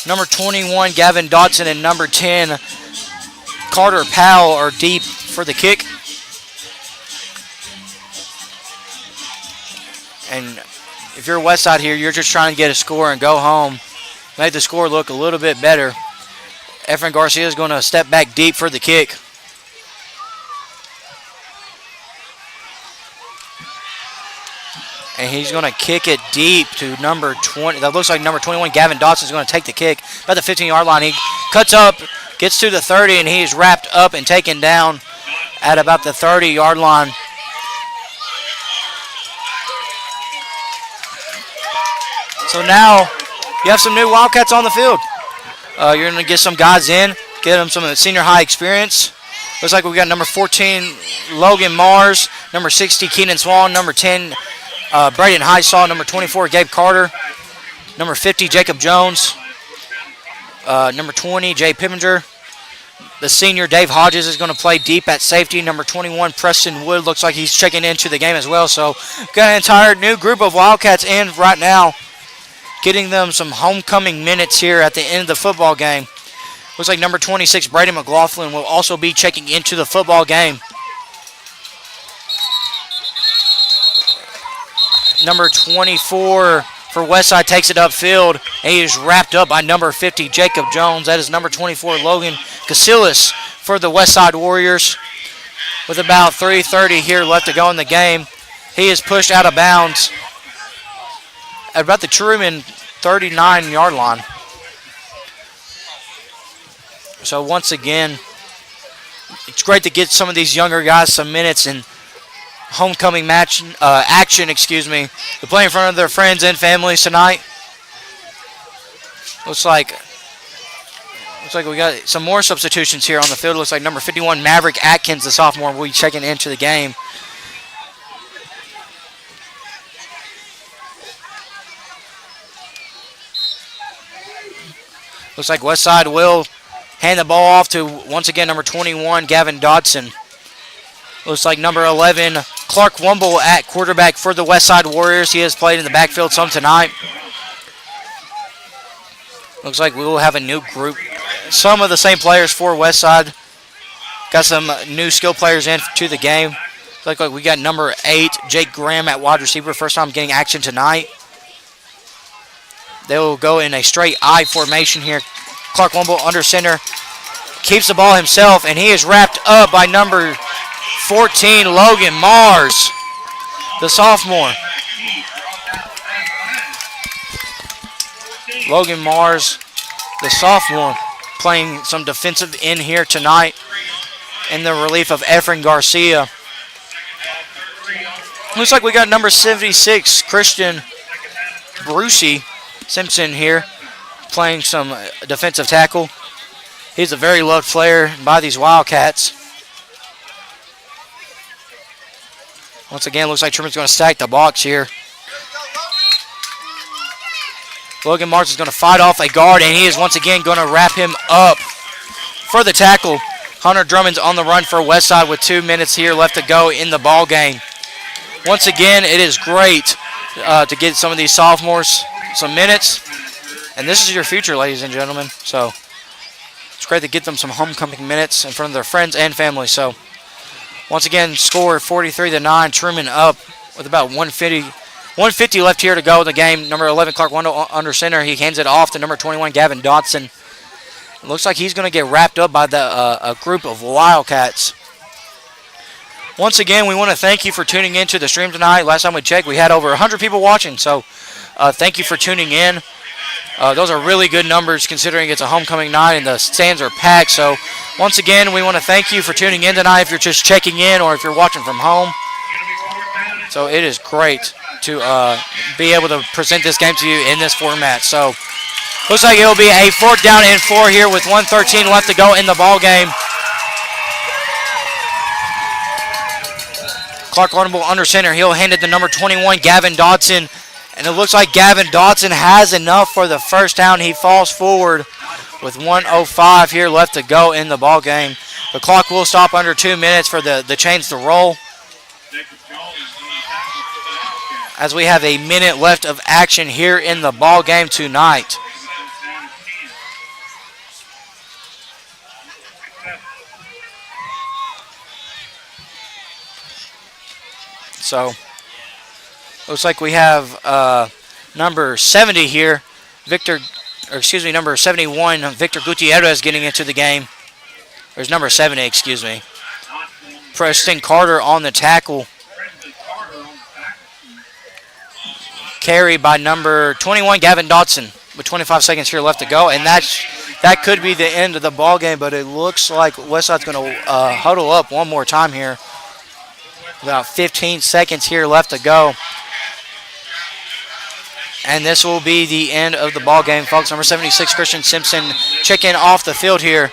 number 21, Gavin Dotson, and number 10, Carter Powell are deep for the kick. And if you're Westside here, you're just trying to get a score and go home. Make the score look a little bit better. Efren Garcia is going to step back deep for the kick. And he's going to kick it deep to number 20. That looks like number 21, Gavin Dotson, is going to take the kick about the 15-yard line. He cuts up, gets to the 30, and he is wrapped up and taken down at about the 30-yard line. So now you have some new Wildcats on the field. You're going to get some guys in, get them some senior high experience. Looks like we got number 14, Logan Mars, number 60, Keenan Swan, number 10, Braden Highsaw, number 24, Gabe Carter, number 50, Jacob Jones, number 20, Jay Pippinger. The senior, Dave Hodges, is going to play deep at safety. Number 21, Preston Wood, looks like he's checking into the game as well. So got an entire new group of Wildcats in right now, getting them some homecoming minutes here at the end of the football game. Looks like number 26, Brady McLaughlin, will also be checking into the football game. Number 24 for Westside takes it upfield, and he is wrapped up by number 50, Jacob Jones. That is number 24, Logan Casillas for the Westside Warriors. With about 3:30 here left to go in the game, he is pushed out of bounds at about the Trumann 39-yard line. So once again, it's great to get some of these younger guys some minutes in homecoming action. They're playing in front of their friends and families tonight. Looks like we got some more substitutions here on the field. Looks like number 51, Maverick Atkins, the sophomore, will be checking into the game. Looks like Westside will hand the ball off to, once again, number 21, Gavin Dodson. Looks like number 11, Clark Wumble at quarterback for the Westside Warriors. He has played in the backfield some tonight. Looks like we will have a new group. Some of the same players for Westside. Got some new skill players in to the game. Looks like we got number 8, Jake Graham at wide receiver. First time getting action tonight. They will go in a straight I formation here. Clark Wumble under center. Keeps the ball himself, and he is wrapped up by number 14, Logan Mars, the sophomore. Logan Mars, the sophomore, playing some defensive end here tonight in the relief of Efren Garcia. Looks like we got number 76, Christian Brucey Simpson here, playing some defensive tackle. He's a very loved player by these Wildcats. Once again, looks like Truman's going to stack the box here. Logan Mars is going to fight off a guard, and he is once again going to wrap him up for the tackle. Hunter Drummond's on the run for Westside with 2 minutes here left to go in the ball game. Once again, it is great to get some of these sophomores some minutes. And this is your future, ladies and gentlemen. So it's great to get them some homecoming minutes in front of their friends and family. So once again, score 43-9, Trumann up with about 150 left here to go in the game. Number 11, Clark Wendell under center. He hands it off to number 21, Gavin Dotson. It looks like he's going to get wrapped up by a group of Wildcats. Once again, we want to thank you for tuning in to the stream tonight. Last time we checked, we had over 100 people watching, so thank you for tuning in. Those are really good numbers considering it's a homecoming night and the stands are packed. So once again, we want to thank you for tuning in tonight if you're just checking in or if you're watching from home. So it is great to be able to present this game to you in this format. So looks like it'll be a 4th down and 4 here with 1:13 left to go in the ball game. Clark Wendell under center. He'll hand it to number 21, Gavin Dotson. And it looks like Gavin Dotson has enough for the first down. He falls forward with 1:05 here left to go in the ball game. The clock will stop under 2 minutes for the chains to roll, as we have a minute left of action here in the ball game tonight. So looks like we have number 70 here, number 71, Victor Gutierrez getting into the game. There's number 70, excuse me. Preston Carter on the tackle. Carry by number 21, Gavin Dotson, with 25 seconds here left to go. And that could be the end of the ball game, but it looks like Westside's going to huddle up one more time here. About 15 seconds here left to go. And this will be the end of the ball game, folks. Number 76, Christian Simpson, checking off the field here.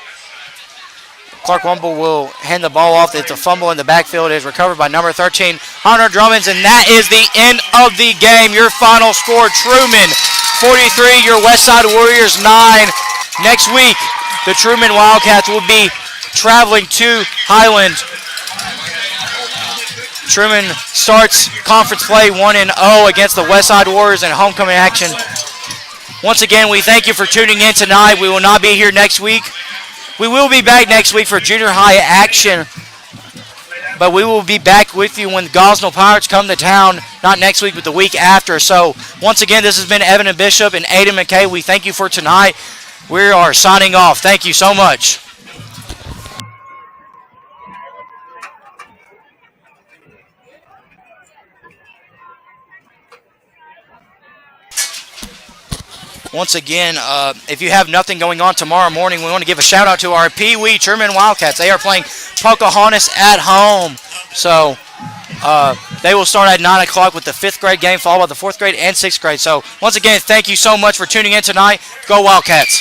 Clark Wendell will hand the ball off. It's a fumble in the backfield. It is recovered by number 13, Hunter Drummonds, and that is the end of the game. Your final score, Trumann 43, your Westside Warriors 9. Next week, the Trumann Wildcats will be traveling to Highland. Trumann starts conference play 1-0 against the Westside Warriors in homecoming action. Once again, we thank you for tuning in tonight. We will not be here next week. We will be back next week for junior high action, but we will be back with you when the Gosnell Pirates come to town, not next week, but the week after. So once again, this has been Evan and Bishop and Aiden McKay. We thank you for tonight. We are signing off. Thank you so much. Once again, if you have nothing going on tomorrow morning, we want to give a shout out to our Pee Wee Trumann Wildcats. They are playing Pocahontas at home. So they will start at 9 o'clock with the 5th grade game, followed by the 4th grade and 6th grade. So once again, thank you so much for tuning in tonight. Go Wildcats.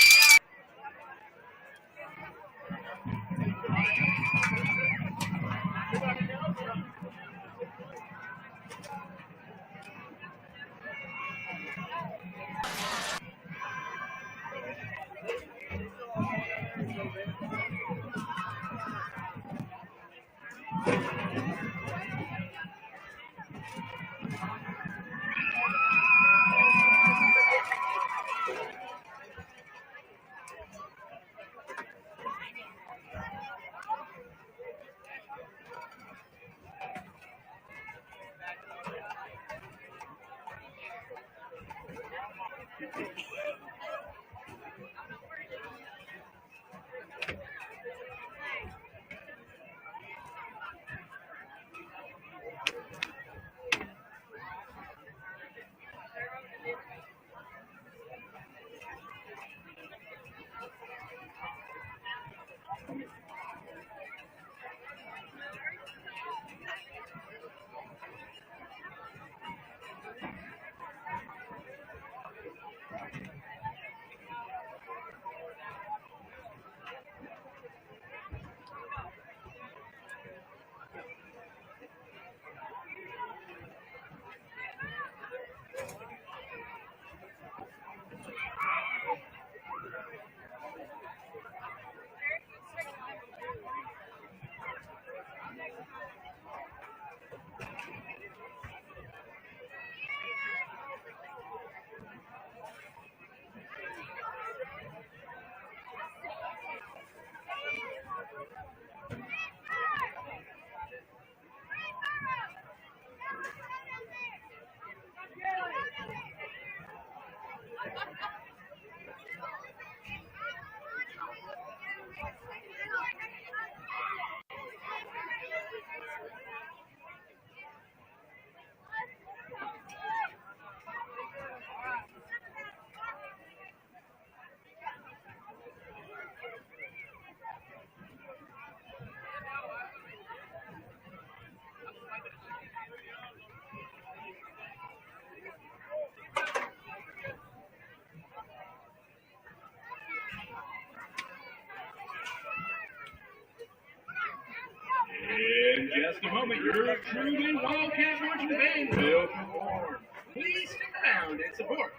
In just a moment, your Trumann Wildcat marching band will perform. Please stick around and support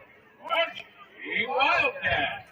Marching Wildcat.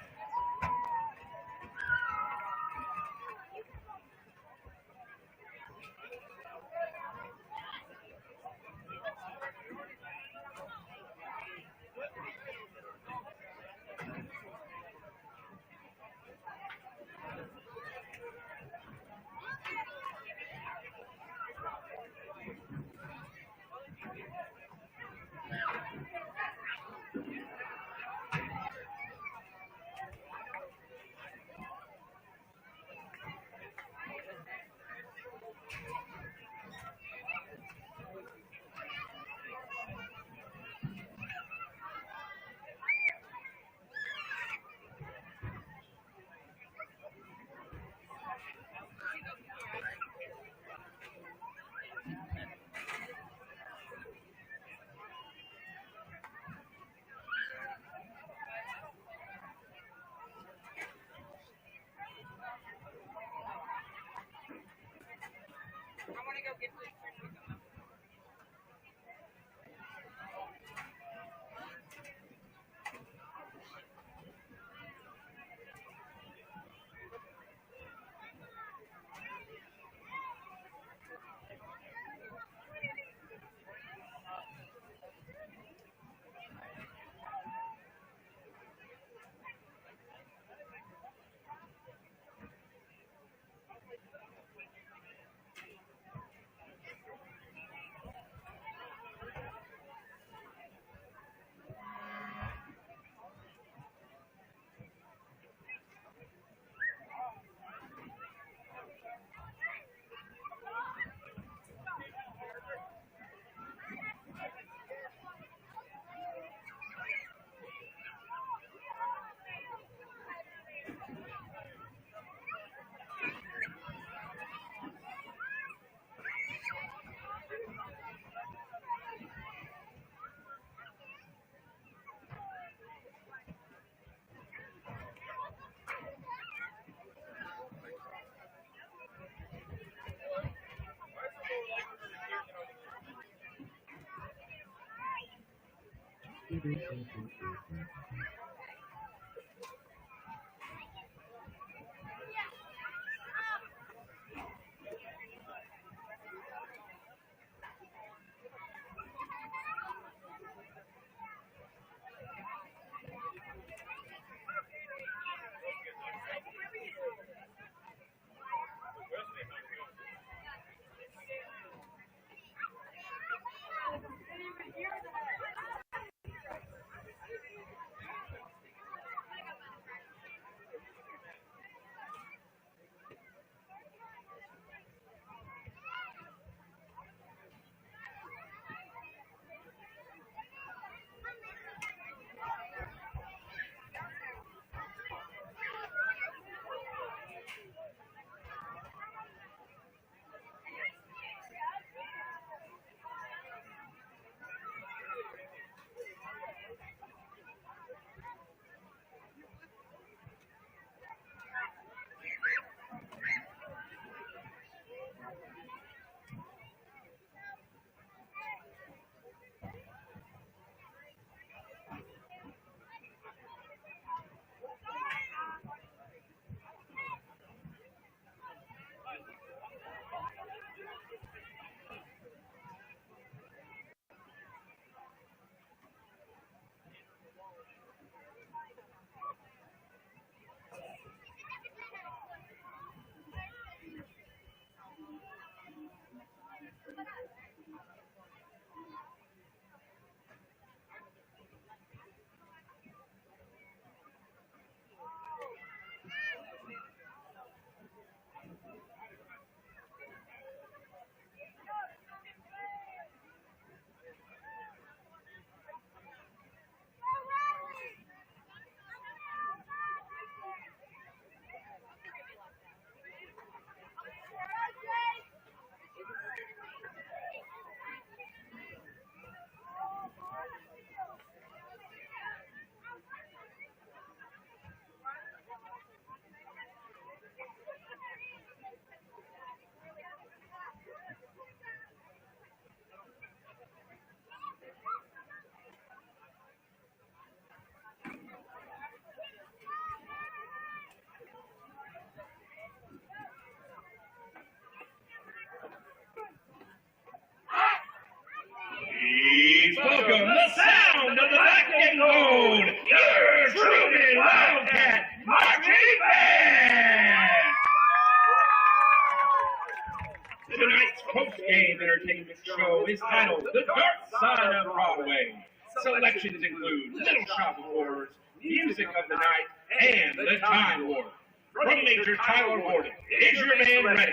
Tonight's post-game entertainment show is titled The Dark Side of Broadway. Selections include Little Shop of Horrors, Music of the Night, and The Time Warp. From Major Tyler Gordon, is your man ready?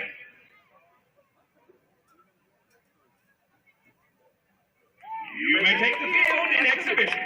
You may take the field in exhibition.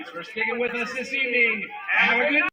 Thanks for sticking with us this evening. Have a good